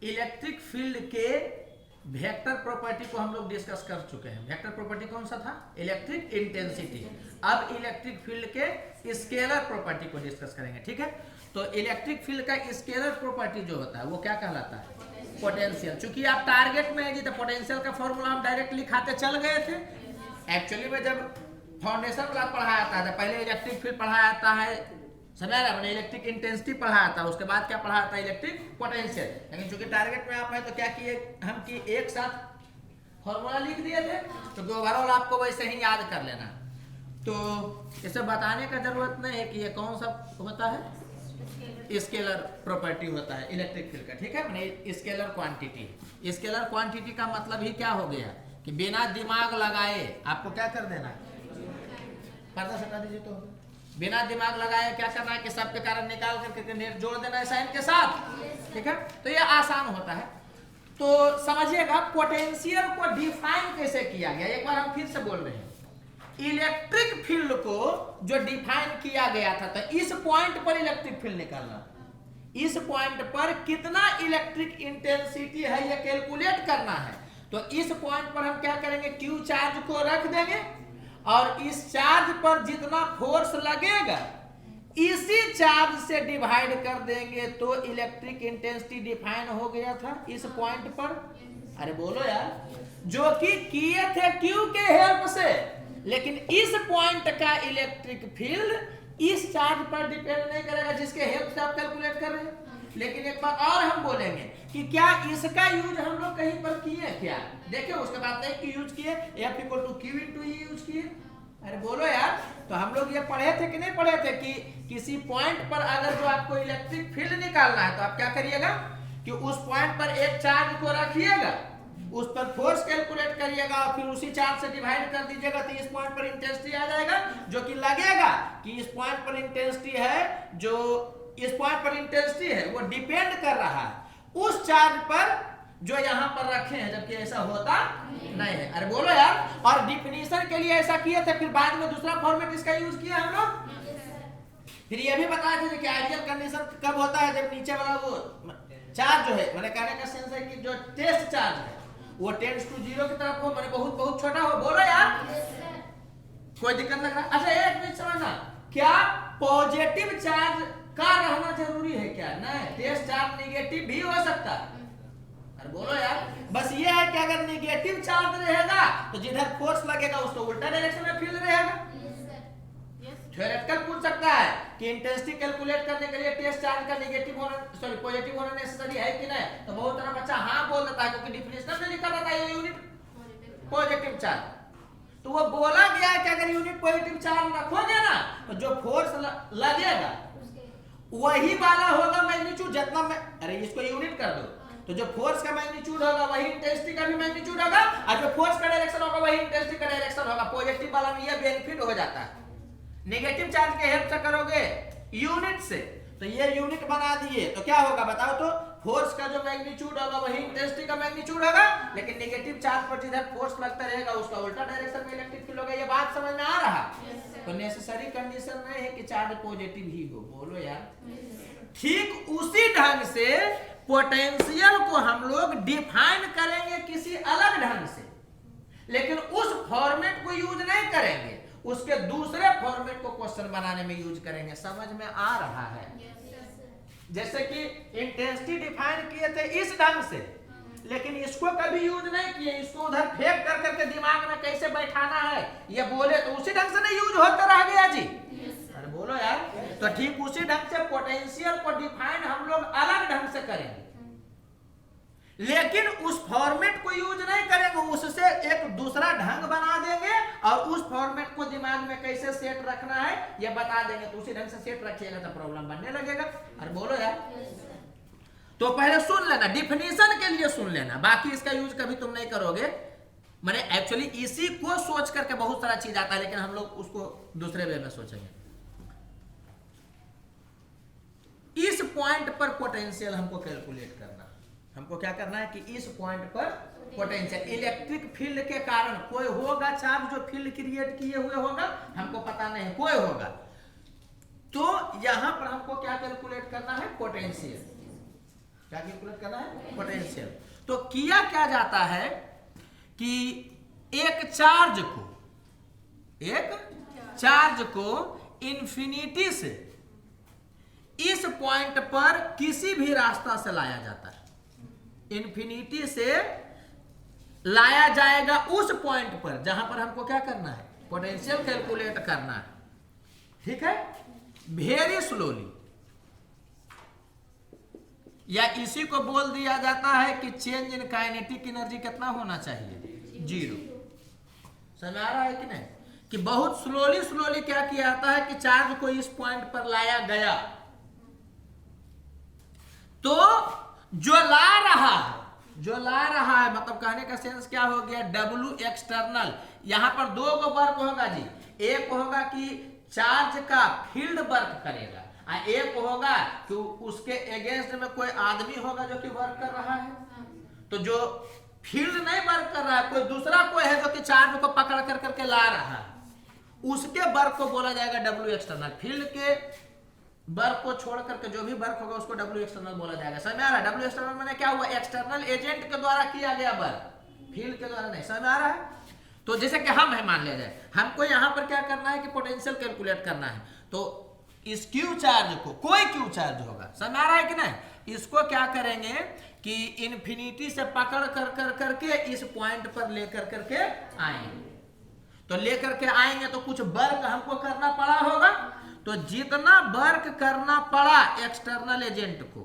Electric field के vector property को हम लोग डिस्कस कर चुके हैं। वेक्टर प्रॉपर्टी कौन सा था? Electric intensity. अब इलेक्ट्रिक फील्ड के स्केलर प्रॉपर्टी को डिस्कस करेंगे, ठीक है। तो इलेक्ट्रिक फील्ड का स्केलर प्रॉपर्टी जो होता है वो क्या कहलाता है? पोटेंशियल। चूंकि आप टारगेट में है जी, तो पोटेंशियल का फॉर्मूला हम डायरेक्ट लिखाते चल गए थे। एक्चुअली में जब फाउंडेशन क्लास पढ़ाया था, पहले इलेक्ट्रिक फील्ड पढ़ाया जाता है, समझा रहे, मैंने इलेक्ट्रिक इंटेंसिटी पढ़ाया था, उसके बाद क्या पढ़ाया था? Electric potential. लेकिन चूंकि टारगेट में आप है तो क्या किए हम कि एक साथ फॉर्मूला लिख दिए थे, तो ओवरऑल आपको वैसे ही याद कर लेना। तो इसे बताने का जरूरत नहीं है कि ये कौन सा होता है, स्केलर प्रॉपर्टी होता है इलेक्ट्रिक फील्ड का, ठीक है। मैंने स्केलर क्वांटिटी। स्केलर क्वांटिटी का मतलब ही क्या हो गया कि बिना दिमाग लगाए आपको क्या कर देना है, पर्दा हटा दीजिए। तो बिना दिमाग लगाए क्या करना है कि सब के कारण निकाल करके नेट जोड़ देना है साइन के साथ, ठीक है। तो ये आसान होता है। तो समझिएगा पोटेंशियल को डिफाइन कैसे किया गया। एक बार हम फिर से बोल रहे हैं, इलेक्ट्रिक फील्ड को जो डिफाइन किया गया था, तो इस पॉइंट पर इलेक्ट्रिक फील्ड निकालना, इस पॉइंट पर कितना इलेक्ट्रिक इंटेंसिटी है ये कैलकुलेट करना है। तो इस पॉइंट पर हम क्या करेंगे, क्यू चार्ज को रख देंगे और इस चार्ज पर जितना फोर्स लगेगा इसी चार्ज से डिवाइड कर देंगे, तो इलेक्ट्रिक इंटेंसिटी डिफाइन हो गया था इस पॉइंट पर। अरे बोलो यार, जो कि किए थे क्यू के हेल्प से, लेकिन इस पॉइंट का इलेक्ट्रिक फील्ड इस चार्ज पर डिपेंड नहीं करेगा जिसके हेल्प से आप कैलकुलेट कर रहे हैं। लेकिन एक बात और हम बोलेंगे कि क्या इसका यूज हम लोग कहीं पर किए क्या? देखिए उसके बाद नहीं कि यूज किए, F = Q × E यूज किए। अरे बोलो यार, तो हम लोग ये पढ़े थे कि नहीं पढ़े थे कि किसी पॉइंट पर अगर जो आपको इलेक्ट्रिक फील्ड निकालना है तो आप क्या करिएगा कि उस पॉइंट पर एक चार्ज को रखिएगा, उस पर फोर्स कैलकुलेट करिएगा और फिर उसी चार्ज से डिवाइड कर दीजिएगा, तो इस पॉइंट पर इंटेंसिटी आ जाएगा। जो कि लगेगा कि इस पॉइंट पर इंटेंसिटी है, जो इस पॉइंट पर इंटेंसिटी है वो डिपेंड कर रहा है उस चार्ज पर जो यहाँ पर रखे हैं, जबकि ऐसा होता नहीं है। अरे बोलो यार, और डिफिनीशन के लिए ऐसा किए थे, फिर बाद में दूसरा फॉर्मेट इसका यूज किया हम लोग। फिर ये भी बताया था कि आइडियल कंडीशन कब होता है, जब नीचे वाला वो चार्ज जो है, मैंने कहने का सेंस है कि जो टेस्ट चार्ज है वो टेंड्स टू 0 की तरफ हो, मैंने बहुत बहुत छोटा हो। बोलो यार, कोई दिक्कत लग रहा है? अच्छा एक मिनट समझना, क्या पॉजिटिव चार्ज का रहना जरूरी है क्या? नहीं, टेस्ट चार्ज नेगेटिव भी हो सकता है। अरे बोलो यार, बस ये है कि अगर नेगेटिव चार्ज रहेगा तो जिधर फोर्स लगेगा उसको उल्टा डायरेक्शन में फील्ड रहेगा। थ्योरेटिकल पूछ सकता है कि इंटेंसिटी कैलकुलेट करने के लिए टेस्ट चार्ज का नेगेटिव होना, सॉरी पॉजिटिव होना नेसेसरी है कि नहीं? तो बहुत सारा बच्चा हाँ बोल देता है, क्योंकि डिफिनेशन में लिखा रहता है यूनिट पॉजिटिव चार्ज। तो वो बोला गया है कि अगर यूनिट पॉजिटिव चार्ज रखोगे ना, तो जो फोर्स लगेगा वही वाला होगा मैग्नीट्यूड जितना में, अरे इसको यूनिट कर दो, तो जो फोर्स का मैग्नीट्यूड होगा वही इंटेंसिटी का भी मैग्नीट्यूड होगा, और जो फोर्स का डायरेक्शन होगा वही इंटेंसिटी का डायरेक्शन होगा। पॉजिटिव वाला में ये बेनिफिट हो जाता है। नेगेटिव चार्ज के हेल्प से करोगे यूनिट से, तो ये यूनिट बना दिए, तो क्या होगा बताओ? तो फोर्स का जो मैग्नीट्यूड होगा वही इंटेंसिटी का मैग्नीट्यूड होगा, लेकिन नेगेटिव चार्ज पर जिधर फोर्स लगता रहेगा उसका उल्टा डायरेक्शन में इलेक्ट्रिक फील्ड होगा। ये बात समझ में आ रहा? तो नेसेसरी कंडीशन नहीं है कि चार्ज पॉजिटिव ही हो। बोलो यार, ठीक उसी ढंग से पोटेंशियल को हम लोग डिफाइन करेंगे किसी अलग ढंग से, लेकिन उस फॉर्मेट को यूज नहीं करेंगे, उसके दूसरे फॉर्मेट को क्वेश्चन बनाने में यूज करेंगे। समझ में आ रहा है? जैसे कि इंटेंसिटी डिफाइन किए थे इस ढंग से, लेकिन इसको कभी यूज नहीं किए, इसको उधर फेंक कर करके दिमाग में कैसे बैठाना है ये बोले, तो उसी ढंग से नहीं यूज होता रह गया जी। अरे बोलो यार, तो ठीक उसी ढंग से पोटेंशियल को डिफाइन हम लोग अलग ढंग से करेंगे, लेकिन उस फॉर्मेट को यूज नहीं करेंगे, उससे एक दूसरा ढंग बना देंगे और उस फॉर्मेट को दिमाग में कैसे सेट रखना है ये बता देंगे। तो उसी ढंग से सेट रखिएगा तो प्रॉब्लम बनने लगेगा। अरे बोलो यार, तो पहले सुन लेना, डिफिनीशन के लिए सुन लेना, बाकी इसका यूज कभी तुम नहीं करोगे। मैंने एक्चुअली इसी को सोच करके बहुत सारा चीज आता है, लेकिन हम लोग उसको दूसरे वे में सोचेंगे। इस पॉइंट पर पोटेंशियल हमको कैलकुलेट करना, हमको क्या करना है कि इस पॉइंट पर पोटेंशियल इलेक्ट्रिक फील्ड के कारण कोई होगा चार्ज जो फील्ड क्रिएट किए हुए होगा, हमको पता नहीं कोई होगा, तो यहां पर हमको क्या कैलकुलेट करना है? पोटेंशियल क्या कैलकुलेट करना है? पोटेंशियल। तो किया क्या जाता है कि एक चार्ज को इंफिनिटी से इस पॉइंट पर किसी भी रास्ता से लाया जाता है। इंफिनिटी से लाया जाएगा उस पॉइंट पर जहां पर हमको क्या करना है? पोटेंशियल कैलकुलेट करना है। ठीक है, वेरी स्लोली, या इसी को बोल दिया जाता है कि चेंज इन काइनेटिक एनर्जी कितना होना चाहिए? 0। समझ आ रहा है कि नहीं? कि बहुत स्लोली क्या किया जाता है कि चार्ज को इस पॉइंट पर लाया गया, तो जो ला रहा है मतलब कहने का सेंस क्या हो गया? W external. यहां पर दो गो वर्क होगा जी। एक होगा कि चार्ज का फील्ड वर्क करेगा, और एक होगा कि उसके अगेंस्ट में कोई आदमी होगा जो कि वर्क कर रहा है। तो जो फील्ड नहीं वर्क कर रहा है, कोई दूसरा कोई है जो कि चार्ज को पकड़ कर करके ला रहा है, उसके वर्क को बोला जाएगा W एक्सटर्नल। फील्ड के वर्क को छोड़ करके जो भी वर्क होगा उसको W एक्सटर्नल बोला जाएगा। समझ में आ रहा है? W एक्सटर्नल मैंने क्या हुआ? एक्सटर्नल एजेंट के द्वारा किया गया वर्क, फील्ड के द्वारा नहीं। समझ में आ रहा है? तो जैसे कि हम है, मान लिया जाए हमको यहाँ पर क्या करना है कि पोटेंशियल कैलकुलेट करना है। तो इस क्यू चार्ज को, कोई क्यू चार्ज होगा, समझ में आ रहा है कि नहीं? इसको क्या करेंगे कि इन्फिनिटी से पकड़ कर करके इस पॉइंट पर लेकर करके आएंगे। तो लेकर के आएंगे तो कुछ वर्क हमको करना पड़ा होगा। तो जितना वर्क करना पड़ा एक्सटर्नल एजेंट को,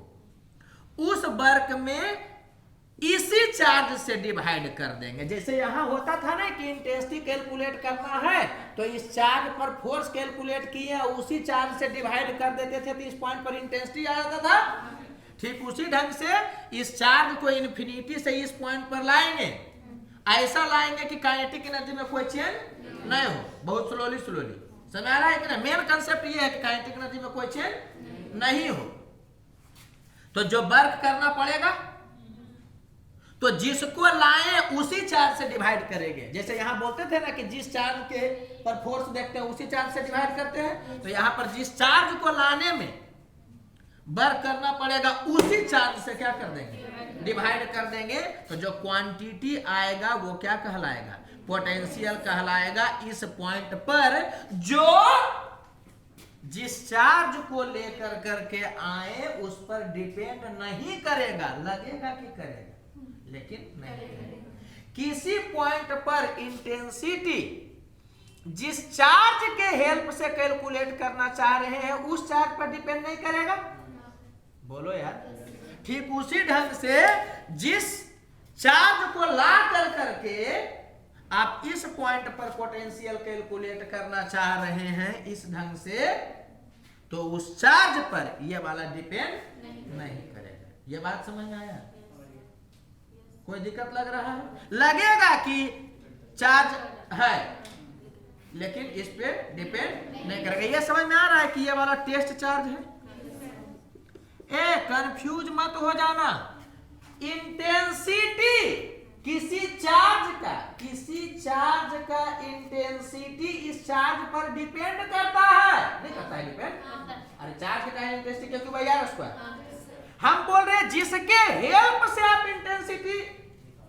उस वर्क में इसी चार्ज से डिवाइड कर देंगे। जैसे यहां होता था ना कि इंटेंसिटी कैलकुलेट करना है, तो इस चार्ज पर फोर्स कैलकुलेट किए, उसी चार्ज से डिवाइड कर देते थे तो इस पॉइंट पर इंटेंसिटी आ जाता था। ठीक उसी ढंग से इस चार्ज को इन्फिनिटी से इस पॉइंट पर लाएंगे, ऐसा लाएंगे कि काइनेटिक एनर्जी में कोई चेंज नहीं हो, बहुत स्लोली। समझ आ रहा है कि ना? मेन कंसेप्ट ये है कि काइनेटिक एनर्जी में कोई चेंज नहीं हो। तो जो वर्क करना पड़ेगा, तो जिसको लाए उसी चार्ज से डिवाइड करेंगे। जैसे यहां बोलते थे ना कि जिस चार्ज के पर फोर्स देखते हैं उसी चार्ज से डिवाइड करते हैं, तो यहां पर जिस चार्ज को लाने में वर्क करना पड़ेगा उसी चार्ज से क्या कर देंगे? डिवाइड कर देंगे। तो जो क्वांटिटी आएगा वो क्या कहलाएगा? पोटेंशियल कहलाएगा। इस पॉइंट पर जो जिस चार्ज को लेकर करके आए उस पर डिपेंड नहीं करेगा। लगेगा कि करेगा, लेकिन नहीं करेगा। किसी पॉइंट पर इंटेंसिटी जिस चार्ज के हेल्प से कैलकुलेट करना चाह रहे हैं उस चार्ज पर डिपेंड नहीं करेगा। बोलो यार। ठीक उसी ढंग से जिस चार्ज को ला कर करके आप इस पॉइंट पर पोटेंशियल कैलकुलेट करना चाह रहे हैं इस ढंग से, तो उस चार्ज पर ये वाला डिपेंड नहीं करेगा। ये बात समझ में आया? कोई दिक्कत लग रहा है? लगेगा कि चार्ज है लेकिन इस पे डिपेंड नहीं करेगा। ये समझ में आ रहा है कि ये वाला टेस्ट चार्ज है? कंफ्यूज मत हो जाना। इंटेंसिटी किसी चार्ज का इंटेंसिटी इस चार्ज पर डिपेंड करता है, नहीं करता है डिपेंड? अरे चार्ज का इंटेंसिटी क्योंकि भाई यार उसको हम बोल रहे हैं जिसके हेल्प से आप इंटेंसिटी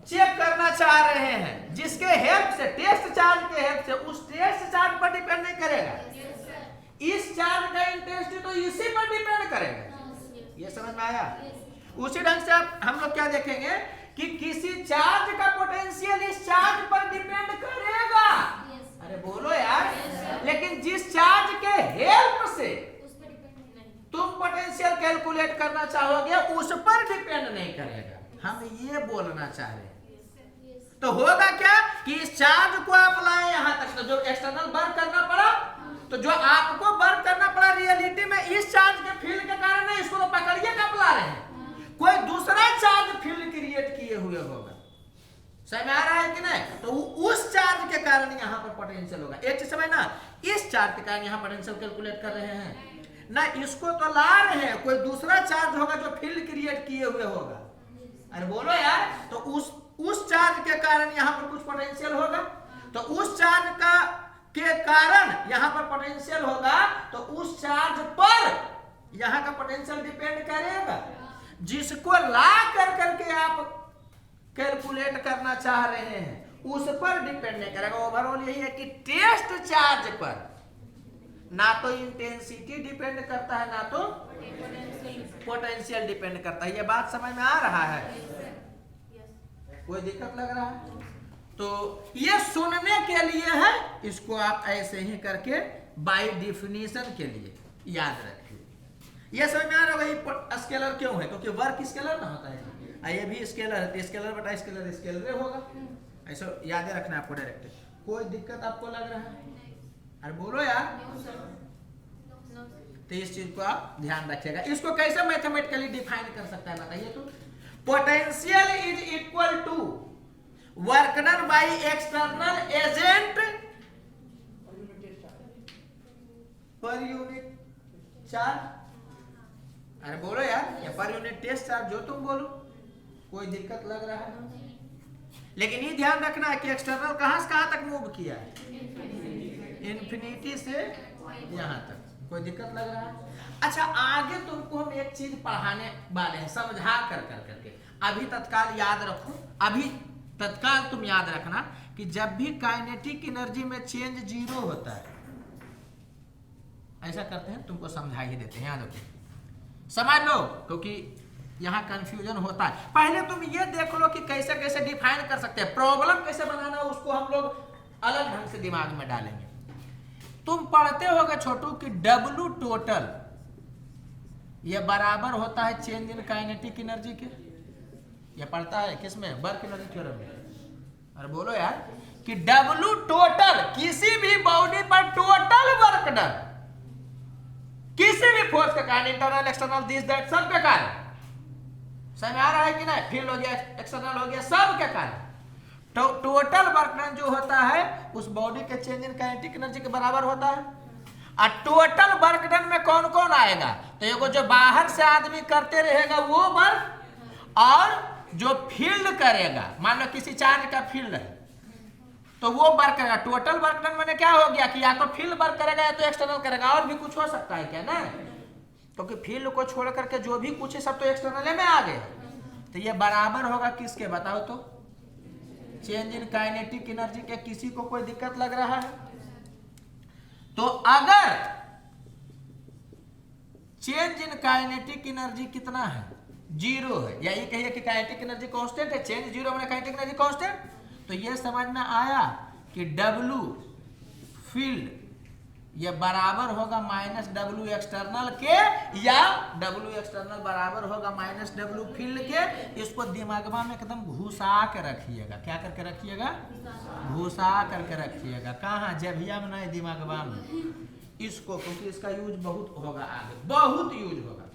चेक करना चाह रहे हैं, जिसके हेल्प से, टेस्ट चार्ज के हेल्प से, उस टेस्ट चार्ज पर डिपेंड नहीं करेगा। इस चार्ज का इंटेंसिटी तो इसी पर डिपेंड करेगा। ये समझ में आया? उसी ढंग से आप हम लोग क्या देखेंगे कि किसी चार्ज का पोटेंशियल इस चार्ज पर डिपेंड करेगा। अरे बोलो यार। लेकिन जिस चार्ज के हेल्प से तुम पोटेंशियल कैलकुलेट करना चाहोगे उस पर डिपेंड नहीं करेगा। हम ये बोलना चाह रहे हैं। तो होगा क्या कि इस चार्ज को आप लाए यहां तक, तो जो एक्सटर्नल वर्क करना पड़ा, तो जो आपको वर्क करना पड़ा रियलिटी में इस चार्ज के फील्ड के कारण नहीं, इसको तो पकड़िए कब ला रहे हैं, कोई दूसरा चार्ज फील्ड क्रिएट किए हुए होगा। समझ में आ रहा है कि नहीं? तो उस चार्ज के कारण यहाँ पर पोटेंशियल होगा। एक चीज समझना, इस चार्ज के कारण यहाँ पोटेंशियल कैलकुलेट कर रहे हैं ना, इसको तो ला रहे हैं, कोई दूसरा चार्ज होगा जो फील्ड क्रिएट किए हुए होगा। अरे बोलो यार। तो उस चार्ज के कारण यहाँ पर कुछ पोटेंशियल होगा, तो उस चार्ज का के कारण यहाँ पर पोटेंशियल होगा, तो उस चार्ज पर यहाँ का पोटेंशियल डिपेंड करेगा। जिसको ला कर करके आप कैलकुलेट करना चाह रहे हैं उस पर डिपेंड नहीं करेगा। ओवरऑल यही है कि टेस्ट चार्ज पर ना तो इंटेंसिटी डिपेंड करता है ना तो पोटेंशियल डिपेंड करता है। ये बात समझ में आ रहा है? कोई दिक्कत लग रहा है? तो ये सुनने के लिए है, इसको आप ऐसे ही करके बाय डिफिनीशन के लिए याद रखिए। ये समझ में आ रहा है वही स्केलर क्यों है? क्योंकि वर्क स्केलर ना होता है, ये भी स्केलर है तो स्केलर बटा स्केलर स्केलर होगा। ऐसा याद रखना है आपको डायरेक्ट। कोई दिक्कत आपको लग रहा है? अरे बोलो यार। तो इस चीज को आप ध्यान रखिएगा। इसको कैसे मैथमेटिकली डिफाइन कर सकता है बताइए तो? Potential is equal to work done by external agent per unit charge. अरे बोलो यार, या पर यूनिट टेस्ट चार्ज जो तुम बोलो। कोई दिक्कत लग रहा है? लेकिन ये ध्यान रखना है कि एक्सटर्नल कहां से कहां तक मूव किया है? इन्फिनिटी से यहां तक। कोई दिक्कत लग रहा है? अच्छा, आगे तुमको हम एक चीज पढ़ाने वाले हैं समझा कर करके। अभी तत्काल याद रखो, अभी तत्काल तुम याद रखना कि जब भी काइनेटिक एनर्जी में चेंज जीरो होता है, ऐसा करते हैं, तुमको समझा ही देते हैं। याद रखो, समझ लो, क्योंकि यहाँ कंफ्यूजन होता है। पहले तुम ये देख लो कि कैसे कैसे डिफाइन कर सकते हैं, प्रॉब्लम कैसे बनाना, उसको हम लोग अलग ढंग से दिमाग में डालेंगे। तुम पढ़ते होगे छोटू कि W टोटल ये बराबर होता है चेंज इन काइनेटिक एनर्जी के। ये पढ़ता है किसमें? वर्क एनर्जी थ्योरम में। अरे बोलो यार कि W टोटल किसी भी बॉडी पर टोटल वर्क डन, किसी भी फोर्स का कारण, इंटरनल एक्सटर्नल दिस दैट, सब के कारण। समझ आ रहा है कि नहीं? फील्ड हो गया, एक्सटर्नल हो गया, सब के कारण तो टोटल वर्क डन जो होता है उस बॉडी के चेंज इन काइनेटिक एनर्जी के बराबर होता है। और टोटल वर्क डन में कौन कौन आएगा? तो ये जो बाहर से आदमी करते रहेगा वो वर्क, और जो फील्ड करेगा, मान लो किसी चार्ज का फील्ड है तो वो वर्क करेगा। टोटल वर्क डन में क्या हो गया कि या तो फील्ड वर्क करेगा या तो एक्सटर्नल करेगा, और भी कुछ हो सकता है क्या? ना, क्योंकि फील्ड को छोड़ करके जो भी कुछ है सब तो एक्सटर्नल में आ गए। तो ये बराबर होगा किसके? बताओ तो? चेंज इन काइनेटिक एनर्जी के। किसी को कोई दिक्कत लग रहा है? तो अगर चेंज इन काइनेटिक एनर्जी कितना है? जीरो है, या ये कहिए कि काइनेटिक एनर्जी कांस्टेंट है, चेंज जीरो में काइनेटिक एनर्जी कांस्टेंट, तो ये समझ में आया कि W फील्ड ये बराबर होगा माइनस W एक्सटर्नल के, या W एक्सटर्नल बराबर होगा माइनस W फील्ड के। इसको दिमागवा में एकदम घुसा के रखिएगा। क्या करके रखिएगा? घुसा करके रखिएगा। कहाँ? जभिया में नहीं, दिमागवा में। इसको, क्योंकि इसका यूज बहुत होगा आगे, बहुत यूज होगा।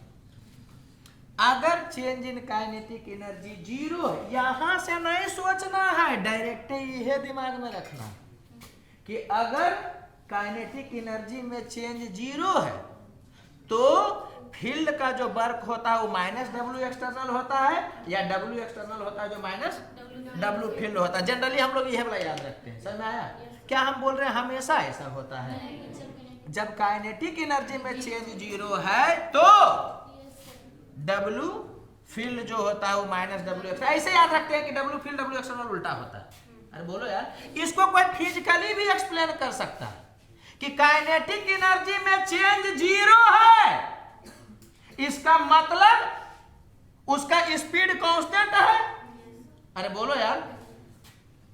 अगर change in kinetic energy zero है, यहां से नहीं सोचना है, डायरेक्ट यह दिमाग में रखना कि अगर काइनेटिक एनर्जी में चेंज जीरो है तो फील्ड का जो वर्क होता है वो माइनस W एक्सटर्नल होता है, या W एक्सटर्नल होता है जो माइनस W फील्ड होता है। जनरली हम लोग यह वाला याद रखते हैं। समझ में आया? क्या हम बोल रहे हैं हमेशा ऐसा होता है? जब काइनेटिक एनर्जी में चेंज जीरो है तो W फील्ड जो होता है वो माइनस W एक्सटर्नल। ऐसे याद रखते हैं कि W फील्ड W एक्सटर्नल उल्टा होता है। अरे बोलो यार, इसको कोई फिजिकली भी एक्सप्लेन कर सकता है कि काइनेटिक एनर्जी में चेंज जीरो है, इसका मतलब उसका स्पीड कांस्टेंट है। अरे बोलो यार,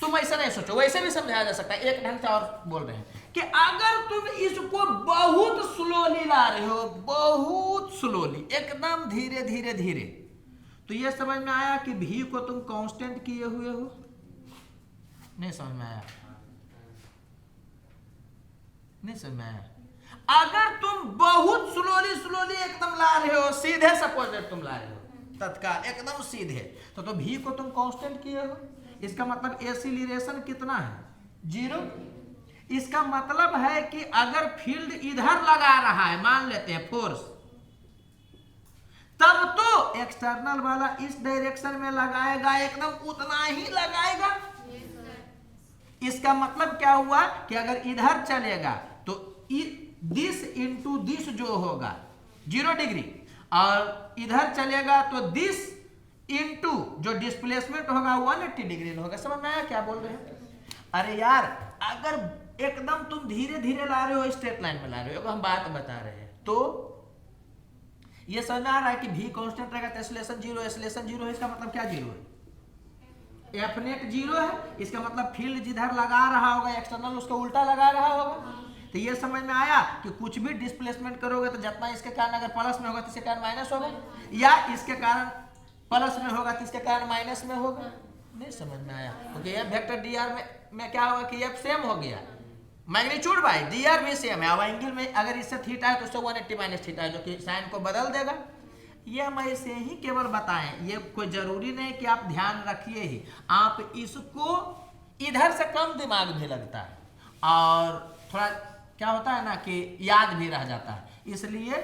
तुम ऐसा नहीं सोचो, वैसे भी समझाया जा सकता है। एक ढंग से और बोल रहे हैं कि अगर तुम इसको बहुत स्लोली ला रहे हो, बहुत स्लोली, एकदम धीरे धीरे धीरे, तो ये समझ में आया कि भी को तुम कांस्टेंट किए हुए हो। नहीं समझ में आया? नहीं समझ में आया? अगर तुम बहुत स्लोली स्लोली एकदम ला रहे हो, सीधे सपोज तुम ला रहे हो तत्काल एकदम सीधे, तो भी को तुम कांस्टेंट किए हो। इसका मतलब एक्सीलरेशन कितना है? जीरो। इसका मतलब है कि अगर फील्ड इधर लगा रहा है, मान लेते हैं फोर्स, तब तो एक्सटर्नल वाला इस डायरेक्शन में लगाएगा, एकदम उतना ही लगाएगा। इसका मतलब क्या हुआ कि अगर इधर चलेगा तो दिस इंटू दिस जो होगा 0 डिग्री, और इधर चलेगा तो दिस इनटू जो डिस्प्लेसमेंट होगा 180 डिग्री होगा। समझ में आया क्या बोल रहे हैं? अरे यार अगर एकदम तुम धीरे धीरे ला रहे हो, स्ट्रेट लाइन में ला रहे हो, हम बात बता रहे हैं, तो ये समझ में आ रहा है कि भी कांस्टेंट रहेगा तो एक्सेलरेशन जीरो है। इसका मतलब क्या जीरो है? एफ नेट जीरो है। इसका मतलब फील्ड जिधर लगा रहा होगा एक्सटर्नल उसको उल्टा लगा रहा होगा। तो ये समझ में आया कि कुछ भी डिस्प्लेसमेंट करोगे तो जितना इसके कारण अगर प्लस में होगा तो इसके कारण माइनस होगा, या इसके कारण प्लस में होगा तो इसके कारण माइनस में होगा। नहीं समझ में आया? क्योंकि एफ वेक्टर डी आर में क्या होगा कि एफ सेम हो गया, मैग्नीट्यूड बाय डी आर भी सेम है। अब एंगल में अगर इससे थीटा है तो उससे 180 माइनस थीटा है, जो कि साइन को बदल देगा। ये हम ऐसे ही केवल बताएं, ये कोई जरूरी नहीं कि आप ध्यान रखिए ही, आप इसको इधर से कम दिमाग भी लगता है और थोड़ा क्या होता है ना कि याद भी रह जाता है, इसलिए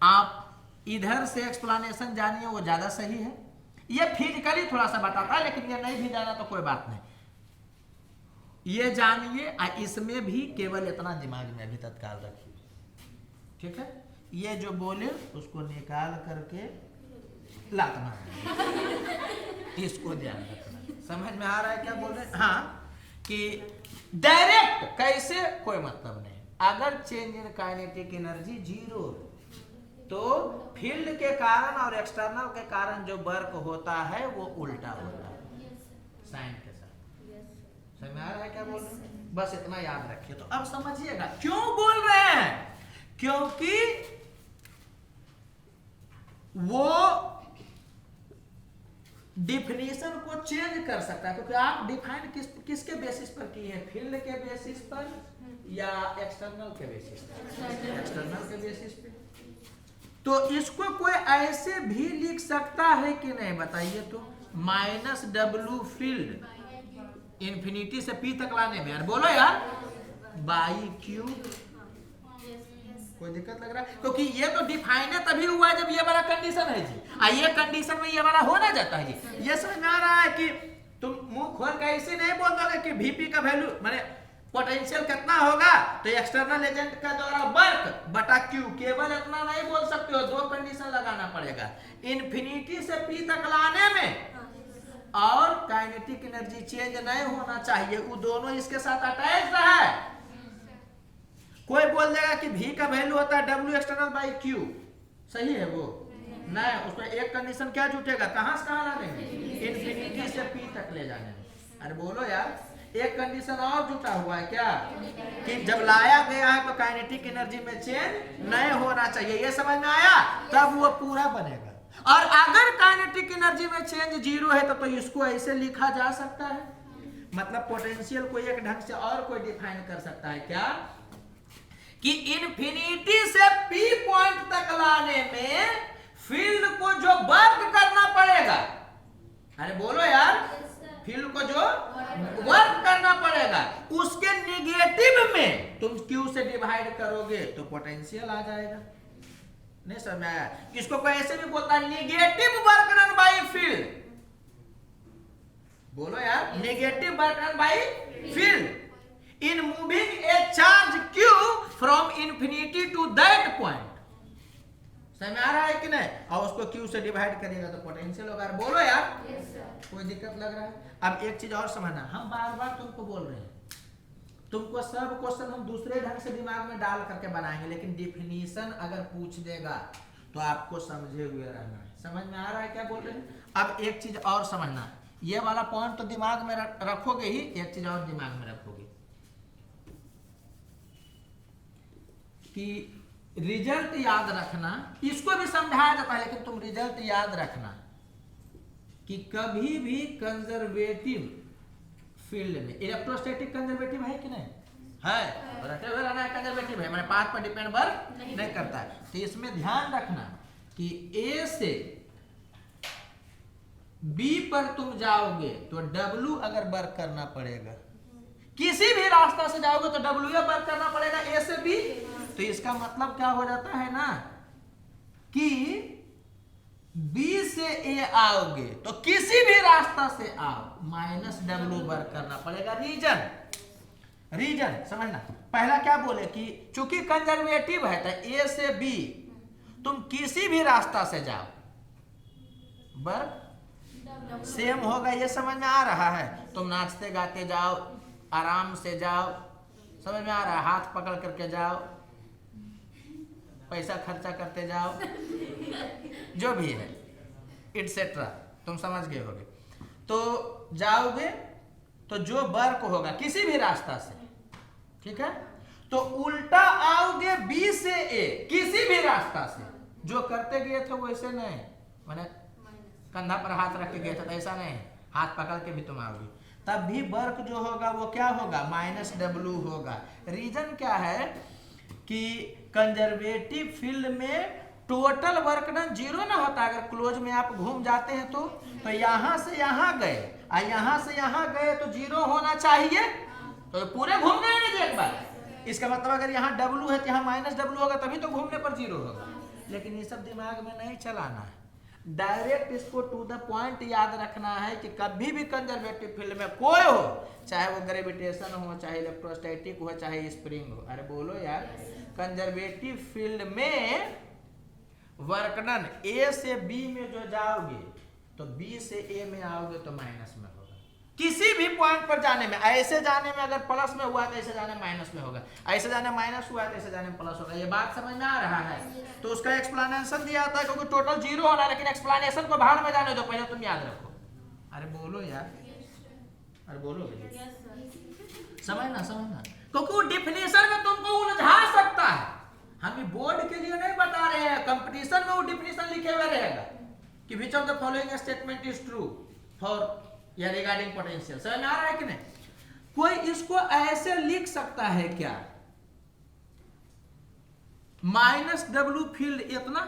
आप इधर से एक्सप्लेनेशन जानिए, वो ज्यादा सही है। ये फिजिकली थोड़ा सा बताता है, लेकिन ये नहीं भी जाना तो कोई बात नहीं, ये जानिए। इसमें भी केवल इतना दिमाग में अभी तत्काल रखिए, ठीक है? ये जो बोले उसको निकाल करके लात मारना, इसको ध्यान रखना। समझ में आ रहा है क्या बोल रहे हैं? हाँ, कि डायरेक्ट कैसे कोई मतलब नहीं। अगर change in kinetic energy zero तो फील्ड के कारण और एक्सटर्नल के कारण जो वर्क होता है वो उल्टा होता है साइन के साथ। समझ में आ रहा है क्या बोल रहे हैं? बस इतना याद रखिए। तो अब समझिएगा क्यों बोल रहे हैं, क्योंकि वो डिफिनीशन को चेंज कर सकता है। क्योंकि आप डिफाइन किसके बेसिस पर की है? फील्ड के बेसिस पर या एक्सटर्नल के बेसिस पर? एक्सटर्नल के बेसिस पे। तो इसको कोई ऐसे भी लिख सकता है कि नहीं बताइए तो? माइनस डब्ल्यू फील्ड इंफिनिटी से पी तक लाने में, यार बोलो यार, बाई क्यू। कोई दिक्कत लग रहा है? क्योंकि ये तो डिफाइन है तभी हुआ जब ये वाला कंडीशन है जी। ये कंडीशन में ये वाला हो ना जाता है जी। ये समझ में आ रहा है कि तुम मुंह खोल के ऐसे नहीं बोल दोगे कि वीपी का वैल्यू माने पोटेंशियल कितना होगा तो एक्सटर्नल एजेंट का द्वारा वर्क बटा क्यू, केवल इतना नहीं बोल सकते हो, दो कंडीशन लगाना पड़ेगा। इन्फिनिटी से पी तक लाने में और काइनेटिक एनर्जी चेंज नहीं होना चाहिए, वो दोनों इसके साथ अटैच है। कोई बोल देगा कि v का वैल्यू होता है w एक्सटर्नल बाई q, सही है वो? नहीं, उसमें एक कंडीशन क्या जुटेगा, कहां से कहां लाने में? इन्फिनिटी से p तक ले जाने में। अरे बोलो यार, एक कंडीशन और जुटा हुआ है क्या कि जब लाया गया है तो काइनेटिक एनर्जी में चेंज नहीं होना चाहिए। ये समझ में आया? तब वो पूरा बनेगा। और अगर काइनेटिक एनर्जी में चेंज जीरो है तो इसको ऐसे लिखा जा सकता है, मतलब पोटेंशियल को एक ढंग से और कोई डिफाइन कर सकता है क्या कि इन्फिनिटी से पी पॉइंट तक लाने में फील्ड को जो वर्क करना पड़ेगा, अरे बोलो यार, फील्ड को जो वर्क करना पड़ेगा उसके निगेटिव में तुम क्यू से डिवाइड करोगे तो पोटेंशियल आ जाएगा। नहीं समझ में आया? इसको कोई ऐसे भी बोलता है negative work done by field. बोलो यार, negative work done by field in moving a charge Q from infinity to that point. समझ में आ रहा है कि नहीं? और उसको क्यू से डिवाइड करेगा तो पोटेंशियल होगा। बोलो यार, कोई दिक्कत लग रहा है? अब एक चीज और समझना, हम बार बार तुमको बोल रहे हैं, तुमको सब क्वेश्चन हम दूसरे ढंग से दिमाग में डाल करके बनाएंगे, लेकिन डिफिनीशन अगर पूछ देगा तो आपको समझे हुए रहना है। समझ में आ रहा है क्या बोल रहे हैं? अब एक चीज और समझना, ये वाला पॉइंट तो दिमाग में रखोगे ही, एक चीज और दिमाग में रखोगे कि रिजल्ट याद रखना। इसको भी समझाया जाता है, लेकिन तुम रिजल्ट याद रखना कि कभी भी कंजर्वेटिव फील्ड में, इलेक्ट्रोस्टैटिक कंजर्वेटिव है कि नहीं है? रटे हुए रहना है कंजर्वेटिव है, मैंने पाथ पर डिपेंड वर्क नहीं करता है। तो इसमें ध्यान रखना कि ए से बी पर तुम जाओगे तो डब्ल्यू अगर वर्क करना पड़ेगा, किसी भी रास्ता से जाओगे तो डब्ल्यू वर्क करना पड़ेगा ए से बी। तो इसका मतलब क्या हो जाता है ना कि B से A आओगे तो किसी भी रास्ता से आओ माइनस डब्ल्यू वर्क करना पड़ेगा। रीजन समझना। पहला क्या बोले कि चूंकि कंजर्वेटिव है तो A से B, तुम किसी भी रास्ता से जाओ, वर्क सेम होगा। ये समझ में आ रहा है? तुम नाचते गाते जाओ, आराम से जाओ, समझ में आ रहा है? हाथ पकड़ करके जाओ, पैसा खर्चा करते जाओ, जो भी है इटसेट्रा, तुम समझ गए होगे। तो जाओगे तो जो वर्क होगा किसी भी रास्ता से, ठीक है, तो उल्टा आओगे बी से ए, किसी भी रास्ता से। जो करते गए थे वैसे नहीं, मैंने कंधा पर हाथ रख के गए थे, ऐसा नहीं, हाथ पकड़ के भी तुम आओगे, तब भी वर्क जो होगा वो क्या होगा? माइनस डब्लू होगा। रीजन क्या है कि कंजर्वेटिव फील्ड में टोटल वर्क डन जीरो ना होता। अगर क्लोज में आप घूम जाते हैं तो यहां से यहां गए और यहां से यहां गए तो जीरो होना चाहिए, तो पूरे घूम गए ना एक बार। इसका मतलब अगर यहाँ डब्लू है तो यहाँ माइनस डब्लू होगा, तभी तो घूमने पर जीरो होगा। लेकिन ये सब दिमाग में नहीं चलाना है, डायरेक्ट इसको टू द पॉइंट याद रखना है कि कभी भी कंजर्वेटिव फील्ड में कोई हो, चाहे वो ग्रेविटेशन हो, चाहे इलेक्ट्रोस्टैटिक हो, चाहे स्प्रिंग हो, अरे बोलो यार, कंजर्वेटिव फील्ड में वर्क डन ए से बी में जो जाओगे तो बी से ए में आओगे तो माइनस में होगा। किसी भी पॉइंट पर जाने में, ऐसे जाने में अगर प्लस में हुआ तो ऐसे जाने माइनस में होगा, ऐसे जाने माइनस हुआ तो ऐसे जाने प्लस होगा। ये बात समझ में आ रहा है? तो उसका एक्सप्लेनेशन दिया था, क्योंकि टोटल जीरो होना है, लेकिन एक्सप्लेनेशन को भाड़ में जाने दो, पहले तुम याद रखो। अरे बोलो यार, अरे बोलो, समझना, क्योंकि वो डिफिनेशन में तुमको उलझा सकता है। हम ये बोर्ड के लिए नहीं बता रहे हैं, कंपटीशन में वो डिफिनेशन लिखे हुए रहेगा कि which of the following statement is true for या रिगार्डिंग पोटेंशियल। समझ में आ रहा है कि नहीं? कोई इसको ऐसे लिख सकता है क्या? माइनस डब्लू फील्ड इतना,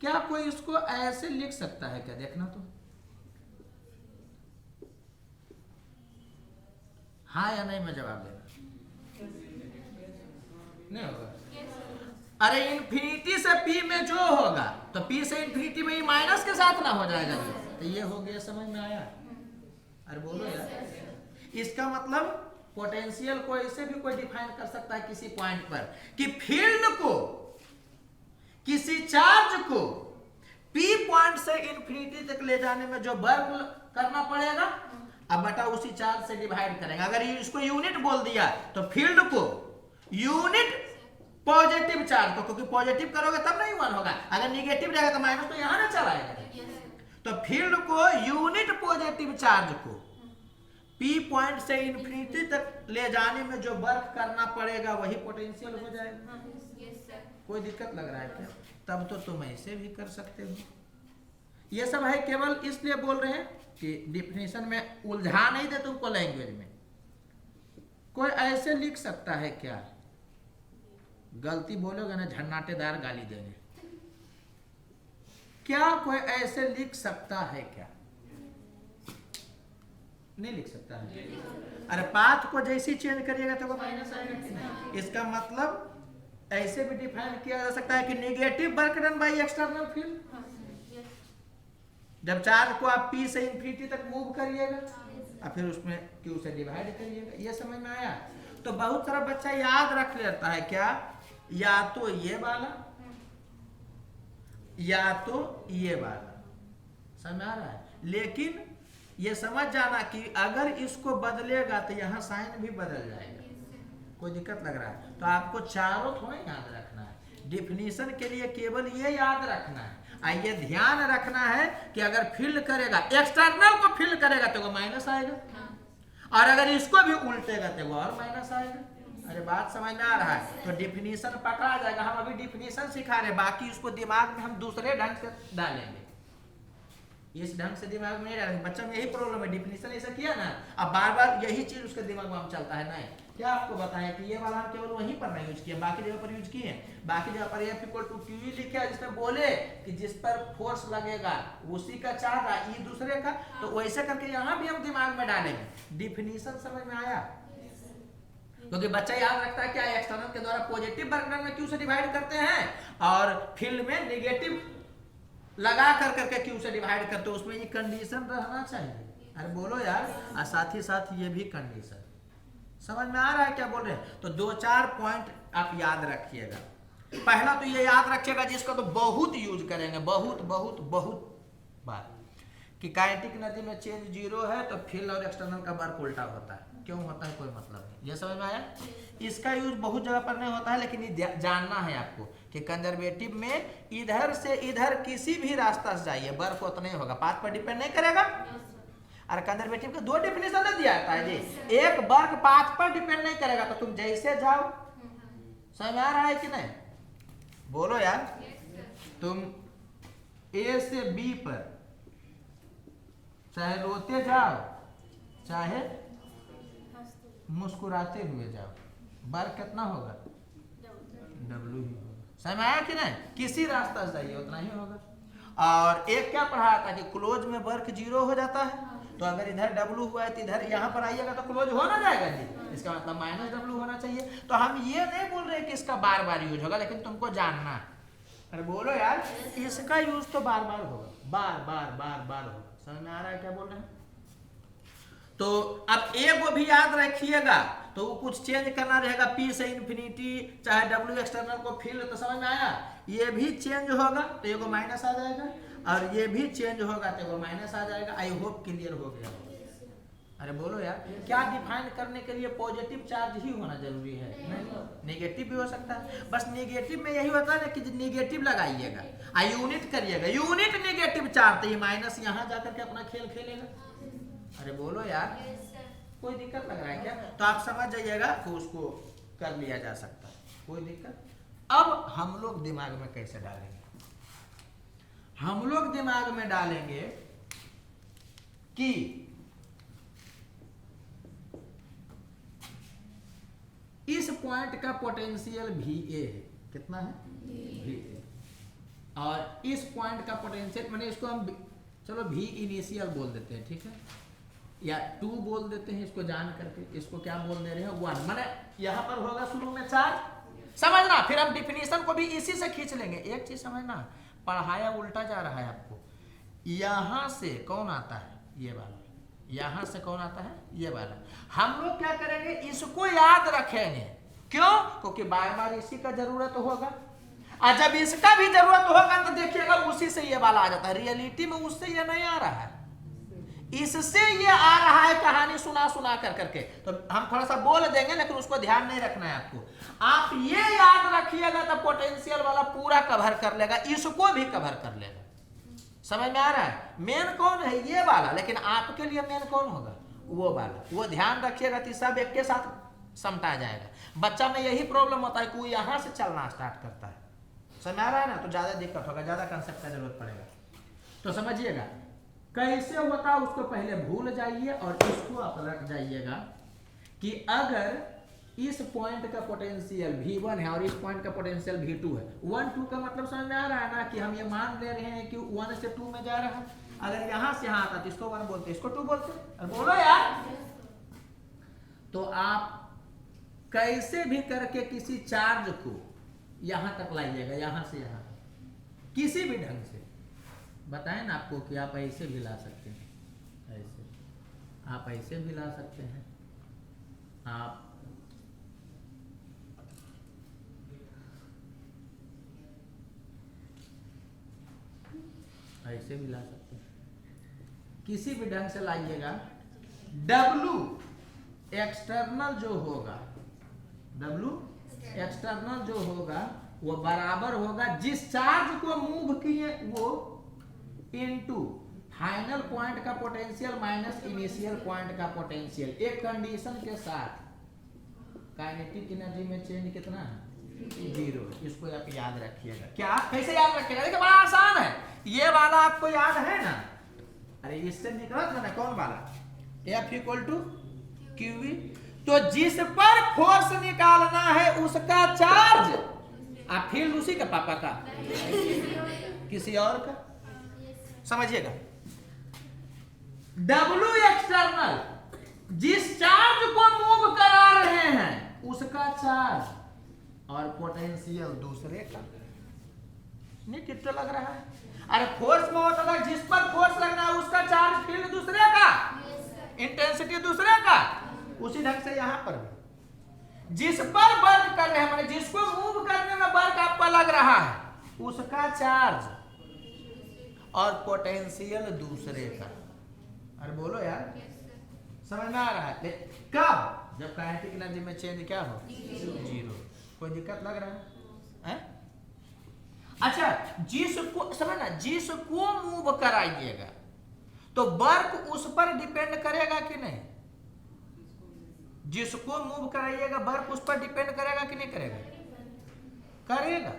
क्या कोई इसको ऐसे लिख सकता है क्या? देखना तो, हाँ या नहीं में जवाब देना। नहीं होगा? अरे इन्फिनिटी से पी में जो होगा तो पी से इन्फिनिटी में ही माइनस के साथ ना हो जाएगा, तो ये हो गया। समझ में आया? अरे बोलो यार, इसका मतलब पोटेंशियल को ऐसे भी कोई डिफाइन कर सकता है किसी पॉइंट पर कि फील्ड को, किसी चार्ज को पी पॉइंट से इन्फिनिटी तक ले जाने में जो वर्क करना पड़ेगा, अब बटा उसी चार्ज से डिवाइड करेंगे। अगर इसको यूनिट बोल दिया तो फील्ड को यूनिट पॉजिटिव चार्ज को, क्योंकि पॉजिटिव करोगे तब नहीं वन होगा, अगर निगेटिव रहेगा तो माइनस तो यहां ना चलाएगा। तो फील्ड को यूनिट पॉजिटिव चार्ज को पी पॉइंट से इन्फिनिटी तक ले जाने में जो वर्क करना पड़ेगा वही पोटेंशियल हो जाएगा। कोई दिक्कत लग रहा है क्या? तब तो तुम ऐसे भी कर सकते हो। ये सब है केवल इसलिए बोल रहे हैं कि डिफिनेशन में उलझा नहीं दे तुमको लैंग्वेज में। कोई ऐसे लिख सकता है क्या? गलती बोलोगे ना झन्नाटेदार गाली देंगे। क्या कोई ऐसे लिख सकता है क्या? नहीं लिख सकता है। अरे पाथ को जैसे चेंज करिएगा तो वो माइनस आएगा कि नहीं? इसका मतलब ऐसे भी डिफाइन किया जा सकता है कि negative work done by external field, जब चार्ज को आप पी से इन्फिनिटी तक मूव करिएगा और फिर उसमें क्यू से डिवाइड करिएगा। ये समझ में आया? तो बहुत सारा बच्चा याद रख लेता है क्या, या तो ये वाला या तो ये वाला। समझ में आ रहा है? लेकिन ये समझ जाना कि अगर इसको बदलेगा तो यहाँ साइन भी बदल जाएगा। कोई दिक्कत लग रहा है? तो आपको चारों थोड़ा याद रखना है। डिफिनीशन के लिए केवल ये याद रखना है, ये ध्यान रखना है कि अगर फील्ड करेगा, एक्सटर्नल को फील्ड करेगा तो वो माइनस आएगा, और अगर इसको भी उल्टेगा तो वो और माइनस आएगा। अरे बात समझ में आ रहा है? तो डिफिनीशन पकड़ा जाएगा। हम अभी डिफिनीशन सिखा रहे, बाकी उसको दिमाग में हम दूसरे ढंग से डालेंगे, इस ढंग से दिमाग में नहीं डालेंगे। बच्चा में यही प्रॉब्लम है, डिफिनीशन ऐसा किया ना, अब बार बार यही चीज उसके दिमाग में हम चलता है। नहीं, क्या आपको बताएं कि ये वाला हम केवल वहीं पर नहीं यूज किए, बाकी जगह पर यूज किए। बाकी जगह पर F = QE लिखा है, जिसमें बोले कि जिस पर फोर्स लगेगा उसी का चार्ज है, E दूसरे का, तो वैसे करके यहाँ भी हम दिमाग में डालेंगे। डिफिनीशन समझ में आया? क्योंकि बच्चा याद रखता है क्या, एक्सटर्नल के द्वारा पॉजिटिव वर्क डन में क्यू से डिवाइड करते हैं और फील्ड में नेगेटिव लगा कर करके क्यू से डिवाइड करते हो, उसमें ये कंडीशन रहना चाहिए। अरे बोलो यार, और साथ ही साथ ये भी कंडीशन। समझ में आ रहा है क्या बोल रहे हैं? तो दो चार पॉइंट आप याद रखिएगा। पहला तो ये याद रखिएगा, जिसका तो बहुत यूज करेंगे, बहुत बहुत बहुत बार, कि काइनेटिक एनर्जी में चेंज जीरो है तो फील्ड और एक्सटर्नल का वर्क उल्टा होता है। क्यों होता है कोई मतलब नहीं, ये समझ में आया। इसका यूज बहुत जगह पर नहीं होता है, लेकिन ये जानना है आपको कि कंजर्वेटिव में इधर से इधर किसी भी रास्ता से जाइए वर्क उतना ही होगा, पाथ पर डिपेंड नहीं करेगा। और कंजर्वेटिव के दो डेफिनेशन दिया जाता है जी, एक वर्क पाथ पर डिपेंड नहीं करेगा, तो तुम जैसे जाओ, समझ में आ रहा है कि नहीं, बोलो यार। तुम ए से बी पर चाहे रोते जाओ चाहे मुस्कुराते हुए जाओ, वर्क कितना होगा, डब्ल्यू ही होगा। समझ में आया कि नहीं, किसी रास्ता से जाइए उतना ही होगा। और एक क्या पढ़ाया था कि क्लोज में वर्क जीरो हो जाता है, तो अगर इधर डब्ल्यू हुआ है तो इधर यहाँ पर आइएगा तो क्लोज हो ना जाएगा जी, इसका मतलब माइनस डब्ल्यू होना चाहिए। तो हम ये नहीं बोल रहे कि इसका बार बार यूज होगा, लेकिन तुमको जानना, अरे बोलो यार, इसका यूज तो बार बार होगा, बार बार बार बार होगा। समझ में आ रहा है क्या बोल रहे हैं। तो अब ए को भी याद रखिएगा, तो वो कुछ चेंज करना रहेगा, पी से इन्फिनिटी चाहे डब्ल्यू एक्सटर्नल को फील्ड, तो समझ में आया, ये भी चेंज होगा तो ये को माइनस आ जाएगा, और ये भी चेंज होगा तो ये को माइनस आ जाएगा। आई होप क्लियर हो गया। अरे बोलो यार, क्या डिफाइन करने के लिए पॉजिटिव चार्ज ही होना जरूरी है, नहीं नेगेटिव भी हो सकता है। बस नेगेटिव में यही होता है कि नेगेटिव लगाइएगा, यूनिट करिएगा, यूनिट नेगेटिव चार्ज, तो ये माइनस यहाँ जाकर के अपना खेल खेलेगा। अरे बोलो यार, कोई दिक्कत लग रहा है क्या, तो आप समझ जाइएगा कि उसको कर लिया जा सकता है, कोई दिक्कत। अब हम लोग दिमाग में कैसे डालेंगे, हम लोग दिमाग में डालेंगे कि इस पॉइंट का पोटेंशियल भी ए है, कितना है भी ए, और इस पॉइंट का पोटेंशियल, मैंने इसको हम चलो भी इनिशियल बोल देते हैं, ठीक है, या 2 बोल देते हैं इसको जान करके। इसको क्या बोल दे रहे हैं, 1, माने यहाँ पर होगा शुरू में चार्ज, समझना। फिर हम डिफिनीशन को भी इसी से खींच लेंगे। एक चीज समझना, पढ़ाया उल्टा जा रहा है आपको। यहाँ से कौन आता है, ये वाला, यहाँ से कौन आता है, ये वाला। हम लोग क्या करेंगे, इसको याद रखेंगे। क्यों, क्योंकि बार बार इसी का जरूरत होगा, और जब इसका भी जरूरत होगा तो देखिएगा उसी से ये वाला आ जाता है। रियलिटी में उससे ये नहीं आ रहा है, इससे ये आ रहा है, कहानी सुना सुना कर करके। तो हम थोड़ा सा बोल देंगे, लेकिन उसको ध्यान नहीं रखना है आपको। आप ये याद रखिएगा तो पोटेंशियल वाला पूरा कवर कर लेगा, इसको भी कवर कर लेगा। समझ में आ रहा है, मेन कौन है, ये वाला, लेकिन आपके लिए मेन कौन होगा, वो वाला। वो ध्यान रखिएगा कि सब एक के साथ समटा जाएगा। बच्चा में यही प्रॉब्लम होता है कि वो यहाँ से चलना स्टार्ट करता है, समझ आ रहा है ना, तो ज्यादा दिक्कत होगा, ज्यादा कंसेप्ट का जरूरत पड़ेगा। तो समझिएगा कैसे होता है, उसको पहले भूल जाइए और इसको आप रख जाइएगा कि अगर इस पॉइंट का पोटेंशियल V1 है और इस पॉइंट का पोटेंशियल V2 है, 1 2 का मतलब समझ में आ रहा है ना, कि हम ये मान ले रहे हैं कि 1 से 2 में जा रहा है। अगर यहां से यहां आता तो इसको 1 बोलते, इसको 2 बोलते, बोलो यार। तो आप कैसे भी करके किसी चार्ज को यहां तक लाइएगा, यहां से यहां, किसी भी ढंग से। बताएं ना आपको कि आप ऐसे भी ला सकते हैं, ऐसे आप ऐसे भी ला सकते हैं, आप ऐसे भी ला सकते हैं, किसी भी ढंग से लाइएगा। W एक्सटर्नल जो होगा, W एक्सटर्नल जो होगा वो बराबर होगा जिस चार्ज को मूव किए वो इनटू फाइनल पॉइंट का पोटेंशियल माइनस इनिशियल पॉइंट का पोटेंशियल। एक कंडीशन के साथ, काइनेटिक एनर्जी में चेंज कितना है, 0। इसको आप याद रखिएगा। क्या, कैसे याद रखिएगा, देखिए बड़ा आसान है। ये वाला आपको याद है ना, अरे इससे निकला था ना, कौन वाला, F = QV। तो जिस पर फोर्स निकालना है उसका चार्ज, आप फील्ड उसी का, पापा का, किसी और का, समझिएगा। W एक्सटर्नल जिस चार्ज को मूव करा रहे हैं उसका चार्ज, और पोटेंशियल दूसरे का। नहीं कितना लग रहा है, अरे फोर्स में होता था जिस पर फोर्स लगना है उसका चार्ज, फील्ड दूसरे का, इंटेंसिटी दूसरे का। उसी ढंग से यहां पर भी जिस पर वर्क कर रहे हैं, माने जिसको मूव करने में वर्क आपका लग रहा है, उसका चार्ज और पोटेंशियल दूसरे का। अरे बोलो यार, समझ में आ रहा है? कब? जब काइनेटिक एनर्जी में चेंज क्या हो? जीरो। कोई दिक्कत लग रहा है? अच्छा, जिसको समझना, जिसको मूव कराइएगा तो वर्क उस पर डिपेंड करेगा कि नहीं? जिसको मूव कराइएगा वर्क उस पर डिपेंड करेगा कि नहीं करेगा? करेगा।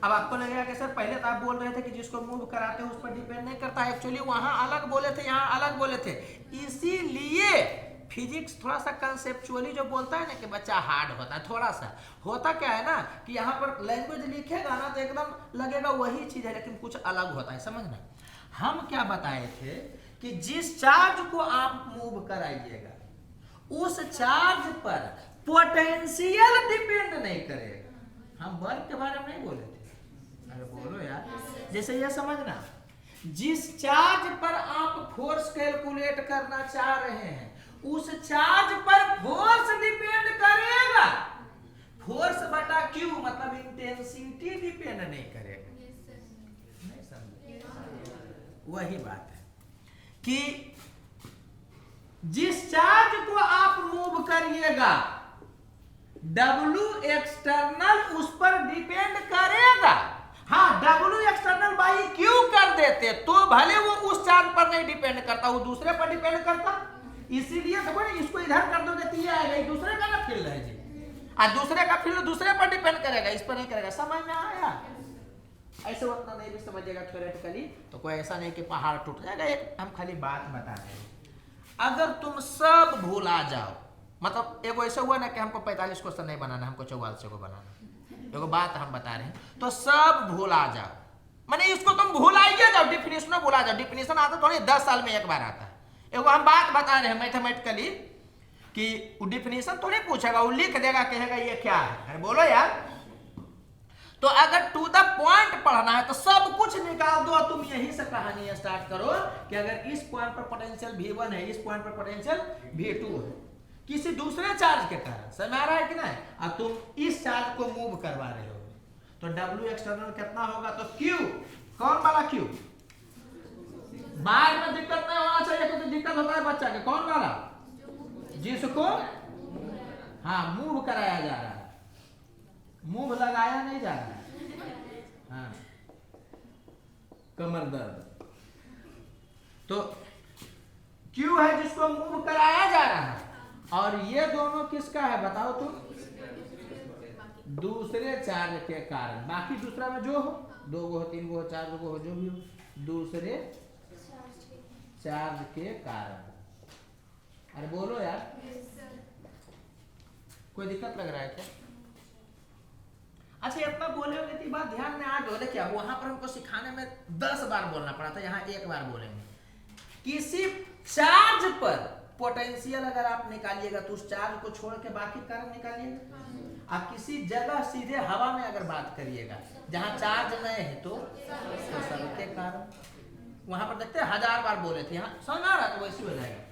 अब आपको लगेगा कि सर पहले तो आप बोल रहे थे कि जिसको मूव कराते हो उस पर डिपेंड नहीं करता। एक्चुअली वहां अलग बोले थे, यहाँ अलग बोले थे। इसीलिए फिजिक्स थोड़ा सा कंसेप्चुअली जो बोलता है ना कि बच्चा हार्ड होता है, थोड़ा सा होता क्या है ना कि यहाँ पर लैंग्वेज लिखेगा ना तो एकदम लगेगा वही चीज है, लेकिन कुछ अलग होता है। समझना, हम क्या बताए थे कि जिस चार्ज को आप मूव कराइएगा उस चार्ज पर पोटेंशियल डिपेंड नहीं करेगा। हम वर्क के बारे में नहीं बोले थे। अरे बोलो यार, जैसे ये समझना, जिस चार्ज पर आप फोर्स कैलकुलेट करना चाह रहे हैं उस चार्ज पर फोर्स डिपेंड करेगा। फोर्स बटा क्यू मतलब इंटेंसिटी डिपेंड नहीं करेगा। नहीं समझे? वही बात है कि जिस चार्ज को आप मूव करिएगा W एक्सटर्नल उस पर डिपेंड करेगा। हाँ, W एक्सटर्नल बाई क्यू कर देते तो भले वो उस चार्ज पर नहीं डिपेंड करता, वो दूसरे पर डिपेंड करता। इसीलिए देखो ना, इसको इधर कर दोगे तो ये आएगा, ये दूसरे का ना फील्ड है जी, और दूसरे का फील्ड दूसरे पर डिपेंड करेगा, इस पर नहीं करेगा। समझ में आया? ऐसे उतना नहीं भी समझिएगा थ्योरेटिकली तो कोई ऐसा नहीं कि पहाड़ टूट जाएगा। एक हम खाली बात बता रहे हैं, अगर तुम सब भूला जाओ, मतलब एगो ऐसा हुआ ना कि हमको 45 क्वेश्चन नहीं बनाना, हमको 44 को बनाना, एगो बात हम बता रहे हैं, तो सब भूला जाओ, माने इसको तुम भूलाइए जाओ, डिफिनेशन भूला जाओ। डिफिनेशन आता थोड़ी 10 साल में एक बार आता है। एगो हम बात बता रहे हैं मैथमेटिकली कि वो डिफिनेशन थोड़ी पूछेगा, वो लिख देगा, कहेगा ये क्या है। अरे बोलो यार, तो अगर टू द पॉइंट पढ़ना है तो सब कुछ निकाल दो और तुम यहीं से कहानी स्टार्ट करो कि अगर इस पॉइंट पर पोटेंशियल V1 है, इस पॉइंट पर पोटेंशियल V2 है, किसी दूसरे चार्ज के कारण। समझ आ रहा है कि नहीं? अब तुम इस चार्ज को मूव करवा रहे हो तो W एक्सटर्नल कितना होगा? तो Q, कौन वाला Q? बाहर में दिक्कत नहीं होना चाहिए, क्योंकि दिक्कत होता है बच्चा के। कौन वाला? जिसको हाँ मूव कराया जा रहा है, मूव लगाया नहीं जा रहा है। हाँ, कमर दर्द तो क्यू है जिसको मूव कराया जा रहा है। और ये दोनों किसका है बताओ तुम? दूसरे चार्ज के कारण। बाकी दूसरा में जो हो, 2 गो हो, 3 गो हो, 4 गो हो, जो भी हो, दूसरे चार्ज के कारण। अरे बोलो यार, कोई दिक्कत लग रहा है क्या? अच्छा, इतना बोले होंगे तो बात ध्यान में आ गई। क्या वहां पर हमको सिखाने में 10 बार बोलना पड़ा था, यहाँ 1 बार बोलेंगे। किसी चार्ज पर पोटेंशियल अगर आप निकालिएगा तो उस चार्ज को छोड़ के बाकी कारण निकालिएगा। आप किसी जगह सीधे हवा में अगर बात करिएगा जहां चार्ज नहीं है तो सबके कारण। वहां पर देखते हैं 1000 बार बोले थे, यहाँ समझ आ रहा है तो वैसे हो जाएगा।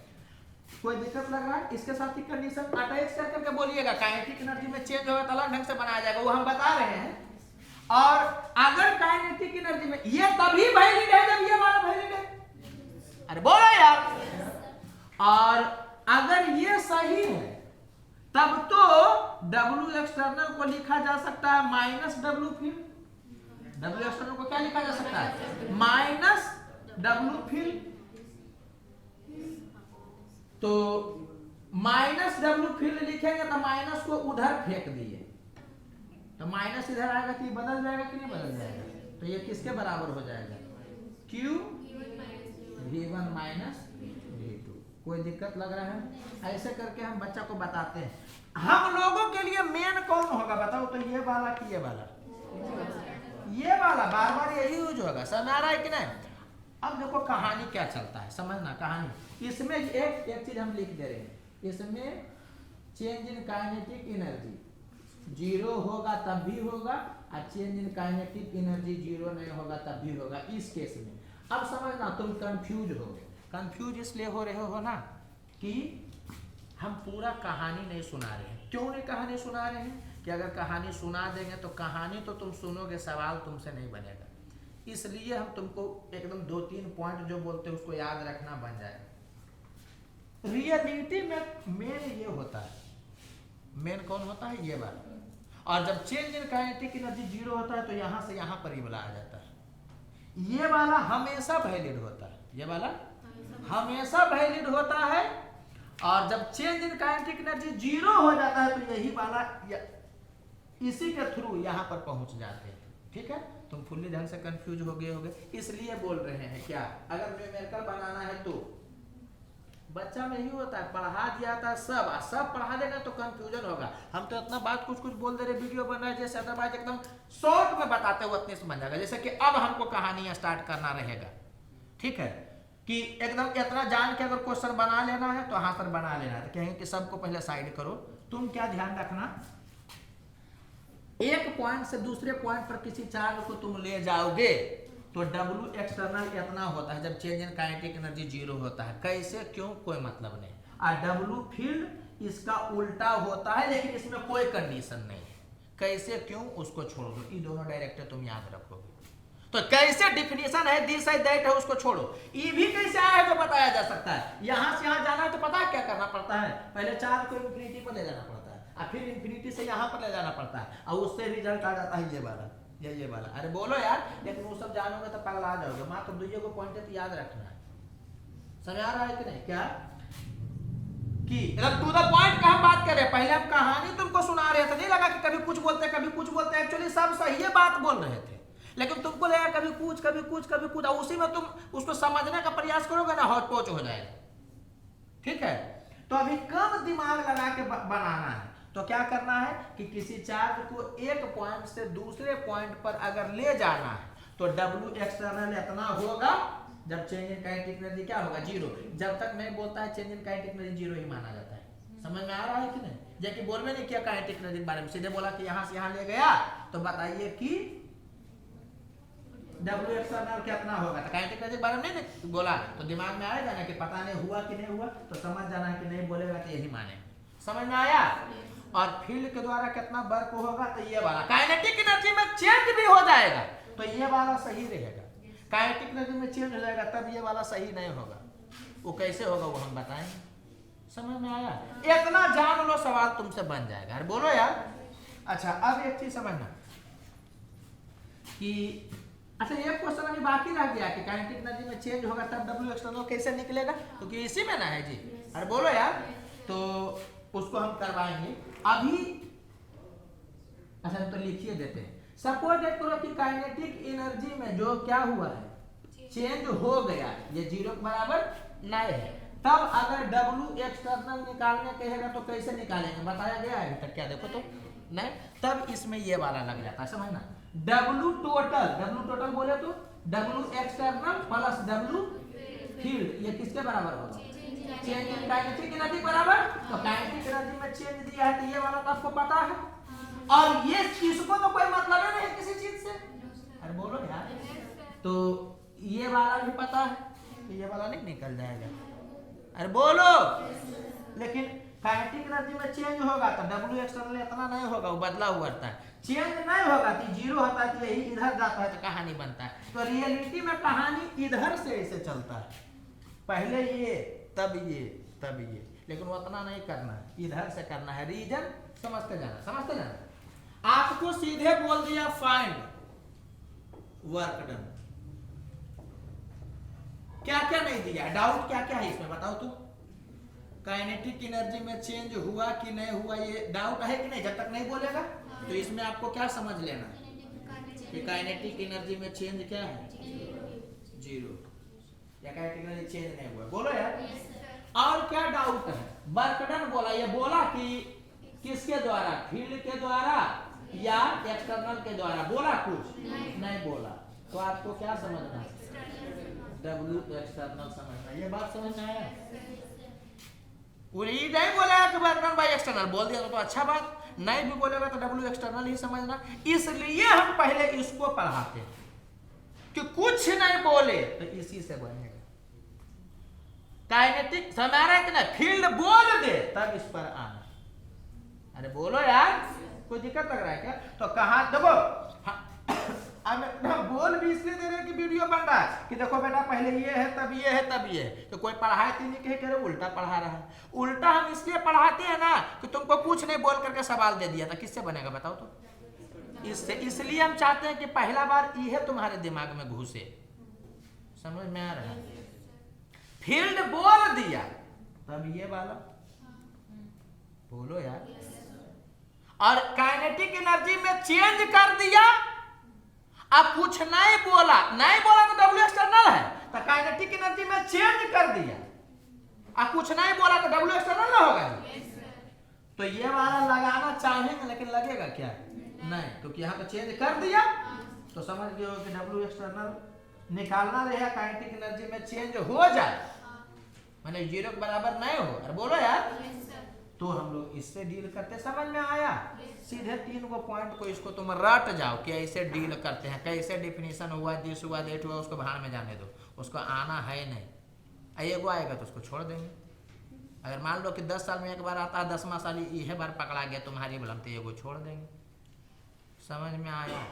कोई दिक्कत लग रहा है? इसके साथ ही कंडीशन अटैच करके बोलिएगा। काइनेटिक एनर्जी में चेंज होगा तो अलग ढंग से बनाया जाएगा, वो हम बता रहे हैं। और अगर काइनेटिक एनर्जी में ये तभी वैलिड है जब ये वाला वैलिड है। अरे बोलो यार। और अगर ये सही है तब तो W एक्सटर्नल को लिखा जा सकता है minus W field. W external को क्या लिखा जा सकता है? Minus W field. तो माइनस W फील्ड लिखेंगे तो माइनस को उधर फेंक दिए तो माइनस इधर आएगा कि बदल जाएगा कि नहीं बदल जाएगा? तो ये किसके बराबर हो जाएगा? Q V1 minus V2। कोई दिक्कत लग रहा है? ऐसे करके हम बच्चा को बताते हैं। हम लोगों के लिए मेन कौन होगा बताओ? तो ये वाला कि ये वाला? ये वाला बार बार यही यूज होगा। समझ आ रहा है कि नहीं? अब देखो कहानी क्या चलता है, समझना कहानी। इसमें एक चीज हम लिख दे रहे हैं, इसमें चेंज इन काइनेटिक एनर्जी 0 होगा तब भी होगा, और चेंज इन काइनेटिक एनर्जी 0 नहीं होगा तब भी होगा इस केस में। अब समझना, तुम कंफ्यूज हो गए। कंफ्यूज इसलिए हो रहे हो ना कि हम पूरा कहानी नहीं सुना रहे हैं। क्यों नहीं कहानी सुना रहे हैं? कि अगर कहानी सुना देंगे तो कहानी तो तुम सुनोगे, सवाल तुमसे नहीं बनेगा। इसलिए हम तुमको एकदम 2-3 पॉइंट जो बोलते हैं उसको याद रखना बन जाएगा। रियलिटी में मेन ये होता है, मेन कौन होता है? ये वाला। और जब चेंज इन काइनेटिक एनर्जी 0 होता है तो यहाँ से यहाँ पर ही वाला आ जाता है। ये वाला हमेशा वैलिड होता है, ये वाला हमेशा वैलिड होता है। और जब चेंज इन काइनेटिक एनर्जी 0 हो जाता है तो यही वाला इसी के थ्रू यहाँ पर पहुंच जाते हैं। ठीक है, तुम फुल्ली ढंग से कंफ्यूज हो गए होगे, इसलिए बोल रहे हैं। क्या अगर न्यूमेरिकल बनाना है तो बच्चा में ही होता है, पढ़ा दिया था सब पढ़ा देना तो कंफ्यूजन होगा। हम तो इतना बात कुछ दे रहे, वीडियो बन रहा है जैसे अदरवाइज एकदम शॉर्ट में बताते हुए उतने समझ जाएगा। जैसे कि अब हमको कहानी स्टार्ट करना रहेगा। ठीक है, कि एकदम इतना जान के अगर क्वेश्चन बना लेना है तो हाँ सर बना लेना है, तो कहेंगे कि सबको पहले साइड करो। तुम क्या ध्यान रखना, एक पॉइंट से दूसरे पॉइंट पर किसी चार्ज को तुम ले जाओगे तो W एक्सटर्नल इतना होता है जब चेंज इन काइनेटिक एनर्जी 0 होता है। कैसे, क्यों, कोई मतलब नहीं। और W फील्ड इसका उल्टा होता है, लेकिन इसमें कोई कंडीशन नहीं है। कैसे, क्यों, उसको छोड़ दो। ये दोनों डायरेक्टर तुम याद रखोगे। तो कैसे डिफिनेशन है, दिस है दैट है, उसको छोड़ो। ये भी कैसे आया है तो बताया जा सकता है। यहां से यहां जाना है तो पता है क्या करना पड़ता है? पहले चार्ज को इन्फिनिटी पर ले जाना पड़ता है और फिर इन्फिनिटी से यहां पर ले जाना पड़ता है और उससे रिजल्ट आ जाता है ये वाला, ये वाला। अरे बोलो यार, लेकिन वो सब जानोगे तो पागल आ जाओगे। मात्र 2 को पॉइंट तो याद रखना है। समझ आ रहा है कि नहीं? क्या कि टू द पॉइंट का हम बात कर रहे हैं। पहले हम कहानी तुमको सुना रहे थे, नहीं लगा कि कभी कुछ बोलते कभी कुछ बोलते। एक्चुअली सब सही बात बोल रहे थे, लेकिन तुमको लगा कभी कुछ कभी कुछ कभी कुछ, और उसी में तुम उसको समझने का प्रयास करोगे ना, हॉट पॉच हो जाएगा। ठीक है, तो अभी कम दिमाग लगा के बनाना है। तो क्या करना है कि किसी चार्ज को एक पॉइंट से दूसरे पॉइंट पर अगर ले जाना है तो W एक्सटर्नल इतना होगा जब चेंज इन काइनेटिक एनर्जी क्या होगा? 0। जब तक नहीं बोलता है चेंज इन काइनेटिक एनर्जी 0 ही माना जाता है। समझ में आ रहा है कि नहीं? जबकि बोल में नहीं किया काइनेटिक एनर्जी के बारे में, सीधे बोला कि यहां से यहां ले गया तो बताइए कि W एक्सटर्नल कितना होगा। तो काइनेटिक एनर्जी के बारे में नहीं बोला तो दिमाग में आएगा ना कि पता नहीं हुआ कि नहीं हुआ, तो समझ जाना है कि नहीं बोलेगा तो यही माने। समझ में आया? और फील्ड के द्वारा कितना वर्क होगा तो ये वाला। काइनेटिक एनर्जी में चेंज भी हो जाएगा तो ये वाला सही रहेगा। काइनेटिक एनर्जी में चेंज हो जाएगा तब ये वाला सही नहीं होगा। वो कैसे होगा वो हम बताएंगे। समझ में आया? इतना जान लो, सवाल तुमसे बन जाएगा। अरे बोलो यार। अच्छा, अब एक चीज समझना कि अच्छा एक क्वेश्चन अभी बाकी रह गया कि काइनेटिक एनर्जी में चेंज होगा तब W एक्सटर्नल कैसे निकलेगा, क्योंकि तो इसी में ना है जी। अरे बोलो यार, तो उसको हम करवाएंगे अभी। अच्छा तो लिखिए देते हैं। सपोज करो कि काइनेटिक एनर्जी में जो क्या हुआ है, चेंज हो गया, ये 0 के बराबर नहीं है, तब अगर W एक्सटर्नल निकालने कहेगा तो कैसे निकालेंगे? बताया गया है अभी तक क्या? देखो तो नहीं, तब इसमें ये वाला लग जाता है। समझना, W टोटल बोले तो W external plus W field, ये किसके बराबर होगा? चेंज इन काइनेटिक एनर्जी बराबर। तो काइनेटिक एनर्जी में चेंज दिया है तो ये वाला तो आपको पता है, और ये इसको तो कोई मतलब ही नहीं किसी चीज से। अरे बोलो यार, तो ये वाला भी पता है कि ये वाला नहीं निकल जाएगा। अरे बोलो, लेकिन काइनेटिक एनर्जी में चेंज होगा तो W एक्सटर्नल इतना नहीं होगा, वो बदला हुआ रहता है। चेंज नहीं होगा तो 0 होता है, तो यही इधर जाता है तो कहानी बनता है। तो रियलिटी में कहानी इधर से ऐसे चलता है, पहले ये तब ये तब ये, लेकिन वो उतना नहीं करना है, इधर से करना है। रीजन समझते जाना, समझते जाना। आपको सीधे बोल दिया फाइंड वर्क डन, क्या क्या नहीं दिया, डाउट क्या क्या है इसमें बताओ तुम। काइनेटिक एनर्जी में चेंज हुआ कि नहीं हुआ, ये डाउट है कि नहीं? जब तक नहीं बोलेगा तो इसमें आपको क्या समझ लेना कि काइनेटिक एनर्जी में चेंज क्या है? 0, या काइनेटिक एनर्जी चेंज नहीं हुआ। बोलो यार। और क्या डाउट है? वर्क डन बोला, ये बोला कि किसके द्वारा? फील्ड के द्वारा या एक्सटर्नल के द्वारा? बोला कुछ नहीं बोला, तो आपको क्या समझना है? W एक्सटर्नल समझना। ये बात समझ में आया? नहीं बोलेगा कि वर्क डन बाय एक्सटर्नल, बोल दिया तो अच्छा बात, नहीं भी बोलेगा तो W एक्सटर्नल ही समझना। इसलिए हम पहले इसको पढ़ाते हैं कि कुछ नहीं बोले तो इसी से बनेगा। काइनेटिक हमारा है कि ना, फील्ड बोल दे तब इस पर आना। अरे बोलो यार, कोई दिक्कत लग रहा है क्या? तो कहा देखो, हम बोल भी इसलिए दे रहे हैं कि वीडियो बन रहा है कि देखो बेटा पहले ये है तब ये है तब ये है। तो कोई पढ़ाए तो नहीं कहे उल्टा पढ़ा रहा है। उल्टा हम इसलिए पढ़ाते हैं ना कि तुमको कुछ नहीं बोल करके सवाल दे दिया था, किससे बनेगा बताओ तो? इससे, इसलिए हम चाहते हैं कि पहला बार ये तुम्हारे दिमाग में घुसे। समझ में आ रहा है? फील्ड बोल दिया तब ये वाला बोलो यार। और काइनेटिक एनर्जी में चेंज कर दिया, अब कुछ नहीं बोला, नहीं बोला तो डब्ल्यू एक्सटर्नल है, तो काइनेटिक एनर्जी में चेंज कर दिया, अब कुछ नहीं बोला तो डब्ल्यू एक्सटर्नल ना होगा। तो ये वाला लगाना चाहेंगे लेकिन लगेगा क्या? नहीं, क्योंकि यहाँ पे चेंज कर दिया तो समझ गए कि डब्ल्यू एक्सटर्नल निकालना रहेगा, काइनेटिक एनर्जी में चेंज हो जाए, माने 0 के बराबर नहीं हो। अरे बोलो यार, तो हम लोग इससे डील करते। समझ में आया? सीधे 3 गो पॉइंट को इसको तुम रट जाओ कि ऐसे डील करते हैं, कैसे डिफिनीशन हुआ, दिस हुआ, डेट हुआ, उसको भाड़ में जाने दो, उसको आना है नहीं। एगो आएगा तो उसको छोड़ देंगे। अगर मान लो कि 10 साल में एक बार आता है, 10वां साल यह बार पकड़ा गया तुम्हारी बलम, तो एगो छोड़ देंगे। समझ में आया?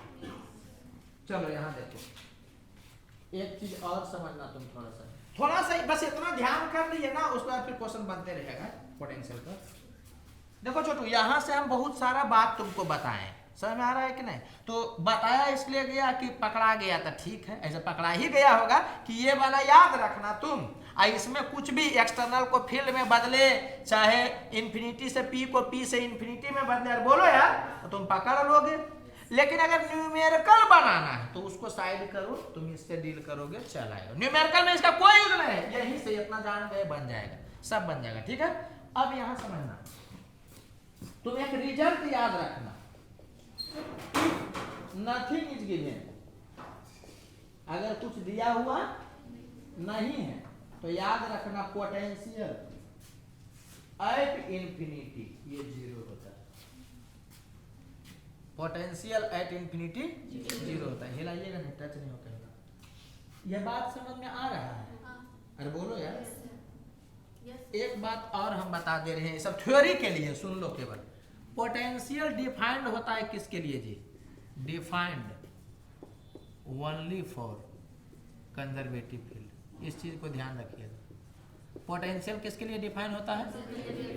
चलो यहाँ देखो, एक चीज और समझना तुम थोड़ा सा बस इतना ध्यान कर लिए ना, उसके बाद फिर क्वेश्चन बनते रहेगा पोटेंशियल का। देखो छोटू, यहाँ से हम बहुत सारा बात तुमको बताएं, समझ में आ रहा है कि नहीं? तो बताया इसलिए गया कि पकड़ा गया था, ठीक है, ऐसे पकड़ा ही गया होगा कि ये वाला याद रखना तुम। इसमें कुछ भी एक्सटर्नल को फील्ड में बदले, चाहे इन्फिनिटी से पी को पी से इन्फिनिटी में बदले, यार बोलो यार, तो तुम पकड़ लोगे। लेकिन अगर न्यूमेरिकल बनाना है तो उसको साइड करो, तुम इससे डील करोगे, चल आएगा। न्यूमेरिकल में इसका कोई यूज नहीं है, यहीं से इतना जान गए बन जाएगा, सब बन जाएगा, ठीक है। अब यहां समझना, तुम एक रिजल्ट याद रखना, नथिंग इज गिवन, अगर कुछ दिया हुआ नहीं है तो याद रखना पोटेंशियल एट इंफिनिटी ये 0 होता है। पोटेंशियल एट इंफिनिटी 0 होता है। हिलाइएगा नहीं, टच नहीं होता। यह बात समझ में आ रहा है? अरे बोलो यार। एक बात और हम बता दे रहे हैं, सब थ्योरी के लिए, सुन लो केवल। पोटेंशियल डिफाइंड होता है किसके लिए जी? Defined only for conservative field. इस चीज को ध्यान रखिएगा। पोटेंशियल किसके लिए डिफाइन होता है?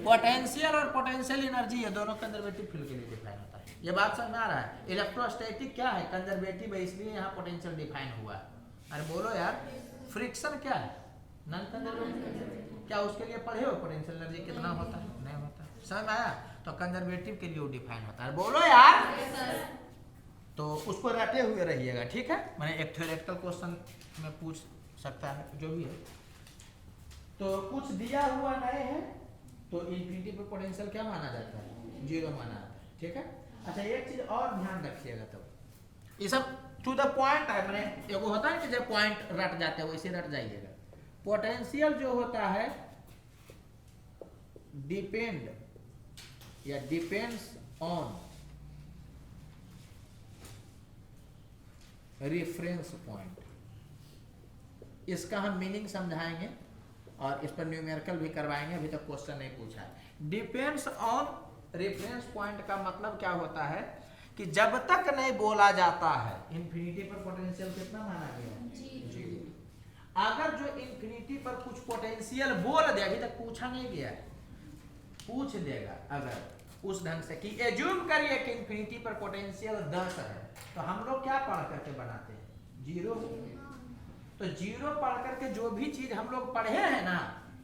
पोटेंशियल और पोटेंशियल एनर्जी, ये दोनों कंजर्वेटिव फील्ड के लिए डिफाइन होता है। ये बात समझ में आ रहा है? इलेक्ट्रोस्टैटिक क्या है? कंजर्वेटिव है, इसलिए यहाँ पोटेंशियल डिफाइन हुआ है। अरे बोलो यार, फ्रिक्शन क्या है? Non conservative. क्या उसके लिए पढ़े हो पोटेंशियल एनर्जी कितना होता है? नहीं होता। समझ में आया? तो कंजर्वेटिव के लिए वो डिफाइन होता है। बोलो यार, तो उसको रटे हुए रहिएगा, ठीक है। मैंने एक थ्योरेटिकल क्वेश्चन में पूछ सकता है, जो भी है। तो कुछ दिया हुआ नहीं है तो इन्फिनिटी पर पोटेंशियल क्या माना जाता है? 0 माना जाता है, ठीक है। अच्छा, एक चीज और ध्यान रखिएगा, तब ये सब टू द पॉइंट है। मैंने एगो होता है कि जब पॉइंट रट जाते हैं वैसे रट जाइएगा। पोटेंशियल जो होता है डिपेंड या डिपेंड्स ऑन रेफरेंस पॉइंट। इसका हम मीनिंग समझाएंगे और इस पर न्यूमेरिकल भी करवाएंगे, अभी तक क्वेश्चन नहीं पूछा है। डिपेंड्स ऑन रेफरेंस पॉइंट का मतलब क्या होता है कि जब तक नहीं बोला जाता है इन्फिनिटी पर पोटेंशियल कितना माना गया है? 0। अगर जो इन्फिनिटी पर कुछ पोटेंशियल बोल दे, अभी तक पूछा नहीं गया है, पूछ देगा अगर उस ढंग से कि एज्यूम करिए कि इन्फिनिटी पर पोटेंशियल 10 है, तो हम लोग क्या पढ़ करके बनाते हैं? 0। तो 0 पढ़ करके जो भी चीज हम लोग पढ़े हैं ना,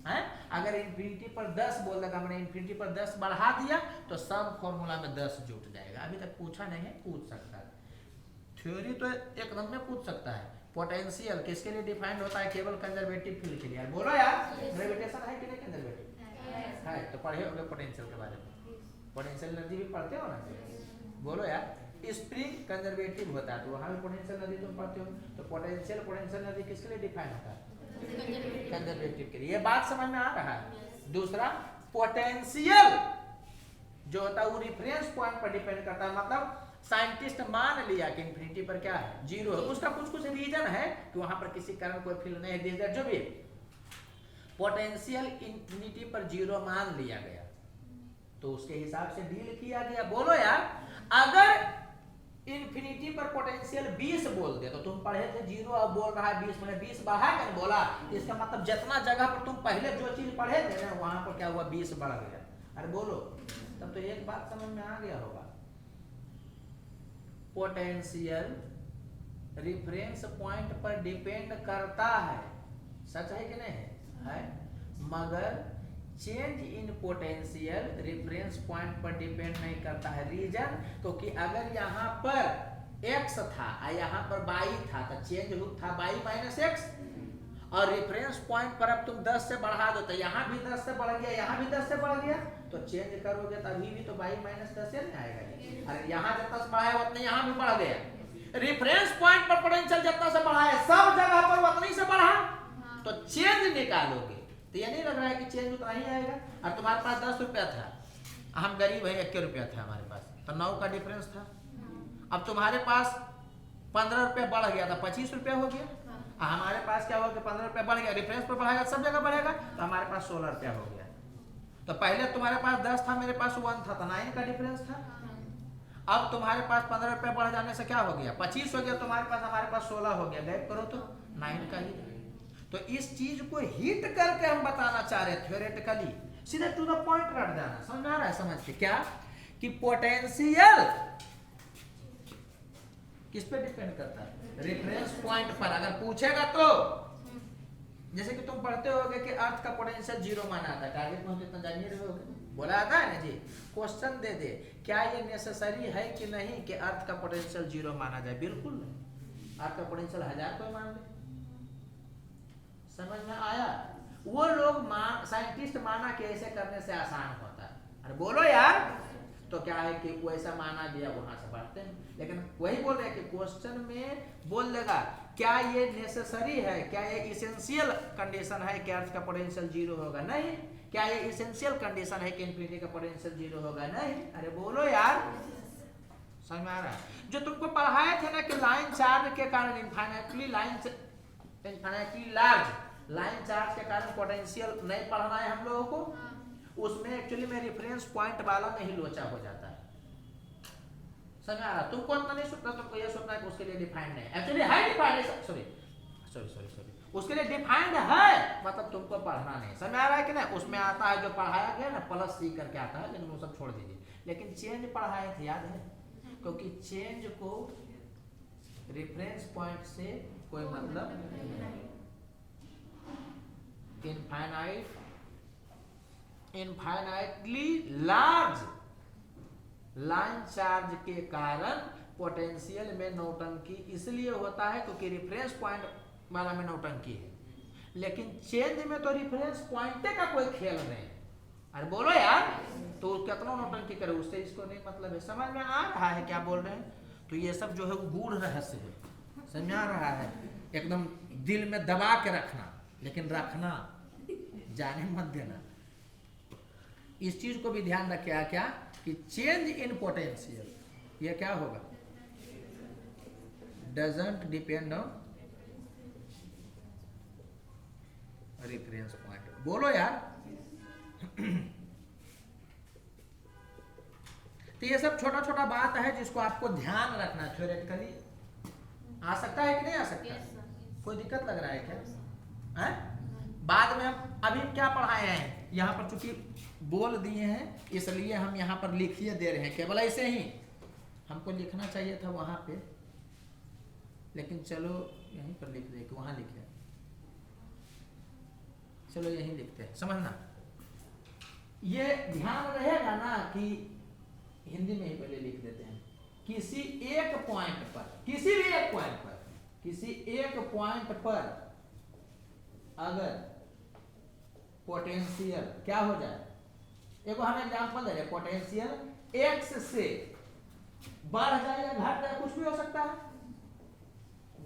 है, अगर इन्फिनिटी पर 10 बोल देगा, मैंने इन्फिनिटी पर 10 बढ़ा दिया तो सब फॉर्मूला में 10 जुट जाएगा। अभी तक पूछा नहीं है, पूछ सकता है। थ्योरी तो एकदम में पूछ सकता है। पोटेंशियल किसके लिए डिफाइंड होता है? केवल कंजर्वेटिव फील्ड के लिए। बोलो यार, ग्रेविटेशन है कि नहीं? कंजर्वेटिव है, तो पढ़े होंगे पोटेंशियल के बारे में। पोटेंशियल एनर्जी भी पढ़ते हो ना? बोलो यार, स्प्रिंग कंजर्वेटिव होता है तो वहां भी पोटेंशियल एनर्जी तुम पढ़ते हो। तो पोटेंशियल एनर्जी किसके लिए डिफाइन होता है? कंजर्वेटिव के लिए। ये बात समझ में आ रहा है? दूसरा, पोटेंशियल जो होता है वो रेफरेंस पॉइंट पर डिपेंड करता है। मतलब साइंटिस्ट मान लिया कि इन्फिनिटी पर क्या है? 0 है। उसका कुछ रीजन है कि वहां पर किसी कारण कोई फील्ड नहीं है, जो भी। पोटेंशियल इन्फिनिटी पर 0 मान लिया गया, तो उसके हिसाब से डील किया गया। बोलो यार, अगर इन्फिनिटी पर पोटेंशियल 20 बोल दे, तो तुम पढ़े थे 0 अब बोल रहा है 20, मैंने 20 बढ़ा कर बोला, तो इसका मतलब जितना जगह पर तुम पहले जो चीज पढ़े थे ना, वहां पर क्या हुआ, 20 बढ़ गया। अरे बोलो, तब तो एक बात समझ में आ गया होगा, पोटेंशियल रिफरेंस पॉइंट पर डिपेंड करता है, सच है कि नहीं है, मगर change in potential reference point पर डिपेंड नहीं करता है। रीजन, क्योंकि अगर यहाँ पर x था और यहाँ पर y था, तो चेंज रूप था y माइनस एक्स, और रेफरेंस पॉइंट पर अब तुम 10 से बढ़ा दो, तो यहाँ भी 10 से बढ़ गया, यहाँ भी 10 से बढ़ गया, तो चेंज करोगे तो अभी भी तो y माइनस 10 से नहीं आएगा। अरे यहाँ जितना से बढ़ा है उतना यहाँ भी बढ़ गया। रेफरेंस पॉइंट पर पोटेंशियल जितना से बढ़ा है सब जगह पर उतना ही से बढ़ा, तो चेंज निकालोगे तो ये नहीं लग रहा है कि चेंज उतना ही आएगा। और तुम्हारे पास 10 रुपया था, हम गरीब है, 1 रुपया था हमारे पास, तो 9 का डिफरेंस था। अब तुम्हारे पास 15 रुपया बढ़ गया था, 25 रुपया हो गया। हमारे पास क्या हुआ कि 15 रुपया बढ़ गया, डिफरेंस पर बढ़ाएगा सब जगह बढ़ेगा, तो हमारे पास 16 रुपया हो गया। तो पहले तुम्हारे पास 10 था, मेरे पास 1 था, तो 9 का डिफरेंस था। अब तुम्हारे पास 15 रुपया बढ़ जाने से क्या हो गया, 25 हो गया तुम्हारे पास, हमारे पास 16 हो गया, गैप करो तो 9 का ही। तो इस चीज को हिट करके हम बताना चाह रहे थ्योरेटिकली, सीधे टू द पॉइंट रट जाना, समझ आ रहा है, समझ के क्या कि पोटेंशियल किस पे डिपेंड करता है, रेफरेंस पॉइंट पर। अगर पूछेगा तो जैसे कि तुम पढ़ते होगे कि अर्थ का पोटेंशियल 0 माना आता है, टारगेट में इतना जानिए रहे होगे, बोला आता है ना जी, क्वेश्चन दे दे क्या ये नेसेसरी है कि नहीं कि अर्थ का पोटेंशियल 0 माना जाए, बिल्कुल नहीं। अर्थ का पोटेंशियल 1000 कोई मान ले, समझ में आया। वो लोग साइंटिस्ट माना कि ऐसे करने से आसान होता है, अरे बोलो यार, तो क्या है कि वैसा माना गया वहां से बढ़ते हैं, लेकिन वही बोल रहे हैं कि क्वेश्चन में बोल देगा क्या ये नेसेसरी है, क्या ये इसेंशियल कंडीशन है कि अर्थ का पोटेंशियल 0 होगा, नहीं। क्या ये इसेंशियल कंडीशन है कि इन्फिनिटी का पोटेंशियल 0 होगा, नहीं। अरे बोलो यार, समझ में आ रहा है। जो तुमको पढ़ाए थे ना कि लाइन चार्ज के कारण इनफाइनाइटली लार्ज लाइन चार्ज के कारण पोटेंशियल नहीं पढ़ना है हम लोगों को, उसमें एक्चुअली में रेफरेंस पॉइंट वाला नहीं लोचा हो जाता है, समझ आ रहा। तुमको इतना नहीं सोचना, तुमको ये सोचना है कि उसके लिए डिफाइंड है, एक्चुअली है डिफाइंड, सॉरी उसके लिए डिफाइंड है, मतलब तुमको पढ़ना नहीं, समझ आ रहा है कि नहीं। उसमें आता है जो पढ़ाया गया ना प्लस सी करके आता है, लेकिन वो सब छोड़ दीजिए। लेकिन चेंज पढ़ाए थे, याद है, क्योंकि चेंज को रेफरेंस पॉइंट से कोई मतलब नहीं। इनफाइनाइटली लार्ज लाइन चार्ज के कारण पोटेंशियल में नौटंकी इसलिए होता है क्योंकि रेफरेंस पॉइंट वाला में नौटंकी है, लेकिन चेंज में तो रेफरेंस पॉइंट का कोई खेल नहीं। अरे बोलो यार, तो कितना नौटंकी करे, उससे इसको नहीं मतलब है। समझ में आ रहा है क्या बोल रहे हैं। तो ये सब जो है वो गूढ़ रहस्य है, समझ आ रहा है, एकदम दिल में दबा के रखना, लेकिन रखना, जाने मत देना। इस चीज को भी ध्यान रखिए क्या कि चेंज इन पोटेंशियल ये क्या होगा, doesn't depend on reference point. बोलो यार। तो ये सब छोटा छोटा बात है जिसको आपको ध्यान रखना, थ्योरेटिकली आ सकता है कि नहीं आ सकता, कोई दिक्कत लग रहा है क्या है? बाद में हम अभी क्या पढ़ाए हैं, यहाँ पर चूंकि बोल दिए हैं इसलिए हम यहाँ पर लिखिए दे रहे हैं, केवल ऐसे ही हमको लिखना चाहिए था वहां पे, लेकिन चलो यहीं पर लिख दे कि वहां लिखे, चलो यहीं लिखते हैं, समझना। ये ध्यान रहेगा ना कि हिंदी में ही पहले लिख देते हैं, किसी एक पॉइंट पर, किसी भी एक पॉइंट पर, किसी एक पॉइंट पर अगर पोटेंशियल क्या हो जाए, एक हम एग्जांपल दे रहे हैं, पोटेंशियल एक्स से बढ़ जाए या घट जाए, कुछ भी हो सकता है,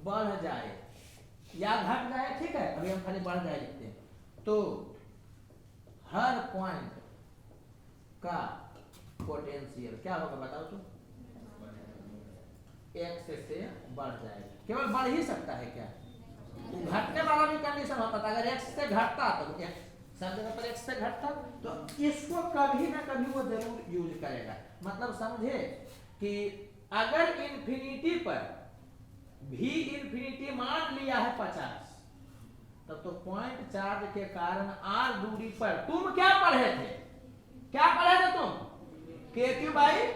बढ़ जाए या घट जाए, ठीक है, अभी हम खाली बढ़ जाए लिखते हैं, तो हर पॉइंट का पोटेंशियल क्या होगा बताओ तुम, एक्स से बढ़ जाएगा। केवल बढ़ ही सकता है क्या, घटने वाला भी कंडीशन होता था, अगर x से घटता तो सब जगह पर x से घटता, तो इसको कभी ना कभी वो जरूर यूज करेगा। मतलब समझे कि अगर इन्फिनिटी पर v इन्फिनिटी मान लिया है 50, तब तो पॉइंट चार्ज के कारण r दूरी पर तुम क्या पढ़े थे, तुम q/r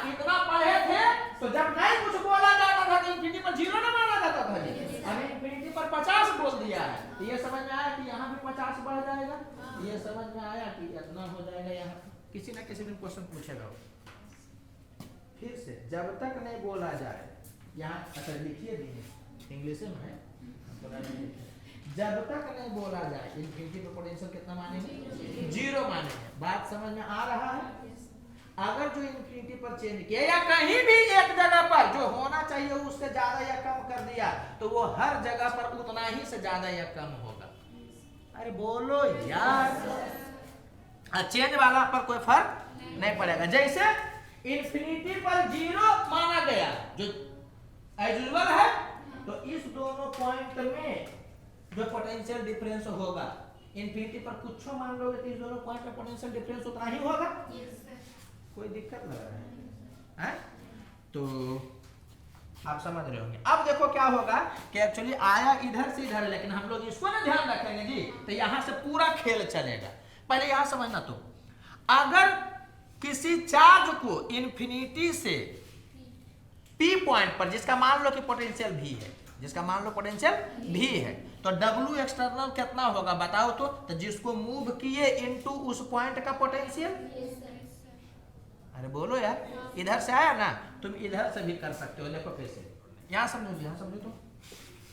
इतना पढ़े थे। तो जब नहीं कुछ बोला जाता था तो इन्फिनिटी पर 0 ना माना जाता था जी। अब इन्फिनिटी पर 50 बोल दिया है, तो ये समझ में आया कि यहाँ भी 50 बढ़ जाएगा, ये समझ में आया कि इतना हो जाएगा। यहाँ किसी ना किसी दिन क्वेश्चन पूछेगा। फिर से जब तक नहीं बोला जाए, यहाँ अच्छा लिखिए नहीं, इंग्लिश में है, जब तक नहीं बोला जाए इन्फिनिटी पर पोटेंशियल कितना मानेंगे, 0 मानेंगे। बात समझ में आ रहा है। अगर जो इन्फिनिटी पर चेंज किया या कहीं भी एक जगह पर जो होना चाहिए उससे ज्यादा या कम कर दिया, तो वो हर जगह पर उतना ही से ज्यादा या कम होगा। अरे बोलो यार, चेंज वाला पर कोई फर्क नहीं पड़ेगा। जैसे इन्फिनिटी पर 0 माना गया जो एज यूजुअल है, तो इस दोनों पॉइंट में जो पोटेंशियल डिफरेंस होगा, इन्फिनिटी पर कुछ मान लोगे तो इस दोनों पॉइंट में पोटेंशियल डिफरेंस उतना ही होगा। कोई दिक्कत लग रहा है? तो आप समझ रहे होंगे। अब देखो क्या होगा कि एक्चुअली आया इधर से इधर, लेकिन हम लोग इसको ना ध्यान रखेंगे जी, तो यहां से पूरा खेल चलेगा। पहले यहां समझना, तो अगर किसी चार्ज को इन्फिनिटी से P पॉइंट पर, जिसका मान लो कि पोटेंशियल V है, जिसका मान लो पोटेंशियल V है, तो W एक्सटर्नल कितना होगा बताओ तो जिसको मूव किए इनटू उस पॉइंट का पोटेंशियल। अरे बोलो यार, इधर से आया ना, तुम इधर से भी कर सकते हो। देखो कैसे, यहाँ समझो, यहाँ समझो, तो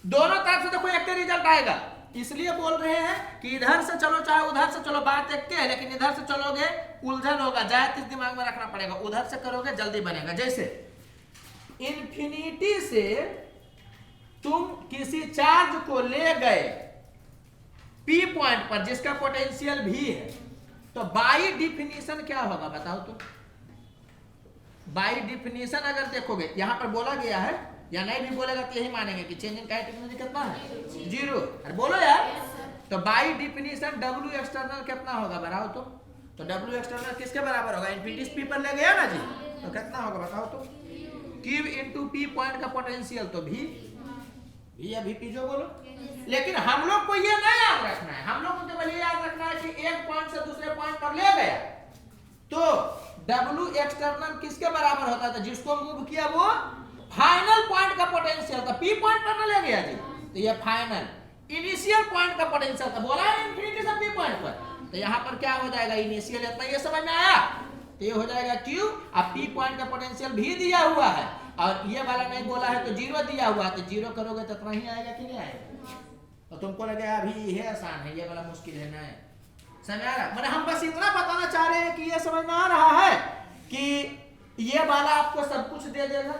दोनों तरफ से देखो एक रिजल्ट आएगा। इसलिए बोल रहे हैं कि इधर से चलो चाहे उधर से चलो, बात एक है, लेकिन इधर से चलोगे उलझन होगा, जायत इस दिमाग में रखना पड़ेगा। उधर से करोगे जल्दी बनेगा। जैसे इन्फिनिटी से तुम किसी चार्ज को ले गए P पॉइंट पर जिसका पोटेंशियल V है, तो बाई डिफिनीशन क्या होगा बताओ तो। बाई डिफिनीशन अगर देखोगे, यहां पर बोला गया है, या नहीं भी बोलेगा तो यही मानेंगे कि चेंज इन काइनेटिक एनर्जी कितना है, 0। अरे बोलो यार, तो बाई डिफिनीशन W एक्सटर्नल कितना होगा बताओ तो W एक्सटर्नल किसके बराबर होगा, इन्फिनिटी P पर ले गया ना जी, तो कितना होगा बताओ तो, Q इंटू P पॉइंट का पोटेंशियल, तो V या VP जो बोलो। लेकिन हम लोग को ये नहीं याद रखना है, हम लोग को केवल ये याद रखना है कि एक पॉइंट से दूसरे पॉइंट पर ले गया, तो W एक्सटर्नल किसके बराबर होता था, जिसको मूव किया वो फाइनल पॉइंट का पोटेंशियल था। P पॉइंट पर ना ले गया जी, तो ये फाइनल इनिशियल पॉइंट का पोटेंशियल था। बोला है इन्फिनिटी से P पॉइंट पर, तो यहाँ पर क्या हो जाएगा, इनिशियल इतना, ये समझ में आया। तो ये हो जाएगा Q, अब P पॉइंट का पोटेंशियल भी दिया हुआ है, और ये वाला नहीं बोला है तो 0 दिया हुआ है, तो 0 करोगे तो इतना ही आएगा कि नहीं आएगा। तो तुमको लगे अभी ये आसान है, ये वाला मुश्किल है, नहीं समझ आ रहा। मतलब हम बस इतना बताना चाह रहे हैं कि ये समझ में आ रहा है कि ये वाला आपको सब कुछ दे देगा,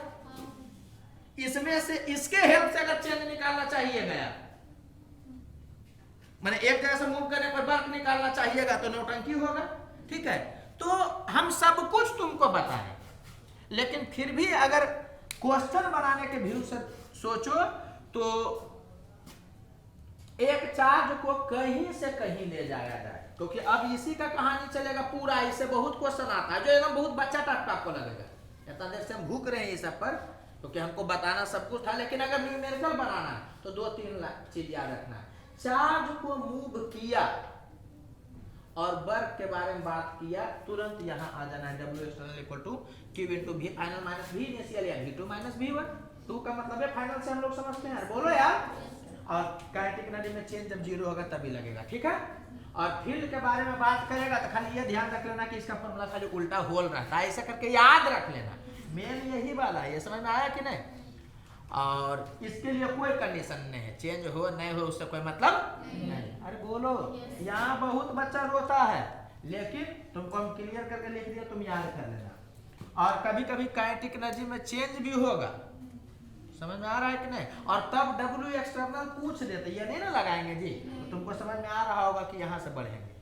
इसमें से इसके हेल्प से अगर चेंज निकालना चाहिए गया, मैंने एक जगह से मूव करने पर वर्क निकालना चाहिएगा तो नौटंकी होगा। ठीक है, तो हम सब कुछ तुमको बताएं, लेकिन फिर भी अगर क्वेश्चन बनाने के व्यू से सोचो तो एक चार्ज को कहीं से कहीं ले जाया जाए, क्योंकि अब इसी का कहानी चलेगा पूरा। इससे बहुत क्वेश्चन आता है जो एकदम बहुत बच्चा टाइप आपको लगेगा। इतना देर से हम भूख रहे हैं इस सब पर, क्योंकि हमको बताना सब कुछ था, लेकिन अगर न्यूमेरिकल बनाना है तो 2-3 चीज याद रखना है। चार्ज को मूव किया और वर्क के बारे में बात किया, तुरंत यहाँ आ जाना है W external equal to Q into V final minus V initial, या V2 माइनस V1। 2 का मतलब है फाइनल से हम लोग समझते हैं, बोलो यार। और काइनेटिक एनर्जी में चेंज जब 0 होगा तभी लगेगा। ठीक है, और फील्ड के बारे में बात करेगा तो खाली ये ध्यान रख लेना कि इसका फॉर्मूला खाली उल्टा होल रहता है, ऐसा करके याद रख लेना। मेन यही वाला है, ये समझ में आया कि नहीं। और इसके लिए कोई कंडीशन नहीं है, चेंज हो नहीं हो उससे कोई मतलब नहीं। अरे बोलो, यहाँ बहुत बच्चा रोता है, लेकिन तुमको हम क्लियर करके लिख दिया, तुम याद कर लेना। और कभी कभी काइनेटिक एनर्जी में चेंज भी होगा, समझ में आ रहा है कि नहीं। और तब W एक्सटर्नल पूछ देते, ये नहीं ना लगाएंगे जी, तो तुमको समझ में आ रहा होगा कि यहाँ से बढ़ेंगे।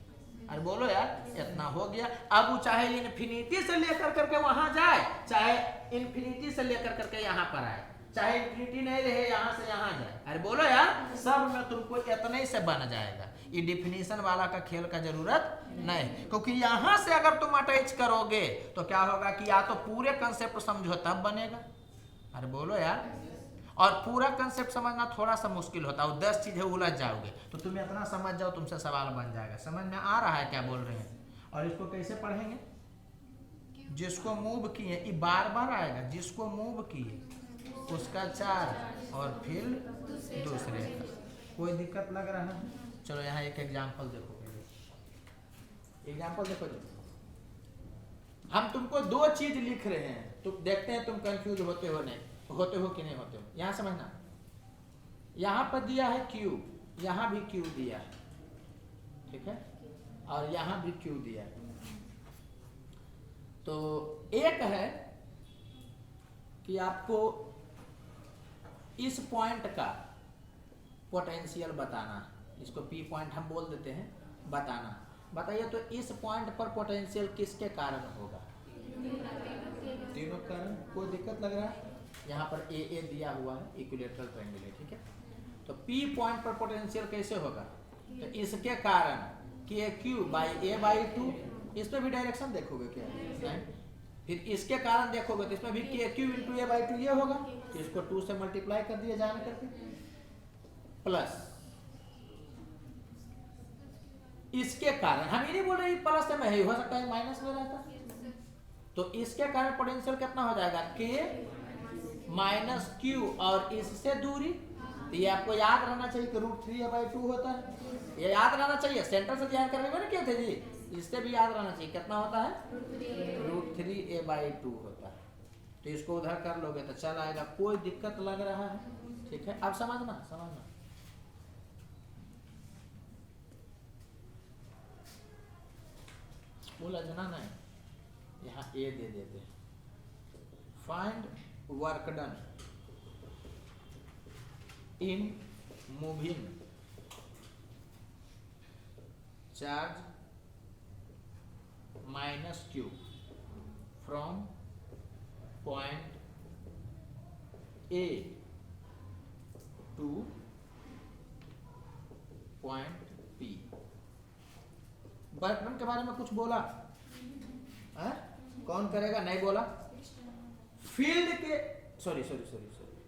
अरे बोलो यार, इतना हो गया। अब वो चाहे इन्फिनिटी से लेकर करके वहां जाए, चाहे इन्फिनिटी से लेकर करके यहाँ पर आए, चाहे इंफिनिटी नहीं रहे, यहाँ से यहाँ जाए। अरे बोलो यार, सब में तुमको इतने ही से बन जाएगा। ये डिफिनीशन वाला का खेल का जरूरत नहीं, क्योंकि यहाँ से अगर तुम अटैच करोगे तो क्या होगा कि या तो पूरे कंसेप्ट समझो तब बनेगा। अरे बोलो यार, और पूरा कंसेप्ट समझना थोड़ा सा मुश्किल होता है, और 10 चीजें उलझ जाओगे तो तुम इतना समझ जाओ, तुमसे सवाल बन जाएगा। समझ में आ रहा है क्या बोल रहे हैं? और इसको कैसे पढ़ेंगे? जिसको मूव किए, ये बार बार आएगा, जिसको मूव किए उसका चार्ज और फील्ड दूसरे का। कोई दिक्कत लग रहा है? चलो यहाँ एक एग्जाम्पल देखो, एग्जाम्पल देखो। हम तुमको 2 चीज लिख रहे हैं, तो देखते हैं तुम कंफ्यूज होते हो कि नहीं होते हो। यहाँ समझना, यहाँ पर दिया है Q, यहाँ भी Q दिया है, ठीक है, और यहाँ भी Q दिया है। तो एक है कि आपको इस पॉइंट का पोटेंशियल बताना, इसको P पॉइंट हम बोल देते हैं, बताना। बताइए तो इस पॉइंट पर पोटेंशियल किसके कारण होगा? तीनों कारण। कोई दिक्कत लग रहा है? यहाँ पर ए दिया हुआ है, इक्विलेटरल ट्रायंगल है, ठीक है। तो P पॉइंट पर पोटेंशियल कैसे होगा? तो इसके कारण KQ/A/2, इस पे भी डायरेक्शन देखोगे क्या? फिर इसके कारण देखोगे तो इसमें भी KQ/A/2 ये होगा, तो इसको 2 से मल्टीप्लाई कर दिया जान करके, प्लस इसके कारण, हम ये नहीं बोल रहे प्लस में है, हो सकता है माइनस में रहता, तो इसके कारण पोटेंशियल कितना हो जाएगा? K माइनस Q, और इससे दूरी, तो ये आपको याद रहना चाहिए कि √3A/2 होता है, ये याद रहना चाहिए। सेंटर से ध्यान करने में क्या थे जी, इससे भी याद रहना चाहिए कितना होता है? √3A/2 होता है। तो इसको उधर कर लोगे तो चल आएगा। कोई दिक्कत लग रहा है? ठीक है, अब समझना उलझना नहीं। यहाँ ए दे देते, find work done in moving charge -Q from point A two point P। Work done के बारे में कुछ बोला है? कौन करेगा? नहीं बोला। फील्ड के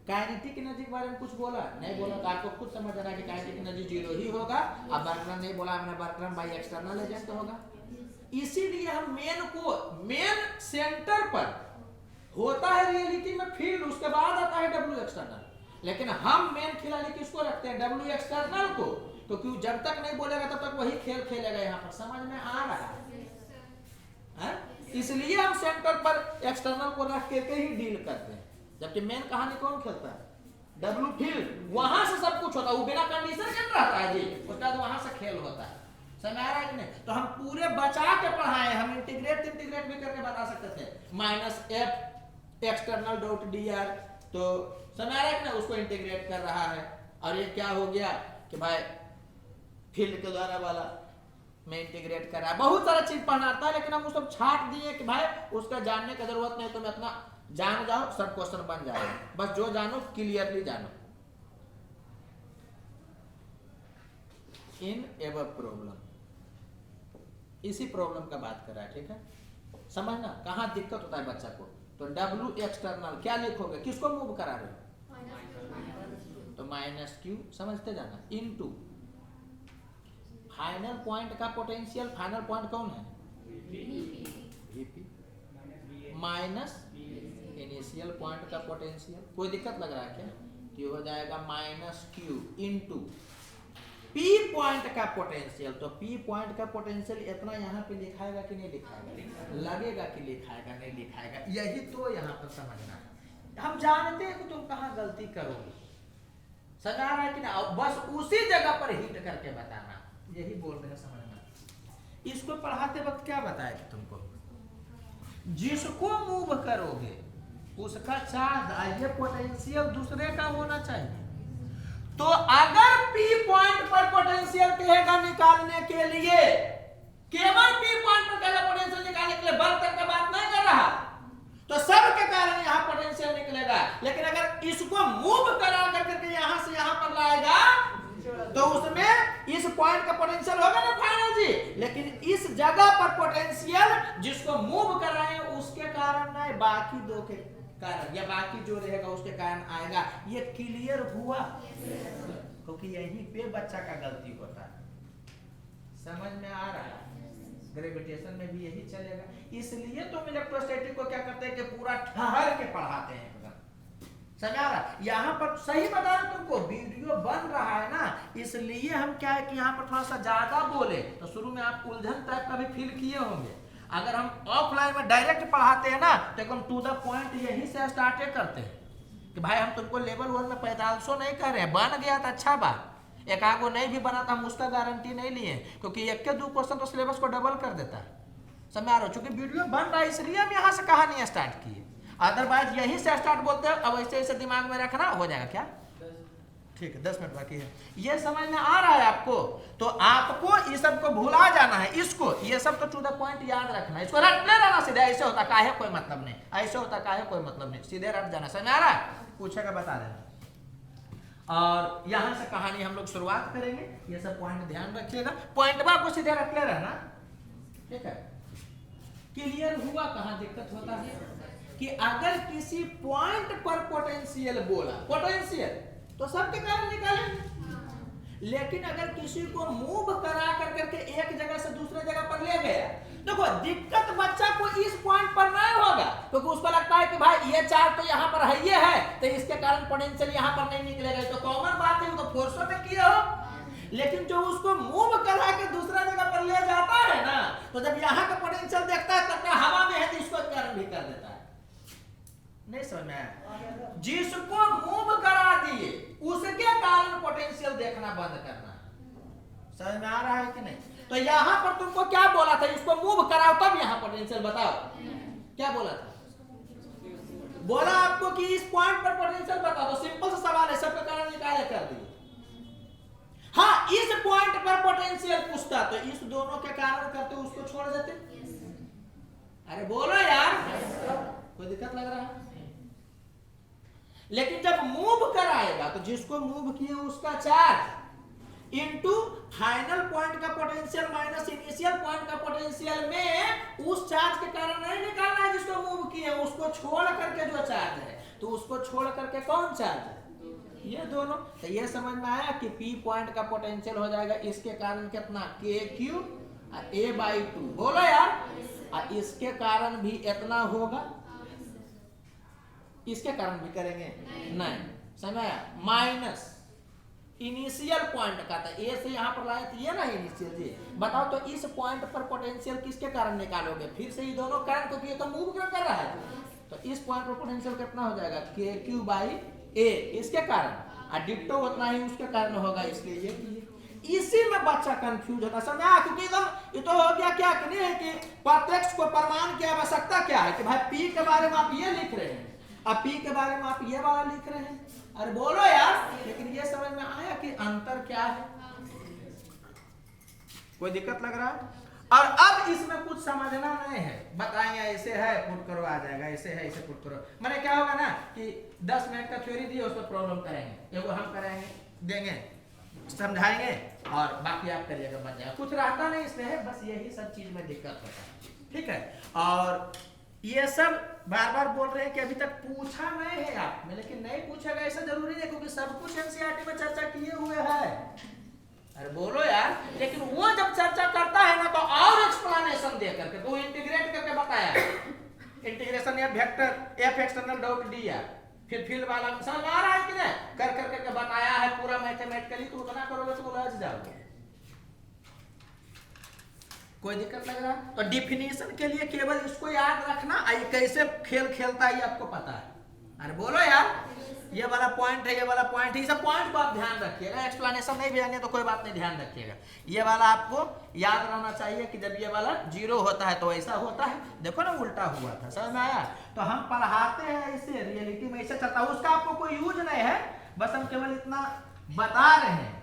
काइनेटिक एनर्जी के बारे में कुछ बोला? नहीं बोला। तो आपको खुद समझ आना कि काइनेटिक एनर्जी 0 ही होगा। अब वर्क डन नहीं बोला हमने, work done by external agent होगा। इसीलिए हम मेन सेंटर पर होता है रियलिटी में फील्ड, उसके बाद आता है W एक्सटर्नल, लेकिन हम मेन खिलाड़ी किसको रखते हैं? W एक्सटर्नल को। तो क्यों जब तक नहीं बोलेगा तब तक वही खेल खेलेगा। यहाँ पर समझ में आ रहा है? इसलिए हम सेंटर पर एक्सटर्नल को रख के ही डील करते हैं, जबकि मेन कहानी कौन खेलता है? W field. वहां से सब कुछ होता है, वो बिना कंडीशन के रहता है जी, उसके बाद वहां से खेल होता है। समझ आ रहा है कि नहीं? तो हम पूरे बचा के पढ़ाए, हम इंटीग्रेट भी करके बता सकते थे। -F एक्सटर्नल डॉट dr, तो समझ आ रहा है कि नहीं? उसको इंटीग्रेट कर रहा है। और ये क्या हो गया कि भाई फील्ड के द्वारा वाला में इंटीग्रेट कर रहा है। बहुत सारा चीज पढ़ना आता है, लेकिन हम उसको छाट दिए कि भाई उसका जानने की जरूरत नहीं, तुम इतना जान जाओ, सब क्वेश्चन बन जाएगा। बस जो जानो क्लियरली जानो। इन एवर प्रॉब्लम, इसी प्रॉब्लम का बात कर रहा है, ठीक है? समझना कहाँ दिक्कत होता है बच्चा को। तो W एक्सटर्नल क्या लिखोगे? किसको मूव करा रहे हो? तो -Q समझते जाना, इनटू फाइनल पॉइंट का पोटेंशियल। फाइनल पॉइंट कौन है? VP माइनस इनिशियल पॉइंट का पोटेंशियल। कोई दिक्कत लग रहा है क्या? कि हो जाएगा -Q इनटू P पॉइंट का पोटेंशियल। तो P पॉइंट का पोटेंशियल इतना यहाँ पे लिखाएगा कि नहीं लिखाएगा? लगेगा कि लिखाएगा? नहीं लिखाएगा। यही तो यहाँ पर समझना है। हम जानते हैं कि तुम कहाँ गलती करोगे, समझ आ रहा है कि ना? बस उसी जगह पर हिट करके बताना, यही बोल रहे हैं। समझना। इसको पढ़ाते वक्त क्या बताया कि तुमको जिसको मूव करोगे उसका चार्ज ये पोटेंशियल दूसरे का होना चाहिए। तो अगर P पॉइंट पर पोटेंशियल कहेगा निकालने के लिए, केवल P पॉइंट पर कहेगा पोटेंशियल निकालने के लिए, बर्तन का बात नहीं कर रहा, तो सब के कारण यहाँ पोटेंशियल निकलेगा। लेकिन अगर इसको जिस जगह पर पोटेंशियल जिसको मूव कर रहे हैं उसके कारण नहीं, बाकी दो के कारण या बाकी जो रहेगा उसके कारण आएगा। ये क्लियर हुआ? क्योंकि यहीं पे बच्चा का गलती होता है। समझ में आ रहा है? ग्रेविटेशन में भी यही चलेगा। इसलिए तुम इलेक्ट्रोस्टैटिक को क्या करते हैं कि पूरा ठहर के पढ़ाते हैं। समझ आ रहा? यहाँ पर सही बता रहे तुमको, वीडियो बन रहा है ना, इसलिए हम क्या है कि यहाँ पर थोड़ा सा ज्यादा बोले तो शुरू में आप उलझन टाइप का भी फील किए होंगे। अगर हम ऑफलाइन में डायरेक्ट पढ़ाते हैं ना तो एकदम टू द पॉइंट यहीं से स्टार्ट करते हैं कि भाई हम तुमको लेवल 1 में 4500 नहीं कर रहे हैं, बन गया तो अच्छा बात, एक आगो नहीं भी बना था हम उसका गारंटी नहीं लिए, क्योंकि एक के 2 क्वेश्चन तो सिलेबस को डबल कर देता है। समझ आ रहा हो? चूंकि वीडियो बन रहा है इसलिए हम यहाँ से कहानी स्टार्ट किए, अदरवाइज यहीं से स्टार्ट बोलते हैं। अब ऐसे ऐसे दिमाग में रखना, हो जाएगा क्या? ठीक है, 10 मिनट बाकी है। ये समझ में आ रहा है आपको? तो आपको ये सब को भुला जाना है, इसको ये सब तो टू द पॉइंट याद रखना है, इसको रटने रहना सीधे। ऐसे होता का है कोई मतलब नहीं, ऐसे होता का है कोई मतलब नहीं, सीधे रट जाना। समझ आ रहा है? पूछेगा बता देना। और यहां से कहानी हम लोग शुरुआत करेंगे। ये सब पॉइंट ध्यान रखिएगा, पॉइंट को सीधे रटने रहना, ठीक है? क्लियर हुआ? कहां दिक्कत होता है कि अगर किसी पॉइंट पर पोटेंशियल बोला, पोटेंशियल तो सबके कारण निकालेंगे, लेकिन अगर किसी को मूव करा करके एक जगह से दूसरे जगह पर ले गया, देखो दिक्कत बच्चा को इस पॉइंट पर नहीं होगा, क्योंकि उसको लगता है कि भाई ये चार्ज तो यहाँ पर है, ये है तो इसके कारण पोटेंशियल यहाँ पर नहीं निकलेगा, तो कॉमन बात है, वो तो फोर्सों में किया हो। लेकिन जो उसको मूव करा के दूसरा जगह पर ले जाता है ना, तो जब यहाँ का पोटेंशियल देखता है तब हवा में है तो इसको कारण भी कर देता है। नहीं समझ में आया? जिसको मूव करा दिए उसके कारण पोटेंशियल देखना बंद करना। समझ में आ रहा है कि नहीं? तो यहाँ पर तुमको क्या बोला था? इसको मूव कराओ तब यहाँ पोटेंशियल बताओ। क्या बोला था? बोला आपको कि इस पॉइंट पर पोटेंशियल बताओ, तो सिंपल सा सवाल है, सबका कारण निकाले कर दिए। हाँ, इस पॉइंट पर पोटेंशियल पूछता तो इस दोनों के कारण करते उसको छोड़ देते। अरे बोलो यार, कोई दिक्कत लग रहा है? लेकिन जब मूव कराएगा तो जिसको मूव किए उसका चार्ज इनटू फाइनल पॉइंट का पोटेंशियल माइनस इनिशियल पॉइंट का पोटेंशियल में उस चार्ज के कारण नहीं निकालना है जिसको मूव किए, उसको छोड़ करके जो चार्ज है, तो उसको छोड़ करके कौन चार्ज है? ये दोनों। तो ये समझ में आया कि P पॉइंट का पोटेंशियल हो जाएगा इसके कारण कितना, KQ A/2। बोलो यार, इसके कारण भी इतना होगा, इसके कारण भी करेंगे नहीं। समझ आया? माइनस इनिशियल पॉइंट का था, ए से यहाँ पर लाए तो ये ना इनिशियल जी। बताओ तो इस पॉइंट पर पोटेंशियल किसके कारण निकालोगे? फिर से ये दोनों कारण, क्योंकि ये तो मूव कर रहा है, तो इस पॉइंट पर पोटेंशियल कितना हो जाएगा? KQ/A इसके कारण, डिट्टो उतना ही उसके कारण होगा, इसलिए ये इसी में बच्चा कंफ्यूज होता। समझा? क्योंकि एकदम ये तो हो गया क्या कि नहीं कि प्रत्यक्ष को प्रमाण की आवश्यकता क्या है कि भाई P के बारे में आप ये लिख रहे हैं, अब P के बारे में आप ये वाला लिख रहे हैं। अरे बोलो यार, लेकिन ये समझ में आया कि अंतर क्या है? कोई दिक्कत लग रहा है? और अब इसमें कुछ समझना नहीं है, बताएंगे ऐसे है पुट करो आ जाएगा, ऐसे है ऐसे पुट करो। मैंने क्या होगा ना कि 10 मिनट का थ्योरी दी, उसको प्रॉब्लम करेंगे, एगो हम कराएंगे, देंगे, समझाएंगे और बाकी आप करिएगा, बन जाएगा। कुछ रहता नहीं इसमें है, बस यही सब चीज में दिक्कत होता है। ठीक है? और ये सब बार बार बोल रहे हैं कि अभी तक पूछा नहीं है आप में, लेकिन नहीं पूछेगा ऐसा जरूरी है, क्योंकि सब कुछ एनसीईआरटी में चर्चा किए हुए है। अरे बोलो यार, लेकिन वो जब चर्चा करता है ना तो और एक्सप्लेनेशन दे करके, तो इंटीग्रेट करके बताया, इंटीग्रेशन या vector F external dot D R, फिर फील्ड वाला समझ आ रहा है कि नहीं, कर करके बताया है पूरा मैथमेटिकली, तो उतना करोगे तो उलझ जाओगे। कोई दिक्कत लग रहा है? तो डिफिनीशन के लिए केवल इसको याद रखना, कैसे खेल खेलता है ये आपको पता है। अरे बोलो यार, ये वाला पॉइंट है, ये वाला पॉइंट है, ये सब पॉइंट को आप ध्यान रखिएगा। एक्सप्लेनेशन नहीं भी आने तो कोई बात नहीं, ध्यान रखिएगा। ये वाला आपको याद रहना चाहिए कि जब ये वाला 0 होता है तो ऐसा होता है, देखो ना उल्टा हुआ था। समझ में आया? तो हम पढ़ाते हैं ऐसे, रियलिटी में ऐसे चलता है, उसका आपको कोई यूज नहीं है, बस हम केवल इतना बता रहे हैं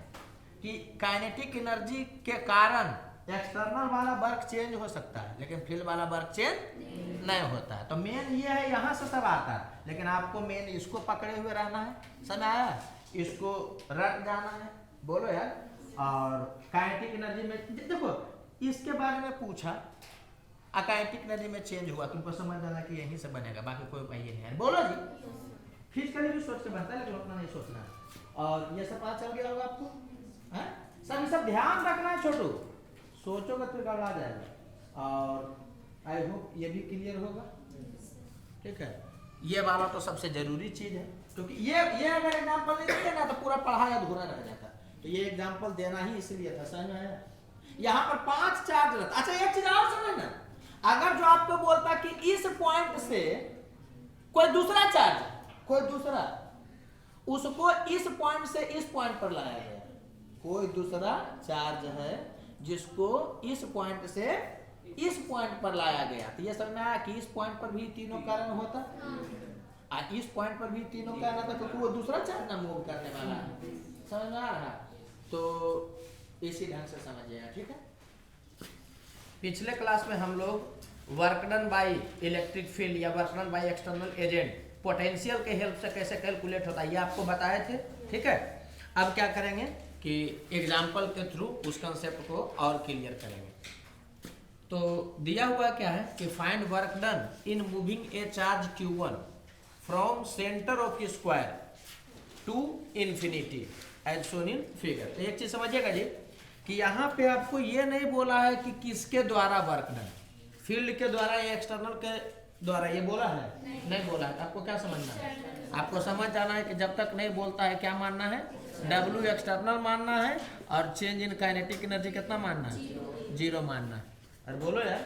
कि काइनेटिक एनर्जी के कारण एक्सटर्नल वाला वर्क चेंज हो सकता है, लेकिन फील्ड वाला वर्क चेंज नहीं होता है। तो मेन ये है, यहाँ से सब आता है, लेकिन आपको मेन इसको पकड़े हुए रहना है। समझ आया? इसको रट जाना है। बोलो यार। और काइनेटिक एनर्जी में देखो इसके बारे में पूछा, अकाइनेटिक एनर्जी में चेंज हुआ, तुमको समझ आना कि यहीं से बनेगा, बाकी कोई उपाय नहीं है। बोलो जी, फिजिकली भी सोच के बनता है लेकिन उतना नहीं सोचना। और ये सब पता चल गया होगा आपको, है? सब ध्यान रखना है छोटू, सोचोगे तो गड़बड़ा जाएगा। और आई होप ये भी क्लियर होगा, ठीक है। ये वाला तो सबसे जरूरी चीज है, क्योंकि ये अगर एग्जाम्पल नहीं देते ना तो पूरा पढ़ाई अधूरा रह जाता। तो ये एग्जाम्पल देना ही इसलिए था, समझ में आया? यहाँ पर 5 चार्ज रहता। अच्छा एक चीज और समझना, अगर जो आपको बोलता कि इस पॉइंट से कोई दूसरा चार्ज, कोई दूसरा, उसको इस पॉइंट से इस पॉइंट पर लाया गया, कोई दूसरा चार्ज है जिसको इस पॉइंट से इस पॉइंट पर लाया गया, तो ये समझ में आया कि इस पॉइंट पर भी तीनों कारण होता, और इस पॉइंट पर भी तीनों कारण होता, क्योंकि वो दूसरा चार्ज ना मूव करने वाला है। समझ में आ रहा? तो इसी ढंग से समझिएगा, ठीक है। पिछले क्लास में हम लोग work done by electric field या work done by external agent potential के हेल्प से कैसे कैलकुलेट होता है ये आपको बताए थे, ठीक है। अब क्या करेंगे कि एग्जाम्पल के थ्रू उस कंसेप्ट को और क्लियर करेंगे। तो दिया हुआ क्या है कि find work done in moving a charge Q1 from centre of square to infinity as shown in figure. तो एक चीज समझिएगा जी कि यहाँ पे आपको ये नहीं बोला है कि किसके द्वारा वर्क डन, फील्ड के द्वारा या एक्सटर्नल के द्वारा, ये बोला है? नहीं बोला है। आपको क्या समझना है? आपको समझ जाना है कि जब तक नहीं बोलता है क्या मानना है, W एक्सटर्नल मानना है, और चेंज इन काइनेटिक एनर्जी कितना मानना है? 0 मानना है। अरे बोलो यार,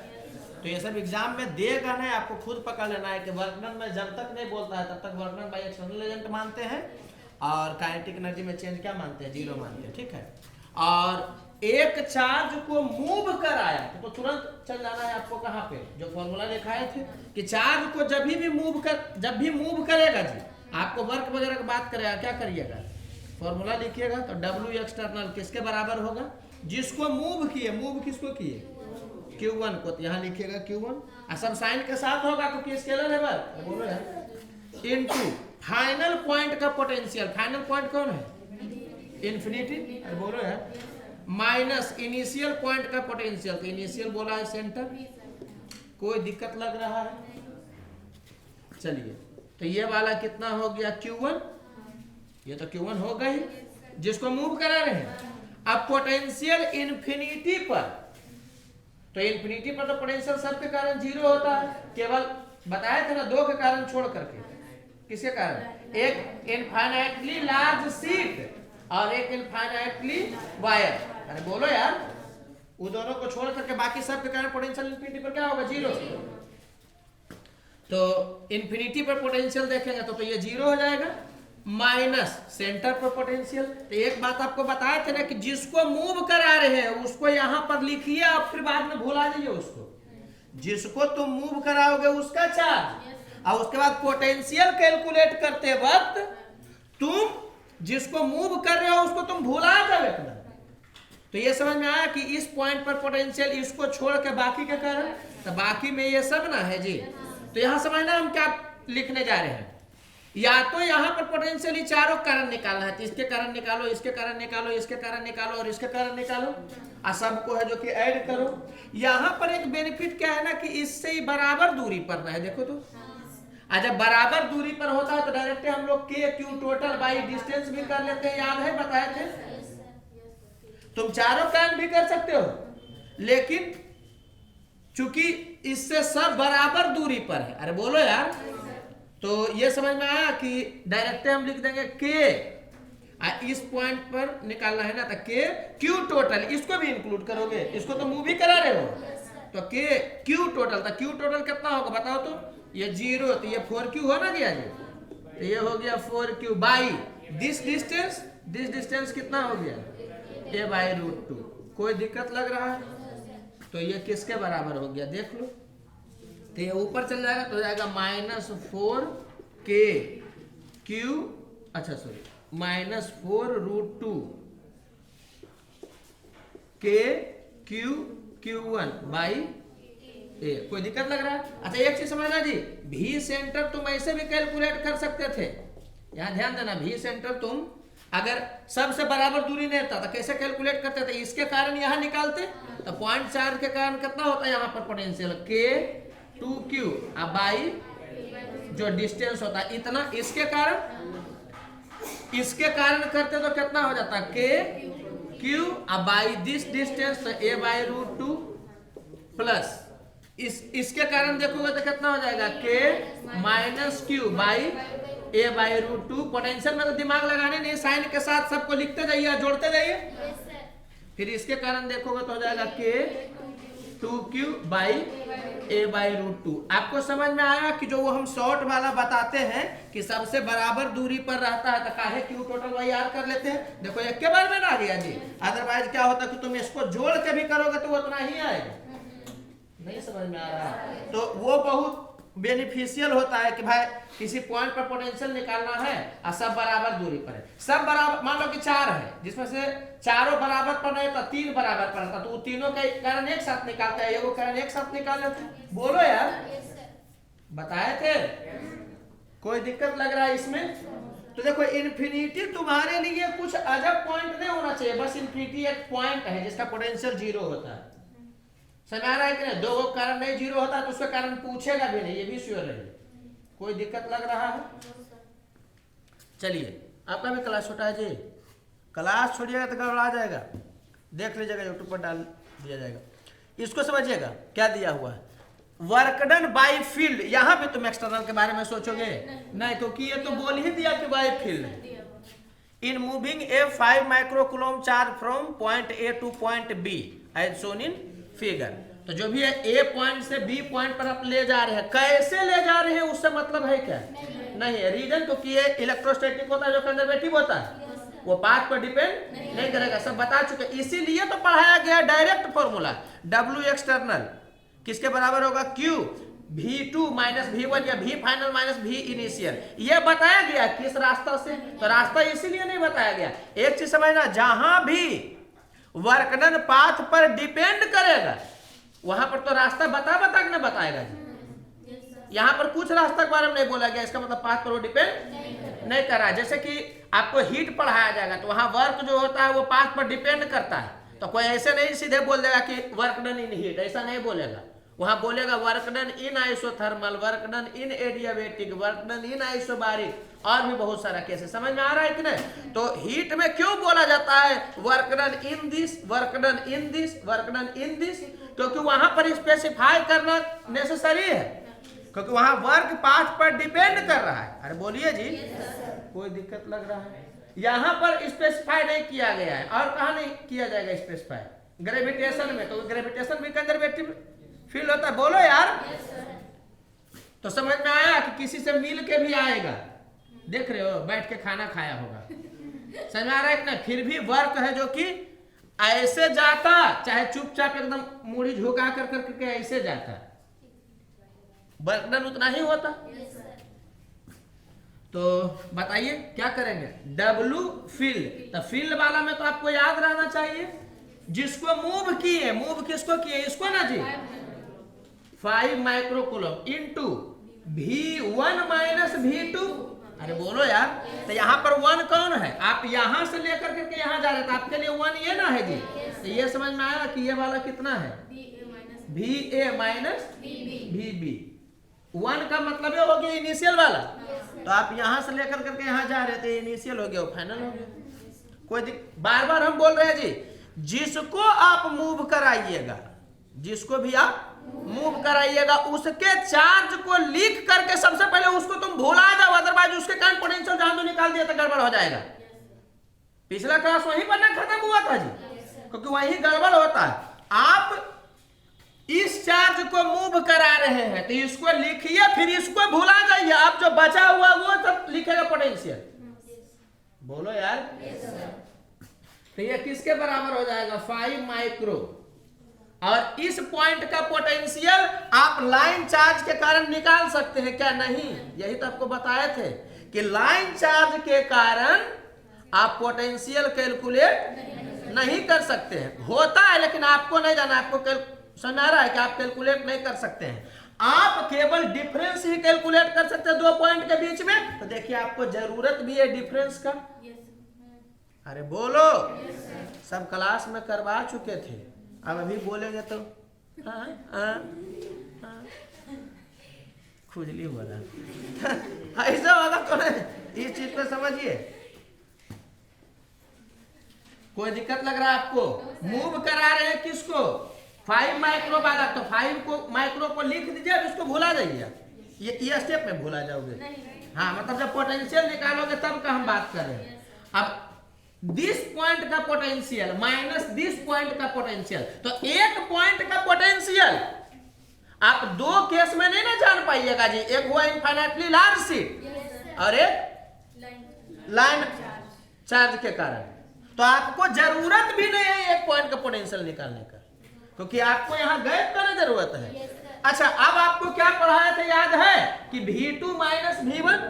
तो ये सब एग्जाम में देगा नहीं, आपको खुद पकड़ लेना है कि वर्क डन में जब तक नहीं बोलता है तब तक work done by external agent मानते हैं, और काइनेटिक एनर्जी में चेंज क्या मानते हैं? 0 मानते हैं, ठीक है। और एक चार्ज को मूव कराया तो तुरंत चल जाना है आपको कहाँ पे, जो फॉर्मूला दिखाए थे कि चार्ज को जब भी मूव करेगा जी, आपको वर्क वगैरह की बात करेगा, क्या करिएगा? फॉर्मूला लिखिएगा। तो W एक्सटर्नल किसके बराबर होगा? जिसको मूव किए, मूव किसको किए? Q1 को। तो यहाँ लिखिएगा Q1, और सब साइन के साथ होगा क्योंकि स्केलर है वर्क, बोलो यार, इनटू फाइनल पॉइंट का पोटेंशियल। फाइनल पॉइंट कौन है? इन्फिनिटी, बोलो यार, माइनस इनिशियल पॉइंट का पोटेंशियल। तो इनिशियल बोला है सेंटर, कोई दिक्कत लग रहा है? चलिए, तो ये वाला कितना हो गया? Q1, ये तो Q1 होगा ही, जिसको मूव करा रहे हैं। अब पोटेंशियल इन्फिनिटी पर, तो इन्फिनिटी पर तो पोटेंशियल सब के कारण 0 होता है, केवल बताए थे ना 2 के कारण छोड़ करके। किसके कारण? एक इनफाइनाइटली लार्ज शीट और एक इनफाइनाइटली वायर। अरे बोलो यार, वो दोनों को छोड़ करके बाकी सब के कारण पोटेंशियल इन्फिनिटी पर क्या होगा? 0। तो इन्फिनिटी पर पोटेंशियल देखेंगे तो ये 0 हो जाएगा, माइनस सेंटर पर पोटेंशियल। तो एक बात आपको बताए थे ना कि जिसको मूव करा रहे हैं उसको यहाँ पर लिखिए, आप फिर बाद में भुला दीजिए उसको। जिसको तुम मूव कराओगे उसका चार्ज, और उसके बाद पोटेंशियल कैलकुलेट करते वक्त तुम जिसको मूव कर रहे हो उसको तुम भुला जाओ एकदम। तो ये समझ में आया कि इस पॉइंट पर पोटेंशियल, इसको छोड़ के बाकी के कारण, तो बाकी में ये सब ना है जी। तो यहाँ समझना हम क्या लिखने जा रहे हैं, या तो यहाँ पर पोटेंशियल ही चारों कारण निकालना है, तो इसके कारण निकालो, इसके कारण निकालो, इसके कारण निकालो और इसके कारण निकालो, और सबको है जो कि ऐड करो। यहाँ पर एक बेनिफिट क्या है ना कि इससे ही बराबर दूरी पर ना है, देखो तो जब बराबर दूरी पर होता है तो डायरेक्ट हम लोग Q टोटल बाई डिस्टेंस भी कर लेते हैं, याद है बताए थे। तुम चारों कारण भी कर सकते हो, लेकिन चूंकि इससे सब बराबर दूरी पर है, अरे बोलो यार, तो ये समझ में आया कि डायरेक्ट हम लिख देंगे K, इस पॉइंट पर निकालना है ना, तो Q टोटल, इसको भी इंक्लूड करोगे, इसको तो मूव भी करा रहे हो, तो Q टोटल, तो Q टोटल कितना होगा बताओ तो? ये 0, तो ये 4Q हो ना गया जी, तो ये हो गया 4Q बाई दिस डिस्टेंस कितना हो गया? A/√2। कोई दिक्कत लग रहा है? तो ये किसके बराबर हो गया देख लो, तो ये ऊपर चल जाएगा तो हो जाएगा -4KQ, अच्छा सॉरी, -4√2 KQ1 बाई A। कोई दिक्कत लग रहा है? अच्छा एक चीज समझना जी, V सेंटर तुम ऐसे भी कैलकुलेट कर सकते थे, यहाँ ध्यान देना, V सेंटर तुम अगर सबसे बराबर दूरी नहीं रहता तो कैसे कैलकुलेट करते थे? इसके कारण यहाँ निकालते, तो पॉइंट चार्ज के कारण कितना होता है यहाँ पर पोटेंशियल K2Q अब बाई जो डिस्टेंस होता है इतना, इसके कारण करते तो कितना हो जाता है KQ अब बाई दिस डिस्टेंस तो A/√2 प्लस इसके कारण देखोगे तो कितना हो जाएगा K-Q बाई A/√2। पोटेंशियल में तो दिमाग लगाने नहीं, साइन के साथ सबको लिखते जाइए, जोड़ते जाइए। फिर इसके कारण देखोगे तो हो जाएगा K2Q बाई A/√2। आपको समझ में आया कि जो वो हम शॉर्ट वाला बताते हैं कि सबसे बराबर दूरी पर रहता है तो काहे Q टोटल वाई आर कर लेते हैं। देखो एक के बार में ना आ गया जी, अदरवाइज क्या होता कि तुम इसको जोड़ के भी करोगे तो उतना ही आएगा। नहीं समझ में आ रहा है? तो वो बहुत बेनिफिशियल होता है कि भाई किसी पॉइंट पर पोटेंशियल निकालना है और सब बराबर दूरी पर है, सब बराबर, मान लो कि 4 है जिसमें से चारों बराबर पर नहीं तो 3 बराबर पर रहता, तो वो तीनों के कारण एक साथ निकालता है, एगो कारण एक साथ निकाल लेते हैं। बोलो यार, बताए थे? कोई दिक्कत लग रहा है इसमें? तो देखो इन्फिनिटी तुम्हारे लिए कुछ अजब पॉइंट नहीं होना चाहिए, बस इन्फिनिटी एक पॉइंट है जिसका पोटेंशियल 0 होता है। समझ आ रहा है कि नहीं? दो कारण नहीं 0 होता तो उसका कारण पूछेगा भी नहीं, ये भी श्योर रहिए। कोई दिक्कत लग रहा है? चलिए, आपका भी क्लास छोटा है जी, क्लास छोड़िएगा तो गड़बड़ा जाएगा, देख लीजिएगा यूट्यूब पर डाल दिया जाएगा। इसको समझिएगा क्या दिया हुआ है, वर्क डन बाय फील्ड। यहां भी तुम एक्सटर्नल के बारे में सोचोगे नहीं, क्योंकि ये तो बोल ही दिया कि by field in moving a 5 microcoulomb charge from point A to point B as shown in figure. तो जो भी है ए पॉइंट से बी पॉइंट पर आप ले जा रहे हैं, कैसे ले जा रहे हैं उससे मतलब है क्या? नहीं है। रीजन क्योंकि ये इलेक्ट्रोस्टैटिक होता है जो कंजर्वेटिव होता है, वो पाथ पर डिपेंड नहीं करेगा, सब बता चुके। इसीलिए तो पढ़ाया गया डायरेक्ट फॉर्मूला, W एक्सटर्नल किसके बराबर होगा? Q V2 माइनस V1 या V final minus V initial. ये बताया गया किस रास्ता से, तो रास्ता इसीलिए नहीं बताया गया। एक चीज समझना, जहां भी वर्क डन पाथ पर डिपेंड करेगा वहां पर तो रास्ता बता के ना बताएगा जी। यहाँ पर कुछ रास्ता के बारे में नहीं बोला गया, इसका मतलब पाथ पर वो डिपेंड नहीं कर रहा है। जैसे कि आपको हीट पढ़ाया जाएगा तो वहां वर्क जो होता है वो पाथ पर डिपेंड करता है, तो कोई ऐसे नहीं सीधे बोल देगा कि वर्क डन इन हीट, ऐसा नहीं बोलेगा। वहां बोलेगा work done in isothermal, work done in adiabatic, work done in isobaric, और भी बहुत सारा केस है। समझ में आ रहा है कि नहीं? तो हीट में क्यों बोला जाता है work done in this, work done in this, work done in this? क्योंकि वहां पर स्पेसिफाई करना नेसेसरी है, क्योंकि वहां वर्क पाथ पर डिपेंड कर रहा है। अरे बोलिए जी, कोई दिक्कत लग रहा है? यहां पर स्पेसिफाई नहीं किया गया है, और कहा नहीं किया जाएगा स्पेसिफाई? ग्रेविटेशन में, तो ग्रेविटेशन भी कंजर्वेटिव फील्ड होता है। बोलो यार, तो समझ में आया कि किसी से मिल के भी आएगा, देख रहे हो बैठ के खाना खाया होगा, समझ में आ रहा है कि ना? फिर भी वर्क है जो कि ऐसे जाता, चाहे चुपचाप एकदम मुड़ी झुका कर करके ऐसे जाता, वर्क डन उतना ही होता। तो बताइए क्या करेंगे? W फील्ड, तो फील्ड वाला में तो आपको याद रहना चाहिए जिसको मूव किए, मूव किसको किए? इसको ना जी, 5 microcoulomb into V1 minus V2। अरे बोलो यार, तो यहाँ पर 1 कौन है? आप यहाँ से लेकर करके यहाँ जा रहे थे, आपके लिए 1 ये ना है जी। तो ये समझ में आया कि ये वाला कितना है? VA minus VB। 1 का मतलब ये हो गया इनिशियल वाला, तो आप यहाँ से लेकर करके यहाँ जा रहे थे, इनिशियल हो गया, फाइनल हो गया। कोई बार बार हम बोल रहे हैं जी, जिसको आप मूव कराइएगा, जिसको भी आप मूव कराइएगा उसके चार्ज को लिख करके सबसे पहले उसको तुम भुला जाओ, अदरवाइज उसके कारण पोटेंशियल जहां तो निकाल दिया तो गड़बड़ हो जाएगा। पिछला क्लास वहीं पर ना खत्म हुआ था जी, क्योंकि वहीं गड़बड़ होता है। आप इस चार्ज को मूव करा रहे हैं तो इसको लिखिए, फिर इसको भुला जाइए, आप जो बचा हुआ वो सब लिखेगा पोटेंशियल। बोलो यार, तो ये किसके बराबर हो जाएगा? 5 माइक्रो। और इस पॉइंट का पोटेंशियल आप लाइन चार्ज के कारण निकाल सकते हैं क्या? नहीं, यही तो आपको बताए थे कि लाइन चार्ज के कारण आप पोटेंशियल कैलकुलेट नहीं कर सकते हैं। होता है लेकिन आपको नहीं जाना, आपको समझ आ रहा है कि आप कैलकुलेट नहीं कर सकते हैं, आप केवल डिफरेंस ही कैलकुलेट कर सकते हैं 2 पॉइंट के बीच में। तो देखिए आपको जरूरत भी है डिफरेंस का, अरे बोलो। सब क्लास में करवा चुके थे, अब अभी बोलेंगे तो खुजली हो रहा ऐसा वाला तो नहीं। इस चीज को समझिए। कोई दिक्कत लग रहा है आपको? मूव करा रहे हैं किसको? 5 माइक्रो वाला। तो 5 को माइक्रो को लिख दीजिए, अब इसको भूला जाइए। ये स्टेप में भूला जाओगे। हाँ, मतलब जब पोटेंशियल निकालोगे तब का हम बात कर रहे हैं। अब दिस पॉइंट का पोटेंशियल माइनस दिस पॉइंट का पोटेंशियल, तो एक पॉइंट का पोटेंशियल आप दो केस में नहीं ना जान पाइएगा जी। एक हुआ इनफाइनाइटली लार्ज शीट और एक लाइन चार्ज के कारण। तो आपको जरूरत भी नहीं है एक पॉइंट का पोटेंशियल निकालने का, क्योंकि आपको यहाँ गैप करने जरूरत है। अच्छा, अब आपको क्या पढ़ाया था याद है कि V2 माइनस V1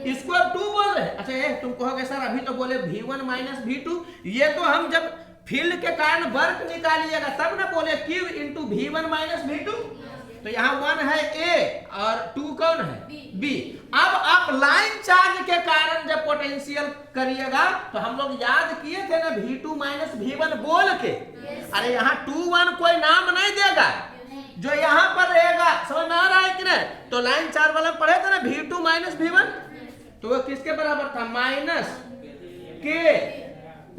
इसको अब 2 बोल रहे हैं। अच्छा, ये तुम कहोगे सर अभी तो बोले V1 माइनस V2, ये तो हम जब फील्ड के कारण वर्क निकालिएगा तब ना बोले Q into V1 minus V2। तो यहाँ 1 है A और 2 कौन है? B। अब आप लाइन चार्ज के कारण जब पोटेंशियल करिएगा तो हम लोग याद किए थे ना V2 माइनस V1 बोल के। अरे यहाँ 2 1 कोई नाम नहीं देगा, जो यहाँ पर रहेगा। समझ में आ रहा है कि नहीं? तो लाइन चार्ज वाला पढ़े थे ना V2 माइनस V1, तो वो किसके बराबर था? Minus K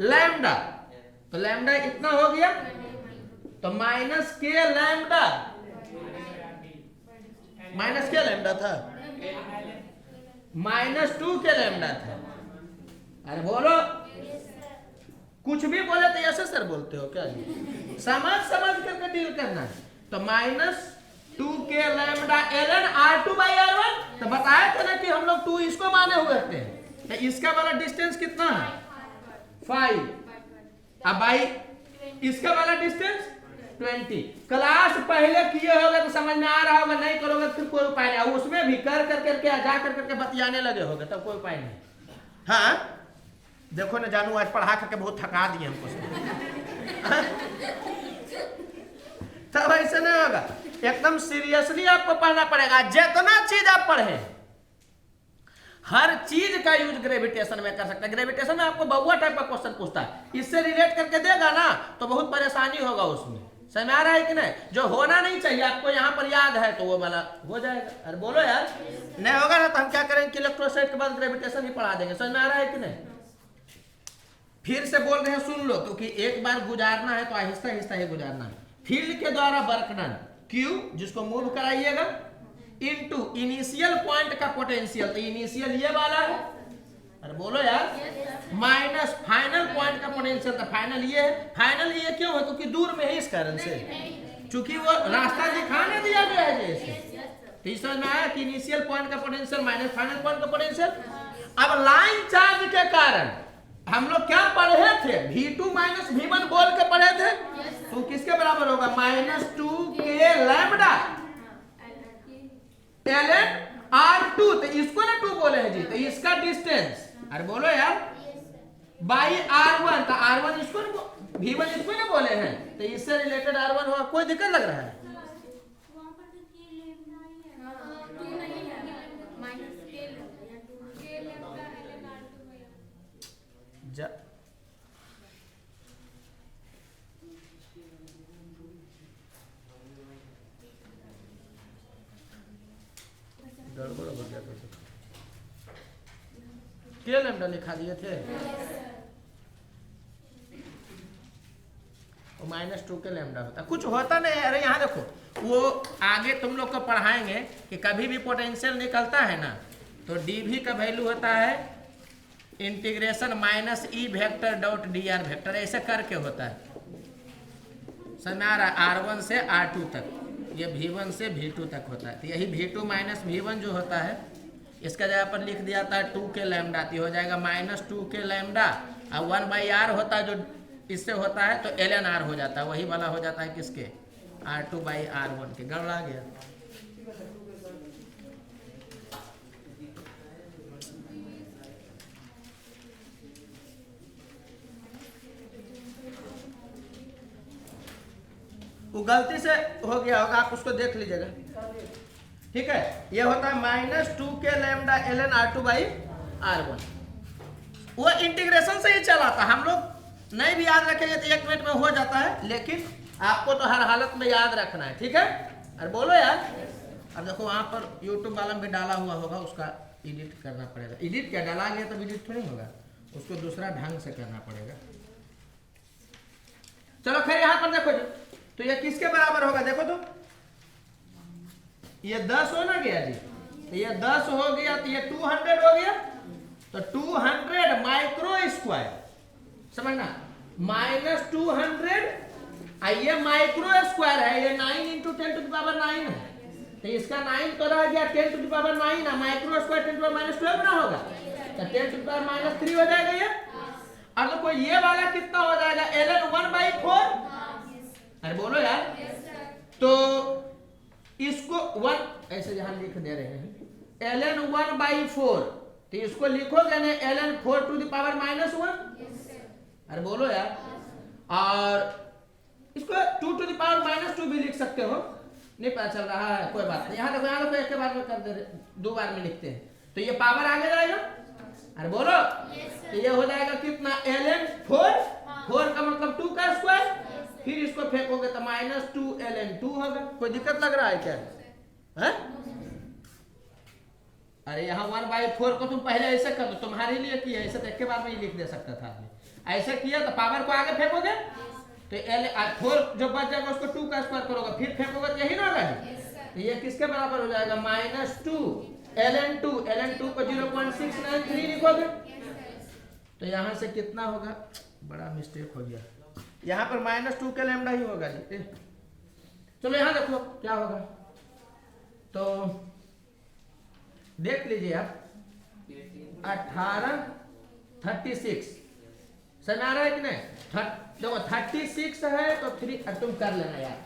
lambda. तो लैम्डा इतना हो गया, तो minus K lambda, minus K lambda था, माइनस 2 K लैम्डा था। अरे बोलो, कुछ भी बोले तो ऐसे सर बोलते हो क्या? समझ करके डील करना है। तो minus 2 K lambda ln R2 by R1। तो बताया था ना कि हम लोग 2 इसको माने हुए थे। तो इसका वाला डिस्टेंस कितना है? 5। अब भाई इसका वाला डिस्टेंस 20। क्लास पहले किए होगे तो समझ में आ रहा होगा, नहीं करोगे तो फिर कोई उपाय नहीं। उसमें भी कर करके जा करके बतियाने लगे होगे तब कोई उपाय नहीं। हाँ देखो ना जानू, आज पढ़ा करके बहुत थका दिए हमको। तब ऐसे नहीं होगा, एकदम सीरियसली आपको पढ़ना पड़ेगा। जितना चीज आप पढ़े हर चीज का यूज ग्रेविटेशन में कर सकते हैं। ग्रेविटेशन में आपको बहुआ टाइप का क्वेश्चन पूछता है, इससे रिलेट करके देगा ना तो बहुत परेशानी होगा उसमें। समझ में आ रहा है कि नहीं? जो होना नहीं चाहिए आपको यहाँ पर याद है तो वो वाला हो जाएगा। अरे बोलो यार, नहीं होगा ना तो हम क्या करेंगे कि इलेक्ट्रोस्टैटिक के बाद ग्रेविटेशन ही पढ़ा देंगे। समझ में आ रहा है कि नहीं? फिर से बोल रहे हैं, सुन लो, क्योंकि एक बार गुजारना है तो आहिस्ता आहिस्ता ही गुजारना है। फील्ड के द्वारा वर्क डन Q, जिसको मूव कराइएगा, इनटू इनिशियल पॉइंट का पोटेंशियल, तो इनिशियल ये वाला है। अरे बोलो यार, माइनस फाइनल पॉइंट का पोटेंशियल, तो फाइनल ये है। फाइनल ये क्यों है? क्योंकि दूर में है इस कारण से, चूंकि वो रास्ता दिखाने दिया गया है जैसे। तो इस समझ में आया कि इनिशियल पॉइंट का पोटेंशियल माइनस फाइनल पॉइंट का पोटेंशियल। अब लाइन चार्ज के कारण हम लोग क्या पढ़े थे? V2 माइनस V1 बोल के पढ़े थे। तो किसके बराबर होगा? Minus 2 K lambda ln R2। तो इसको ना 2 बोले हैं जी, तो इसका डिस्टेंस, अरे बोलो यार, बाई R1। तो R1 इसको V1 इसको ना बोले हैं, तो इससे रिलेटेड R1 होगा। कोई दिक्कत लग रहा है? गड़बड़ हो गया तो K लैम्डा लिखा दिए थे और माइनस 2 K लैम्डा होता, कुछ होता नहीं। अरे यहाँ देखो, वो आगे तुम लोग को पढ़ाएंगे कि कभी भी पोटेंशियल निकलता है ना तो dV का वैल्यू होता है integration minus E vector dot dr vector, ऐसे करके होता है। समझ में आ रहा है? R1 से R2 तक, ये V1 से V2 तक होता है। तो यही V2 माइनस V1 जो होता है, इसका जगह पर लिख दिया था 2 K लैम्डा, तो हो जाएगा माइनस 2 K लैम्डा। और 1 बाई R होता है, जो इससे होता है तो ln R हो जाता है, वही वाला हो जाता है किसके? R2 बाई R1 के। गड़बड़ा गया। वो गलती से हो गया होगा, आप उसको देख लीजिएगा। ठीक है, ये होता है minus 2 K lambda ln R2 by R1। वो इंटीग्रेशन से ही चला था। हम लोग नहीं भी याद रखेंगे तो 1 मिनट में हो जाता है, लेकिन आपको तो हर हालत में याद रखना है, ठीक है। अरे बोलो यार। अब देखो वहाँ पर यूट्यूब वाला में डाला हुआ होगा, उसका एडिट करना पड़ेगा। एडिट क्या, डाला गया तो एडिट थोड़ी होगा, उसको दूसरा ढंग से करना पड़ेगा। चलो खैर यहाँ पर देखो जी, तो ये किसके बराबर होगा देखो तो, ये 10 हो ना गया जी, तो ये 10 हो गया, तो ये 200 हो गया, तो 200 माइक्रो स्क्वायर, समझना, -200, ये माइक्रो स्क्वायर है, ये 9 × 10⁻9 है, तो इसका 9 तो रह गया 10⁻9 है, माइक्रो स्क्वायर 10⁻12 ना होगा, तो 10⁻³ हो जाएगा ये। और देखो ये वाला कितना हो जाएगा, ln 1/4। अरे बोलो यार। तो इसको 1 ऐसे यहां लिख दे रहे हैं, ln 1/4, तो इसको लिखोगे ना ln 4⁻−1। अरे बोलो यार। और इसको 2⁻−2 भी लिख सकते हो, नहीं पता चल रहा है, कोई बात नहीं। यहाँ देखो, यहाँ देखो, एक बार में कर दे रहे, 2 बार में लिखते हैं, तो ये पावर आगे जाएगा। अरे बोलो। तो ये हो जाएगा कितना, ln 4 का मतलब 2 का स्क्वायर, फिर इसको फेंकोगे तो -2 ln 2 होगा। कोई दिक्कत लग रहा है क्या है? अरे यहाँ 1/4 को तुम पहले ऐसे कर दो, तुम्हारे लिए किया, ऐसे तो एक के बार में ही लिख दे सकता था आदमी। ऐसे किया तो पावर को आगे फेंकोगे, तो 4 जो बच जाएगा उसको 2 का स्क्वायर करोगे, फिर फेंकोगे तो यही ना होगा। तो ये किसके बराबर हो जाएगा, -2 ln 2, ln 2 को 0.693 लिखोगे, तो यहाँ से कितना होगा, बड़ा मिस्टेक हो गया, यहाँ पर -2 के लैम्डा ही होगा जी। चलो यहाँ देखो क्या होगा, तो देख लीजिए आप, 36 समझ आ रहा है कि नहीं? देखो 36 है तो 3, तुम कर लेना यार,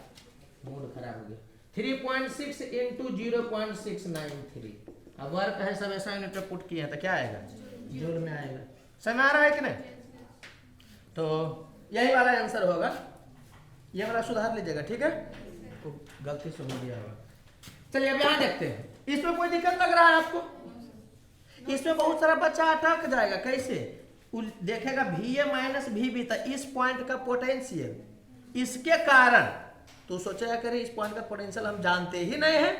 मूड खराब हो गया, 3.6 × 0.693। अब वर्क है सब ऐसा यूनिट पुट किया है तो क्या आएगा, जोड़ में आएगा। समझ आ रहा है कि नहीं? तो यही वाला आंसर होगा, ये वाला सुधार लीजिएगा, ठीक है, तो गलती से हो गया होगा। चलिए अब यहाँ देखते हैं, इसमें कोई दिक्कत लग रहा है आपको? इसमें बहुत सारा बच्चा अटक जाएगा, कैसे देखेगा VA - VB था, इस पॉइंट का पोटेंशियल, इसके कारण तो सोचेगा करे इस पॉइंट का पोटेंशियल हम जानते ही नहीं है,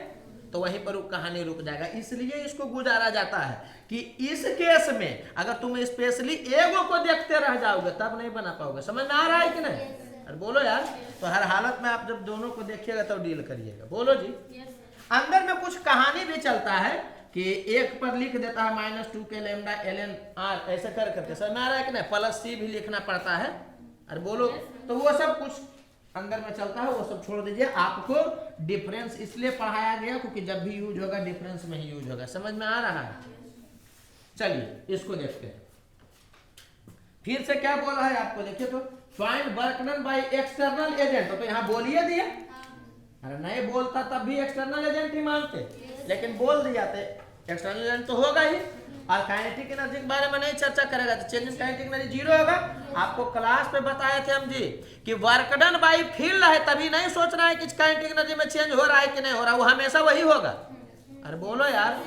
तो वहीं पर कहानी रुक जाएगा। इसलिए इसको गुजारा जाता है कि इस केस में अगर तुम स्पेशली एगो को देखते रह जाओगे तब नहीं बना पाओगे। समझ में आ रहा है कि नहीं? अरे बोलो यार। तो हर हालत में आप जब दोनों को देखिएगा तब डील करिएगा। बोलो जी। अंदर में कुछ कहानी भी चलता है कि एक पर लिख देता है -2 के लैम्डा ln r, ऐसे कर करके। समझ में आ रहा है कि नहीं? +c भी लिखना पड़ता है। अरे बोलो। तो वो सब कुछ अंदर में चलता है, वो सब छोड़ दीजिए। आपको डिफरेंस इसलिए पढ़ाया गया क्योंकि जब भी यूज होगा डिफरेंस में ही यूज होगा। समझ में आ रहा है? चलिए इसको देखते हैं। फिर से क्या बोला है आपको, देखिए तो, find work done by external agent. तो यहाँ बोलिए दिया, अरे नहीं बोलता तब भी एक्सटर्नल एजेंट ही मानते, लेकिन बोल दिया तो एक्सटर्नल एजेंट तो होगा ही। और काइनेटिक एनर्जी के बारे में नहीं चर्चा करेगा तो चेंज इन काइनेटिक एनर्जी 0 होगा। आपको क्लास पे बताए थे हम जी कि वर्क डन बाय फील्ड है, तभी नहीं सोचना है कि काइनेटिक एनर्जी में चेंज हो रहा है कि नहीं हो रहा, वो हमेशा वही होगा। अरे बोलो यार।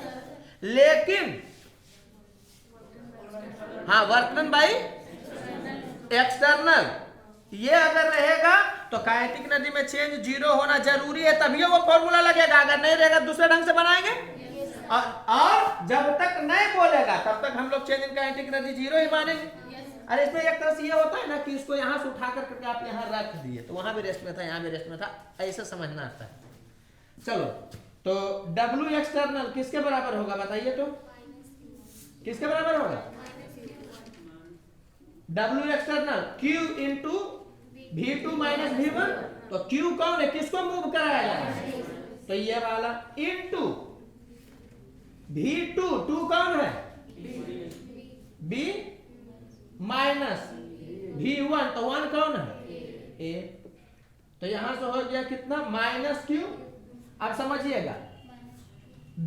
लेकिन हाँ, वर्क डन बाय एक्सटर्नल ये अगर रहेगा तो काइनेटिक एनर्जी में चेंज 0 होना जरूरी है, तभी वो फॉर्मूला लगेगा। अगर नहीं रहेगा दूसरे ढंग से बनाएंगे। और जब तक नहीं बोलेगा तब तक हम लोग चेंज इन काइनेटिक एनर्जी 0 ही मानेंगे। अरे इसमें एक तरह से ये होता है ना कि इसको यहाँ से उठा करके आप यहाँ रख दिए तो वहां भी रेस्ट में था, यहाँ भी रेस्ट में था, ऐसा समझना आता है। चलो तो W एक्सटर्नल किसके बराबर होगा बताइए तो, किसके बराबर होगा? W external Q × V2 - V1। तो Q कौन है, किसको मूव कराया जा रहा है? तो ये वाला इंटू V2, 2 कौन है? B माइनस V1, तो 1 कौन है? A। तो यहां से हो गया कितना, -Q। अब समझिएगा,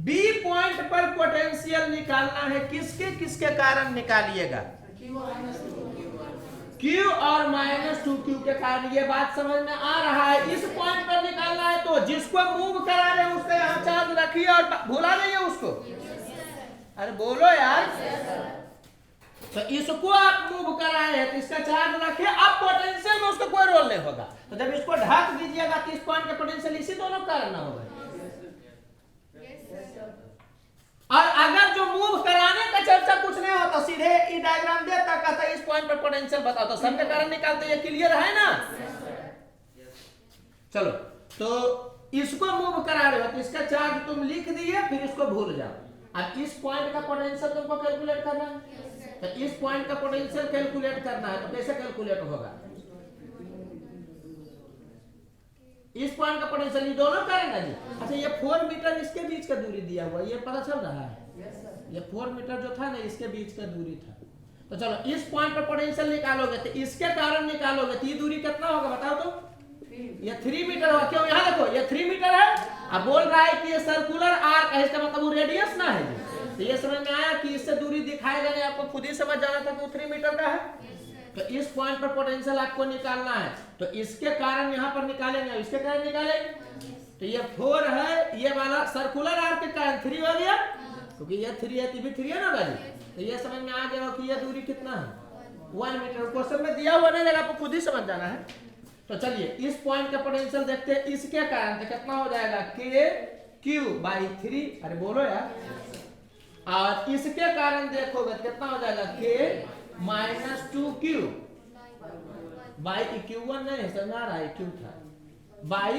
B पॉइंट पर पोटेंशियल निकालना है, किसके किसके कारण निकालिएगा? Q और -2Q के कारण। ये बात समझ में आ रहा है? इस पॉइंट पर निकालना है तो जिसको मूव करा रहे हैं उसके यहाँ चार्ज रखिए और भुला जाइए उसको। अरे बोलो यार। तो इसको आप मूव कराए हैं तो इसका चार्ज रखे, अब पोटेंशियल में उसका कोई रोल नहीं होगा। तो जब इसको ढक दीजिएगा तो इस पॉइंट का पोटेंशियल इसी दोनों कारण होगा। और अगर जो मूव कराने का चर्चा कुछ नहीं होता, सीधे ई डायग्राम देता कहता इस पॉइंट पर पोटेंशियल बताओ, तो सबके कारण निकालते, ये क्लियर है ना। चलो तो इसको मूव करा रहे हो तो इसका चार्ज तुम लिख दिए, फिर इसको भूल जाओ। अब इस पॉइंट का पोटेंशियल तुमको कैलकुलेट करना है, तो इस पॉइंट का पोटेंशियल कैलकुलेट करना है, तो कैसे कैलकुलेट होगा? इस पॉइंट का पोटेंशियल ये दोनों करेंगे जी। अच्छा ये 4 मीटर इसके बीच का दूरी दिया हुआ, ये पता चल रहा है? ये 4 मीटर जो था ना इसके बीच का दूरी था। तो चलो इस पॉइंट पर पोटेंशियल निकालोगे तो इसके कारण निकालोगे तो ये दूरी कितना होगा बताओ तो? ये 3 मीटर होगा। क्यों? यहाँ देखो ये 3 मीटर है, अब बोल रहा है कि ये सर्कुलर आर्क है, इसका मतलब वो रेडियस ना है जी। तो ये समझ में आया कि इससे दूरी दिखाएगा नहीं, आपको खुद ही समझ जाना था कि वो 3 मीटर का है। तो इस पॉइंट पर पोटेंशियल आपको निकालना है, तो इसके कारण यहाँ पर निकालेंगे, इसके कारण निकालेंगे। तो ये 4 है, ये वाला सर्कुलर आर्क के कारण 3 हो गया, क्योंकि ये 3 है, ये भी 3 है ना भाई। तो ये समझ में आ गया कि ये दूरी कितना है 1 मीटर। क्वेश्चन में दिया हुआ नहीं रहेगा, आपको खुद ही समझ जाना है। तो चलिए इस पॉइंट का पोटेंशियल देखते हैं, इसके कारण तो कितना हो जाएगा के क्यू बाई 3, अरे बोलो यार। और इसके कारण देखोगे तो कितना हो जाएगा के माइनस 2Q बाई Q1 नहीं समझ आ रहा है, Q था बाई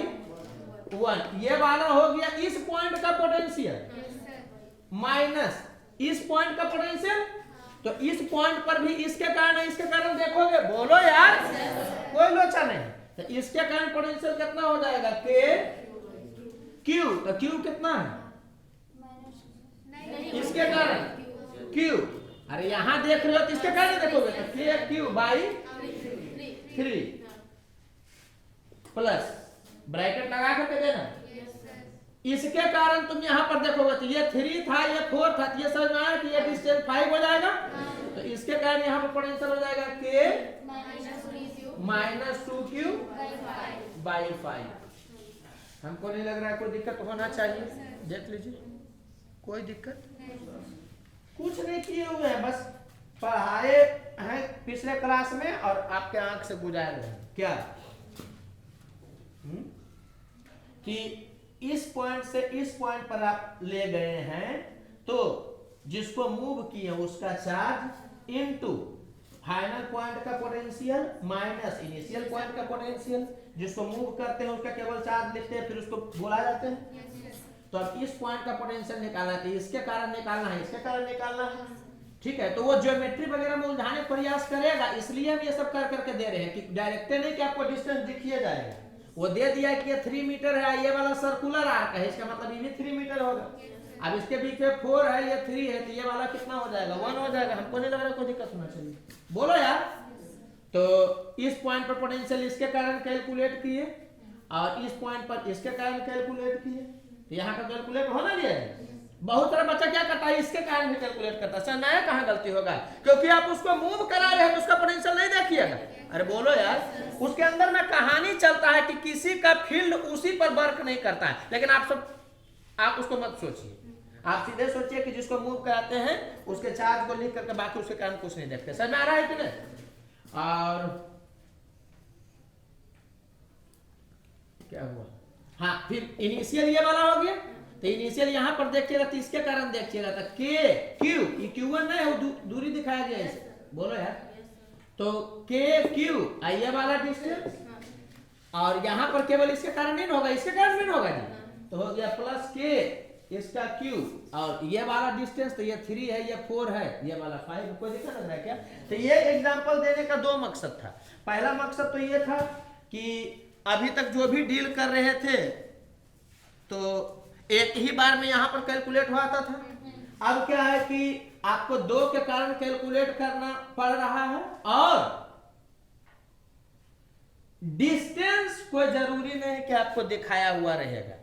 1। ये वाला हो गया इस पॉइंट का पोटेंशियल माइनस इस पॉइंट का पोटेंशियल। तो इस पॉइंट पर भी इसके कारण देखोगे, बोलो यार कोई लोचा नहीं। तो इसके कारण पोटेंशियल कितना हो जाएगा के क्यू। तो क्यू कितना है इसके कारण क्यू, अरे यहां देख रहे हो तो इसके कारण देखोगे तो के क्यू बाई 3 प्लस ब्रैकेट लगा करके देना। इसके कारण तुम यहां पर देखोगे तो ये 3 था, ये 4 था, ये समझ में आया कि ये डिस्टेंस 5 हो जाएगा। तो इसके कारण यहां पर पोटेंशियल हो जाएगा के माइनस 2Q बाई 5। हमको नहीं लग रहा है कोई दिक्कत होना चाहिए, देख लीजिए कोई दिक्कत कुछ नहीं किए हुए हैं, बस पढ़ाए हैं पिछले क्लास में और आपके आंख से गुजार रहे हैं क्या कि इस पॉइंट से इस पॉइंट पर आप ले गए हैं, तो जिसको मूव किए उसका चार्ज इनटू फाइनल पॉइंट का पोटेंशियल माइनस इनिशियल पॉइंट का पोटेंशियल। जिसको मूव करते हैं उसका केवल चार्ज लिखते हैं, फिर उसको बोला जाते हैं। तो अब इस पॉइंट का पोटेंशियल निकालना है, इसके कारण निकालना है, इसके कारण निकालना है, ठीक है। तो वो ज्योमेट्री वगैरह में उलझाने का प्रयास करेगा, इसलिए हम ये सब कर करके दे रहे हैं कि डायरेक्ट नहीं कि आपको डिस्टेंस दिखिए जाएगा। वो दे दिया कि ये 3 मीटर है, ये वाला सर्कुलर आर्क है, इसका मतलब ये भी 3 मीटर होगा। अब इसके बीच में 4 है, ये 3 है, तो ये वाला कितना हो जाएगा 1 हो जाएगा। हमको नहीं लग रहा कोई दिक्कत होना चाहिए, बोलो यार। तो इस पॉइंट पर पोटेंशियल इसके कारण कैलकुलेट किए और इस पॉइंट पर इसके कारण कैलकुलेट किए, तो यहाँ का कैलकुलेट होना नहीं है। बहुत सारा बच्चा क्या करता है इसके कारण भी कैलकुलेट करता है, नया कहाँ गलती होगा, क्योंकि आप उसको मूव करा रहे हैं तो उसका पोटेंशियल नहीं देखिएगा। अरे बोलो यार, उसके अंदर में कहानी चलता है कि किसी का फील्ड उसी पर वर्क नहीं करता है, लेकिन आप उसको मत सोचिए, आप सीधे सोचिए कि जिसको मूव कराते हैं उसके चार्ज को लिख करके बाकी उसके कारण कुछ नहीं देखते। समझ में आ रहा है कि नहीं? और क्या हुआ, हाँ फिर इनिशियल ये वाला हो गया, तो इनिशियल यहां पर देखिएगा तो इसके कारण देखिएगा तो के क्यू, ये Q1 नहीं है, दूरी दिखाया गया है, बोलो यार। तो के क्यू ये वाला डिस्टेंस, और यहां पर केवल इसके कारण नहीं होगा, इसके कारण नहीं होगा जी, तो हो गया प्लस के इसका क्यू, और ये वाला डिस्टेंस तो ये 3 है, ये 4 है, ये वाला 5। कोई दिक्कत लग रहा है क्या? तो ये एग्जांपल देने का 2 मकसद था। पहला मकसद तो ये था कि अभी तक जो भी डील कर रहे थे तो एक ही बार में यहां पर कैलकुलेट हुआ था। अब क्या है कि आपको 2 के कारण कैलकुलेट करना पड़ रहा है, और डिस्टेंस कोई जरूरी नहीं कि आपको दिखाया हुआ रहेगा,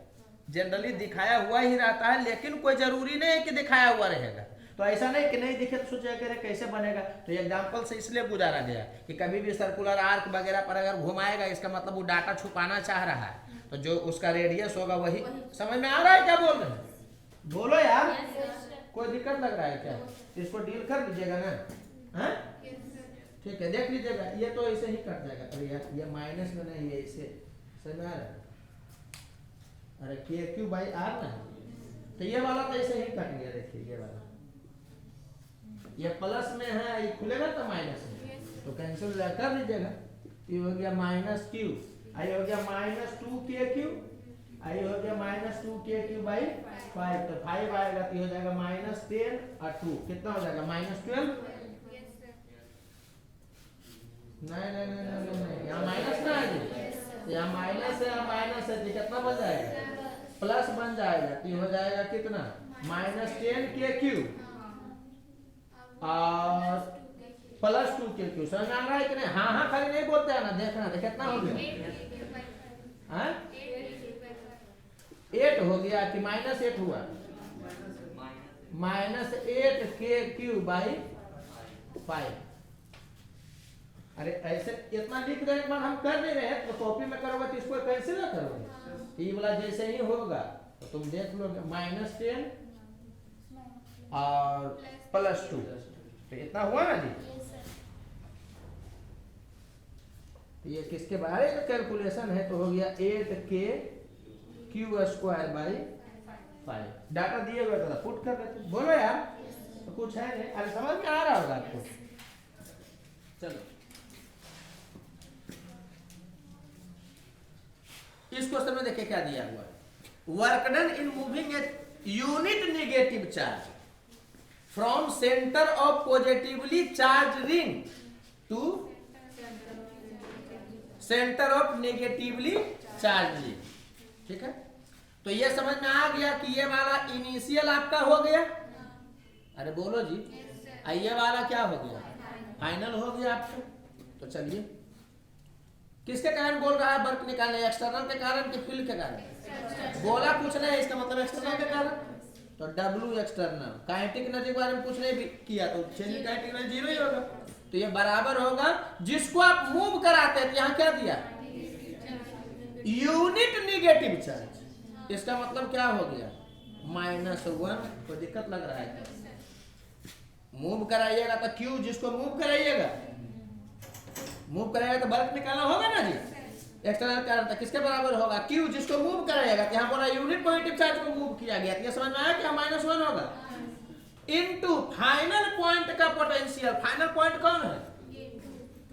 जनरली दिखाया हुआ ही रहता है, लेकिन कोई जरूरी नहीं है कि दिखाया हुआ रहेगा। तो ऐसा नहीं कि नहीं दिखे तो सोचा कि कैसे बनेगा। तो एग्जांपल से इसलिए गुजारा गया कि कभी भी सर्कुलर आर्क वगैरह पर अगर घुमाएगा, इसका मतलब वो डाटा छुपाना चाह रहा है, तो जो उसका रेडियस होगा वही। समझ में आ रहा है क्या बोल रहे हैं? बोलो यार, कोई दिक्कत लग रहा है क्या? इसको डील कर लीजिएगा ना। हैं? ठीक है, देख लीजिएगा, ये तो ऐसे ही कट जाएगा। अरे यार ये माइनस में नहीं, ये इसे समझ आ रहा है? अरे के क्यू बाई आर ना, तो ये वाला तो ऐसे ही कट गया। देखिए ये वाला, ये प्लस में है, ये खुलेगा तो माइनस में, तो कैंसिल कर लीजिएगा। ये हो गया माइनस क्यू, आई हो गया माइनस 2k क्यू, आई हो गया माइनस 2k क्यू बाई 5, तो 5 आएगा तो हो जाएगा माइनस 10 और 2 कितना हो जाएगा माइनस 12। नहीं, यहाँ माइनस ना आएगी, यहाँ माइनस है, यहाँ माइनस है, तो कितना बन जाएगा प्लस बन जाएगा, तो हो जाएगा कितना माइनस 10k क्यू और प्लस 2k क्यू। समझ में आ रहा है कि नहीं? हाँ हाँ खाली नहीं बोलते हैं ना, देखना तो कितना हो गया, 8 हो गया कि माइनस 8 हुआ, माइनस 8k क्यू बाई 5। अरे ऐसे इतना लिख रहे हैं, हम कर नहीं रहे, तो कॉपी में करोगे तो इसको कैंसिल ना करोगे, ये वाला जैसे ही होगा तो तुम देख लो माइनस 10 और प्लस 2, तो इतना हुआ ना जी। तो ये किसके बारे में कैलकुलेशन है, तो हो गया 8k Q square by 5। Data दिए हुए था, पुट कर देते, बोलो यार, तो कुछ है नहीं। अरे समझ में आ रहा होगा आपको? चलो इस क्वेश्चन में देखिए क्या दिया हुआ है, work done in moving a unit negative charge from centre of positively charge ring to centre of negatively charge ring. ठीक है, तो ये समझ में आ गया कि ये वाला इनिशियल आपका हो गया, अरे बोलो जी, ये वाला क्या हो गया फाइनल हो गया आपका। तो चलिए किसके कारण बोल रहा है वर्क निकालने, एक्सटर्नल के कारण कि फील्ड के कारण? बोला कुछ नहीं, इसका मतलब एक्सटर्नल के कारण, तो W एक्सटर्नल। काइनेटिक एनर्जी के बारे में कुछ नहीं किया तो चेंज काइनेटिक एनर्जी 0 ही होगा, तो ये बराबर होगा जिसको आप मूव कराते हैं। यहाँ क्या दिया यूनिट नेगेटिव चार्ज, इसका मतलब क्या हो गया -1। कोई दिक्कत लग रहा है? मूव कराइएगा तो क्यू, जिसको मूव कराइएगा तो वर्क निकालना होगा ना जी। एक्सटर्नल कारण था किसके बराबर होगा क्यू, जिसको मूव कराइएगा, तो यहाँ बोला यूनिट पॉजिटिव चार्ज को मूव किया गया, तो ये समझ में आया कि -1 होगा इनटू फाइनल पॉइंट का पोटेंशियल। फाइनल पॉइंट कौन है?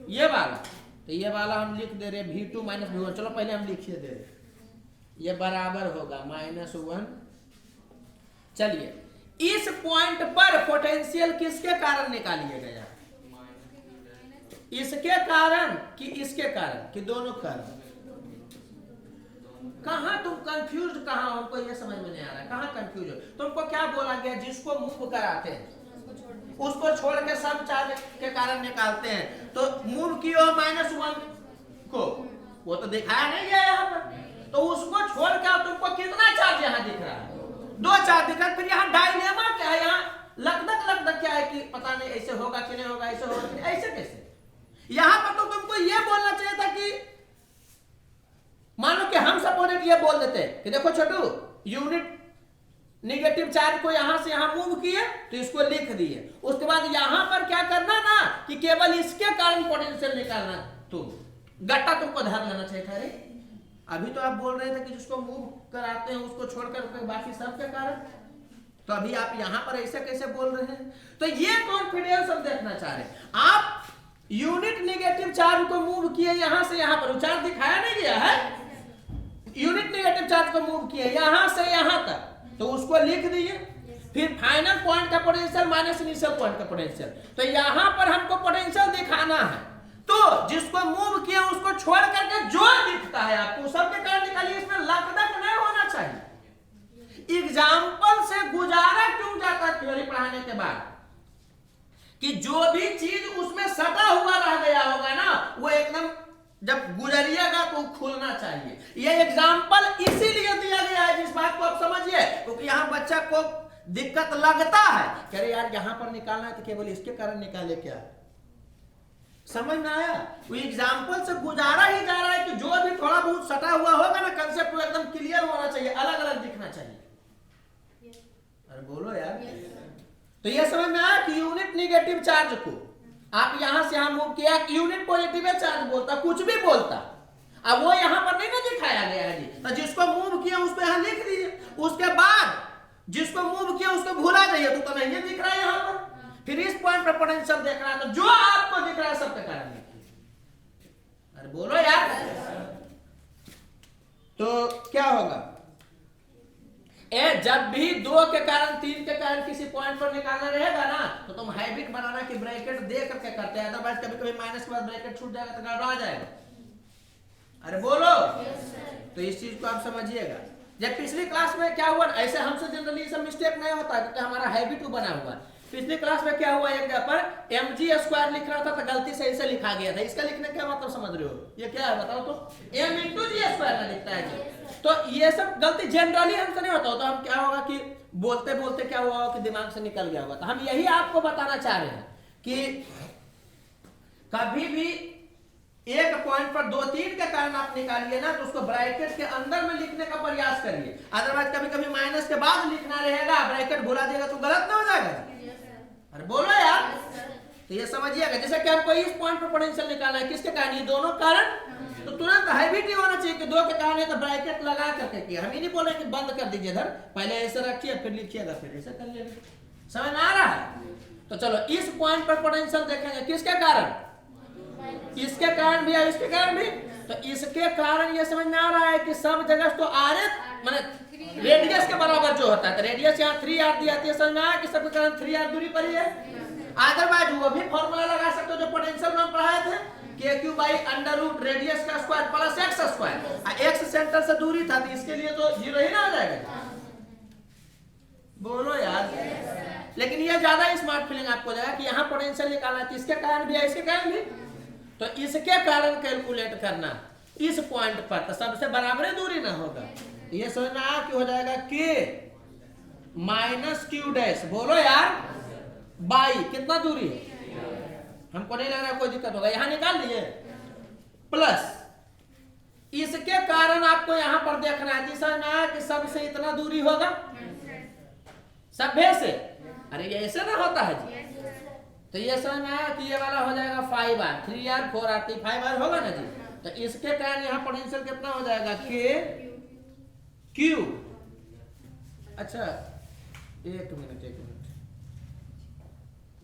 ये वाला, तो ये वाला हम लिख दे रहे V2 - V1। चलो पहले हम लिखिए दे रहे, ये बराबर होगा -1। चलिए इस पॉइंट पर पोटेंशियल किसके कारण निकालिए गया? इसके कारण कि इसके कारण कि दोनों कारण? कहां तुम कंफ्यूज कहां हो? हमको ये समझ में नहीं आ रहा है, कहां कंफ्यूज हो? तुमको क्या बोला गया? जिसको मूव कराते हैं उसको छोड़ के सब चार्ज के कारण निकालते हैं, तो मूव किया -1 को, वो तो दिखाया नहीं गया यहाँ पर, तो उसको छोड़ के तुमको कितना चार्ज यहाँ दिख रहा है? 2 चार्ज दिख रहा है। फिर यहाँ डायलेमा क्या है? यहाँ लगदक क्या है कि पता नहीं ऐसे होगा कि नहीं होगा, ऐसे होगा कि ऐसे कैसे? यहां पर तो तुमको ये बोलना चाहिए था कि मानो कि हम सपोर्टेड ये बोल देते कि देखो छोटू, यूनिट नेगेटिव चार्ज को यहां से यहां मूव किए तो इसको लिख दिए, उसके बाद यहां पर क्या करना ना कि केवल इसके कारण पोटेंशियल निकालना। तुम गट्टा तुमको ध्यान लेना चाहिए था। अरे अभी तो आप बोल रहे थे कि जिसको मूव कराते हैं उसको छोड़कर बाकी सब के कारण, तो अभी आप यहां पर ऐसे कैसे बोल रहे हैं? तो ये कॉन्फिडेंस हम देखना चाह रहे हैं। आप यूनिट नेगेटिव चार्ज को मूव किए यहां से यहां पर, चार्ज दिखाया नहीं गया है, यूनिट नेगेटिव चार्ज को मूव किए यहां से यहां तक, तो उसको लिख दिए। फिर फाइनल पॉइंट का पोटेंशियल माइनस इनिशियल पॉइंट का पोटेंशियल, तो यहां पर हमको पोटेंशियल दिखाना है, तो जिसको मूव किया उसको छोड़ करके जो दिखता है आपको सब के कारण निकालिए। इसमें लकदक नहीं होना चाहिए। एग्जाम्पल से गुजारा क्यों जाता थ्योरी पढ़ाने के बाद कि जो भी चीज उसमें सटा हुआ रह गया होगा ना, वो एकदम जब गुजरिएगा तो खुलना चाहिए। ये एग्जाम्पल इसीलिए दिया गया है, जिस बात को आप समझिए, क्योंकि यहाँ बच्चा को दिक्कत लगता है कि अरे यार यहाँ पर निकालना है तो केवल इसके कारण निकाले क्या? समझ में आया? वो एग्जाम्पल से गुजारा ही जा रहा है कि जो भी थोड़ा बहुत सटा हुआ होगा ना कंसेप्ट, वो एकदम क्लियर होना चाहिए, अलग अलग दिखना चाहिए। अरे बोलो यार। तो ये समझ में आया कि यूनिट नेगेटिव चार्ज को आप यहां से यहां मूव किया, यूनिट पॉजिटिव चार्ज बोलता, कुछ भी बोलता, अब वो यहां पर नहीं ना दिखाया गया है जी, तो जिसको मूव किया उसको यहां लिख दीजिए, उसके बाद जिसको मूव किया उसको भुला जाइए, तो नहीं दिख रहा है यहां पर, फिर इस पॉइंट पर पोटेंशियल देख रहा है, तो जो आपको दिख रहा है सबके कारण लिखिए। अरे बोलो यार, तो क्या होगा, जब भी 2 के कारण 3 के कारण किसी पॉइंट पर निकालना रहेगा ना, तो तुम हैबिट बनाना कि ब्रैकेट दे करके करते हैं, अदरवाइज कभी कभी माइनस के बाद ब्रैकेट छूट जाएगा तो गड़बड़ा जाएगा। अरे बोलो, तो इस चीज को आप समझिएगा। जब पिछली क्लास में क्या हुआ, ऐसे हमसे जनरली सब मिस्टेक नहीं होता क्योंकि हमारा हैबिट बना हुआ। पिछली क्लास में क्या हुआ, एक पर mg² लिख रहा था तो गलती से इसे लिखा गया था, इसका लिखने क्या मतलब समझ रहे हो, ये क्या है बताओ तो, m×g² में लिखता है जी। तो ये सब गलती जनरली हमसे नहीं होता, तो हम क्या होगा कि बोलते बोलते क्या हुआ कि दिमाग से निकल गया होगा। तो हम यही आपको बताना चाह रहे हैं कि कभी भी एक पॉइंट पर 2 3 के कारण आप निकालिए ना, तो उसको ब्रैकेट के अंदर में लिखने का प्रयास करिए, अदरवाइज कभी कभी माइनस के बाद लिखना रहेगा, ब्रैकेट भुला देगा तो गलत ना हो जाएगा। अरे बोलो यार, तो ये समझिएगा, जैसे कि हमको इस पॉइंट पर पोटेंशियल निकालना है, किसके कारण, ये दोनों कारण, तो तुरंत हैबिट ही होना चाहिए कि 2 के कारण है तो ब्रैकेट लगा करके किया। हम ही नहीं बोले कि बंद कर दीजिए इधर, पहले ऐसे रखिए फिर लिखिएगा फिर ऐसे कर लीजिएगा, समझ में आ रहा है। तो चलो इस पॉइंट पर पोटेंशियल देखेंगे, किसके कारण, इसके कारण भी और इसके कारण भी। तो इसके कारण ये समझ में आ रहा है कि सब जगह तो RF माने रेडियस के बराबर जो होता है, तो रेडियस यहाँ 3r दी आती है, समझ में आया कि सबके कारण 3r दूरी पर ही है। अदरवाइज वो भी फॉर्मूला लगा सकते हो जो पोटेंशियल में पढ़ाए थे, KQ/√, रेडियस का square plus x square, x centre से दूरी था तो इसके लिए तो 0 ही ना हो जाएगा। बोलो यार, लेकिन ये ज्यादा स्मार्ट फीलिंग आपको जाएगा कि यहाँ पोटेंशियल निकालना है, इसके कारण भी है इसके कारण भी, तो इसके कारण कैलकुलेट करना इस पॉइंट पर, तो सबसे बराबर दूरी ना होगा, ये समझना कि हो जाएगा K-Q'। बोलो यार, बाई कितना दूरी है, हमको नहीं लग रहा कोई दिक्कत होगा, यहां निकाल लिए, प्लस इसके कारण आपको यहां पर देखना है, समझना कि सबसे इतना दूरी होगा, सभ्य से, अरे ये ऐसे ना होता है जी, तो ये समझ में आया कि ये वाला हो जाएगा 5r, 3r 4r 5r होगा ना जी। तो इसके कारण यहाँ पोटेंशियल कितना हो जाएगा, K-Q। अच्छा एक मिनट,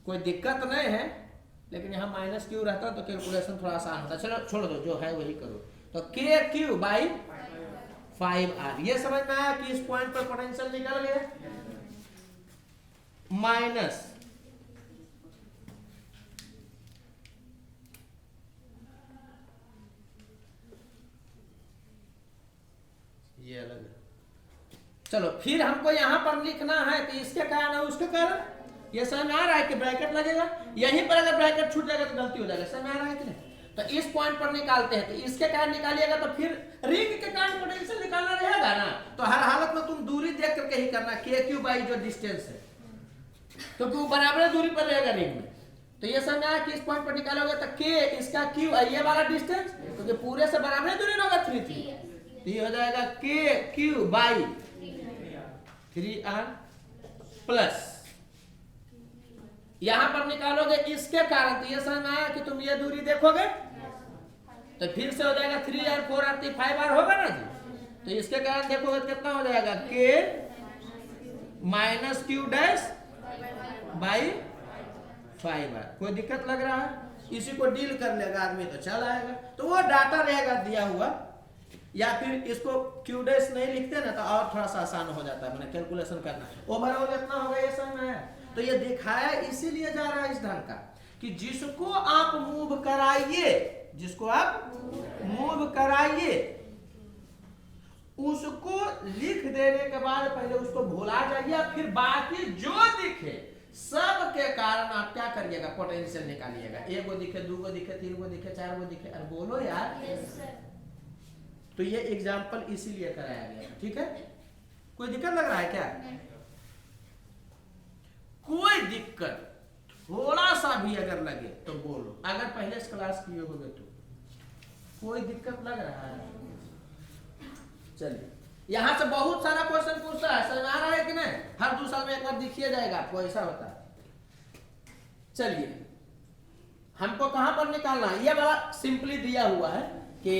कोई दिक्कत नहीं है, लेकिन यहाँ -q रहता तो कैलकुलेशन थोड़ा आसान होता। चलो छोड़ दो, जो है वही करो। तो KQ/5r, ये समझ में आया कि इस पॉइंट पर पोटेंशियल निकल गया, माइनस ये अलग है। चलो फिर हमको यहां पर लिखना है कि इसके कारण और उसके कारण, ये समझ में आ रहा है कि ब्रैकेट लगेगा, यहीं पर अगर ब्रैकेट छूट जाएगा तो गलती हो जाएगा, समझ में आ रहा है कि नहीं। तो इस पॉइंट पर निकालते हैं, तो इसके कारण निकालिएगा तो फिर रिंग के कारण पोटेंशियल निकालना रहेगा ना, तो हर हालत में तुम दूरी देख करके ही करना, KQ जो डिस्टेंस है, क्योंकि वो बराबर दूरी पर रहेगा रिंग में। तो ये समझ आया कि इस पॉइंट पर निकालोगे तो K इसका Q ये वाला डिस्टेंस, क्योंकि पूरे से बराबर दूरी होगा 3 3, तो ये हो जाएगा KQ/3r प्लस यहां पर निकालोगे इसके कारण, तो ये समझ आया कि तुम ये दूरी देखोगे तो फिर से हो जाएगा 3r 4r 5r होगा ना जी। तो इसके कारण देखोगे कितना हो जाएगा, K-Q'/5r। कोई दिक्कत लग रहा है, इसी को डील कर लेगा आदमी तो चल आएगा। तो वो डाटा रहेगा दिया हुआ, या फिर इसको Q' नहीं लिखते ना तो और थोड़ा सा आसान हो जाता है, मैंने कैलकुलेशन करना, ओवरऑल कितना होगा ये समझ में आया। तो ये दिखाया इसीलिए जा रहा है इस ढंग का कि जिसको आप मूव कराइए, जिसको आप मूव कराइए उसको लिख देने के बाद पहले उसको भुला जाइए, फिर बाकी जो दिखे सब के कारण आप क्या करिएगा, पोटेंशियल निकालिएगा। 1 गो दिखे, 2 गो दिखे, 3 गो दिखे, 4 गो दिखे, अरे बोलो यार। तो ये एग्जाम्पल इसीलिए कराया गया, ठीक है। कोई दिक्कत लग रहा है क्या? कोई दिक्कत थोड़ा सा भी अगर लगे तो बोलो, अगर पहले क्लास किए होगे तो। कोई दिक्कत लग रहा है? चलिए, यहां से बहुत सारा क्वेश्चन पूछता है, समझ आ रहा है कि नहीं? हर 2 साल में एक बार दिखिए जाएगा आपको, ऐसा होता है। चलिए हमको कहां पर निकालना है, ये बड़ा सिंपली दिया हुआ है कि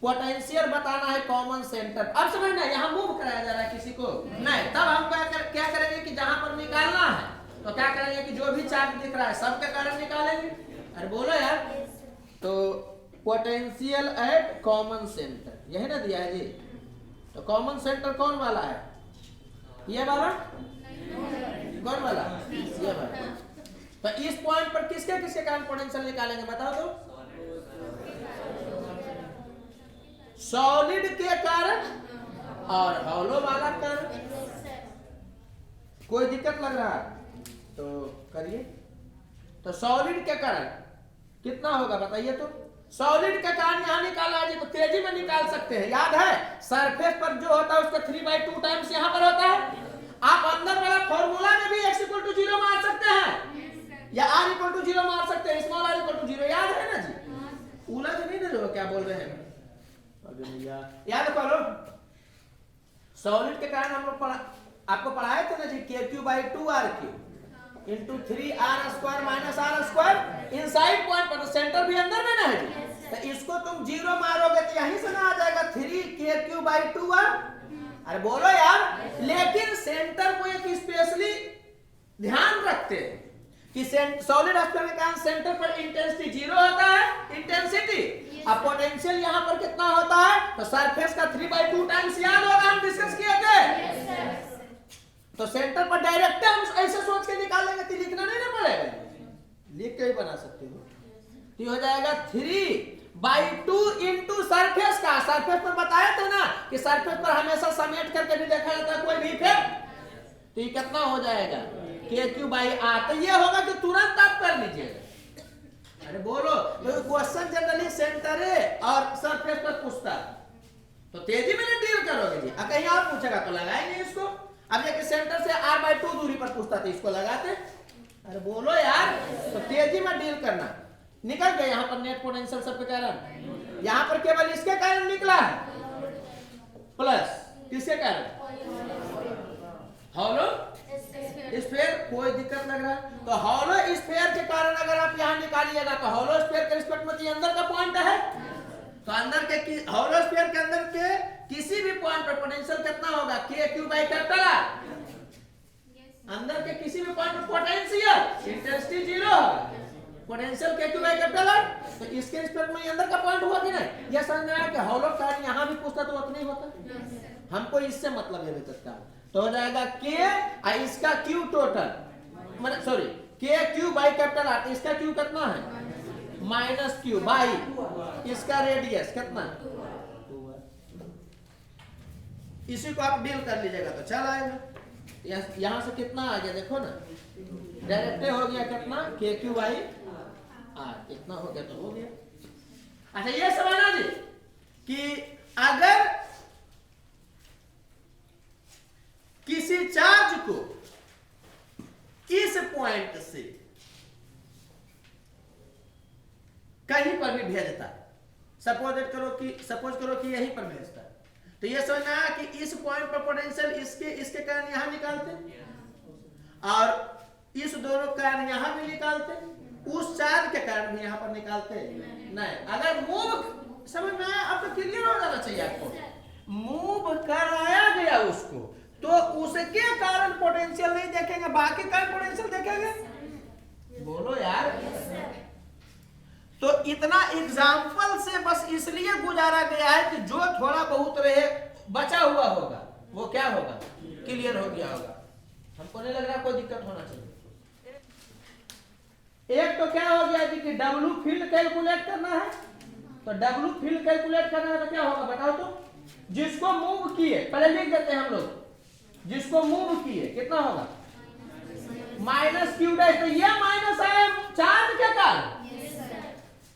पोटेंशियल बताना है कॉमन सेंटर। अब समझना, यहाँ मूव कराया जा रहा है किसी को नहीं, तब हम क्या करेंगे कि जहां पर निकालना है तो क्या करेंगे कि जो भी चार्ज दिख रहा है सबके कारण निकालेंगे। अरे बोलो यार, तो पोटेंशियल एट कॉमन सेंटर यही ना दिया है जी। तो कॉमन सेंटर कौन वाला है, ये वाला, कौन वाला, ये वाला। तो इस पॉइंट पर किसके किसके कारण पोटेंशियल निकालेंगे बताओ तो, सॉलिड के कारण और हॉलो वाला कारण। कोई दिक्कत लग रहा है तो करिए। तो सॉलिड के कारण कितना होगा बताइए तो, सॉलिड के कारण यहां निकाला है जी, तो तेजी में निकाल सकते हैं। याद है सरफेस पर जो होता है उसका 3/2 टाइम्स यहां पर होता है। आप अंदर वाला फॉर्मूला में भी x = 0 मार सकते हैं या r = 0 मार सकते हैं, स्मॉल r = 0। याद है ना जी, उलझ नहीं ना जो क्या बोल रहे हैं। याद करो, सॉलिड के कारण हम लोग आपको पढ़ाए थे ना जी, KQ/2RQ × 3r² - r²। Inside point पर तो सेंटर भी अंदर में ना है जी, तो इसको तुम 0 मारोगे तो यहीं से ना आ जाएगा 3KQ/2R। अरे बोलो यार, लेकिन सेंटर को एक स्पेशली ध्यान रखते हैं कि सॉलिड स्फीयर के कारण सेंटर पर इंटेंसिटी 0 होता है, इंटेंसिटी। अब पोटेंशियल यहां पर कितना होता है, तो सरफेस का 3/2 टाइम्स, याद होगा हम डिस्कस किए थे। तो सेंटर पर डायरेक्ट हम ऐसे सोच के निकाल लेंगे तो लिखना नहीं ना पड़ेगा, लिख के ही बना सकते हो। तो हो जाएगा 3/2 इंटू सरफेस का, सरफेस पर बताया था ना कि सरफेस पर हमेशा समेट करके भी देखा जाता है कोई भी इफेक्ट। तो ये कितना हो जाएगा KQ/R। तो ये होगा कि तुरंत आप कर लीजिएगा। अरे बोलो, तो क्वेश्चन जनरली सेंटर है और सरफेस पर पूछता है तो तेजी में नहीं डील करोगे जी। अब कहीं और पूछेगा तो लगाएंगे इसको। अब ये सेंटर से r/2 दूरी पर पूछता था, इसको लगाते। अरे बोलो यार, तो तेजी में डील करना। निकल गए यहाँ पर नेट पोटेंशियल सबके कारण, यहाँ पर केवल इसके कारण निकला है प्लस किसके कारण, हॉलो स्फीयर। कोई दिक्कत लग रहा है तो हॉलो स्फीयर के कारण अगर आप यहाँ निकालिएगा तो हॉलो स्फीयर के रिस्पेक्ट में ये अंदर का पॉइंट है, तो अंदर के हॉलो स्फीयर के अंदर के किसी भी पॉइंट पर पोटेंशियल कितना होगा, KQ/R। अंदर के किसी भी पॉइंट पर पोटेंशियल इंटेंसिटी 0 होगा, पोटेंशियल KQ/R। तो इसके रिस्पेक्ट में अंदर का पॉइंट हुआ कि नहीं। यह समझ में आया कि हॉलो कारण यहाँ भी पूछता तो उतना ही होता। हमको इससे मतलब है बेटा का, तो हो जाएगा K और इसका Q टोटल, मतलब सॉरी KQ/R। इसका Q कितना है, -Q बाई इसका रेडियस कितना, इसी को आप डील कर लीजिएगा तो चल आएगा। यहां से कितना आ गया देखो ना, डायरेक्ट हो गया कितना KQ/R, इतना हो गया तो हो गया। अच्छा ये समझना जी कि अगर किसी चार्ज को इस पॉइंट से कहीं पर भी भेजता, सपोज करो कि यहीं पर भेजता, तो ये समझना है कि इस पॉइंट पर पोटेंशियल इसके कारण यहां निकालते और इस दोनों कारण यहां भी निकालते, उस चार्ज के कारण भी यहां पर निकालते नहीं। अगर मूव समझ में आया, अब तो क्लियर हो जाना चाहिए आपको, मूव कराया गया उसको तो उसके कारण पोटेंशियल नहीं देखेंगे, बाकी कारण पोटेंशियल देखेंगे। बोलो यार, तो इतना एग्जाम्पल से बस इसलिए गुजारा गया है कि जो थोड़ा बहुत रहे बचा हुआ होगा वो क्या होगा, क्लियर हो गया होगा। हमको नहीं लग रहा कोई दिक्कत होना चाहिए। एक तो क्या हो गया जी कि W फील्ड कैलकुलेट करना है, तो W फील्ड कैलकुलेट करना है तो क्या होगा बताओ तो, जिसको मूव किए पहले लिख देते हैं हम लोग, जिसको मूव किए कितना होगा -Q'। तो ये माइनस है चार्ज के कारण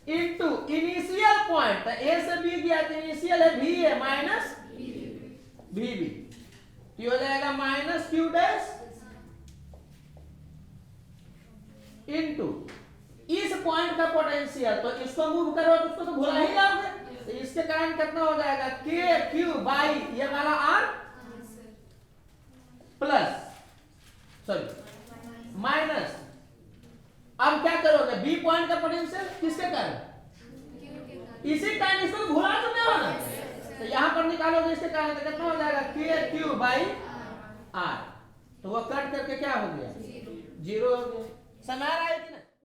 इनटू इनिशियल पॉइंट, A से B गया तो इनिशियल है V है माइनस VB, तो हो जाएगा -Q' इनटू इस पॉइंट का पोटेंशियल। तो इसको मूव करो तो उसको तो भुला ही जाओगे, तो इसके कारण कितना हो जाएगा KQ/ ये वाला R प्लस सॉरी माइनस अब क्या करोगे, बी पॉइंट का पोटेंशियल किसके कारण, इसी टाइम इसको भुला चुके हो ना, तो यहाँ पर निकालोगे इसके कारण तो कितना हो जाएगा, के क्यू बाई आर, तो वो कट करके क्या हो गया, जीरो हो गया। समय आ रहा है कि नहीं।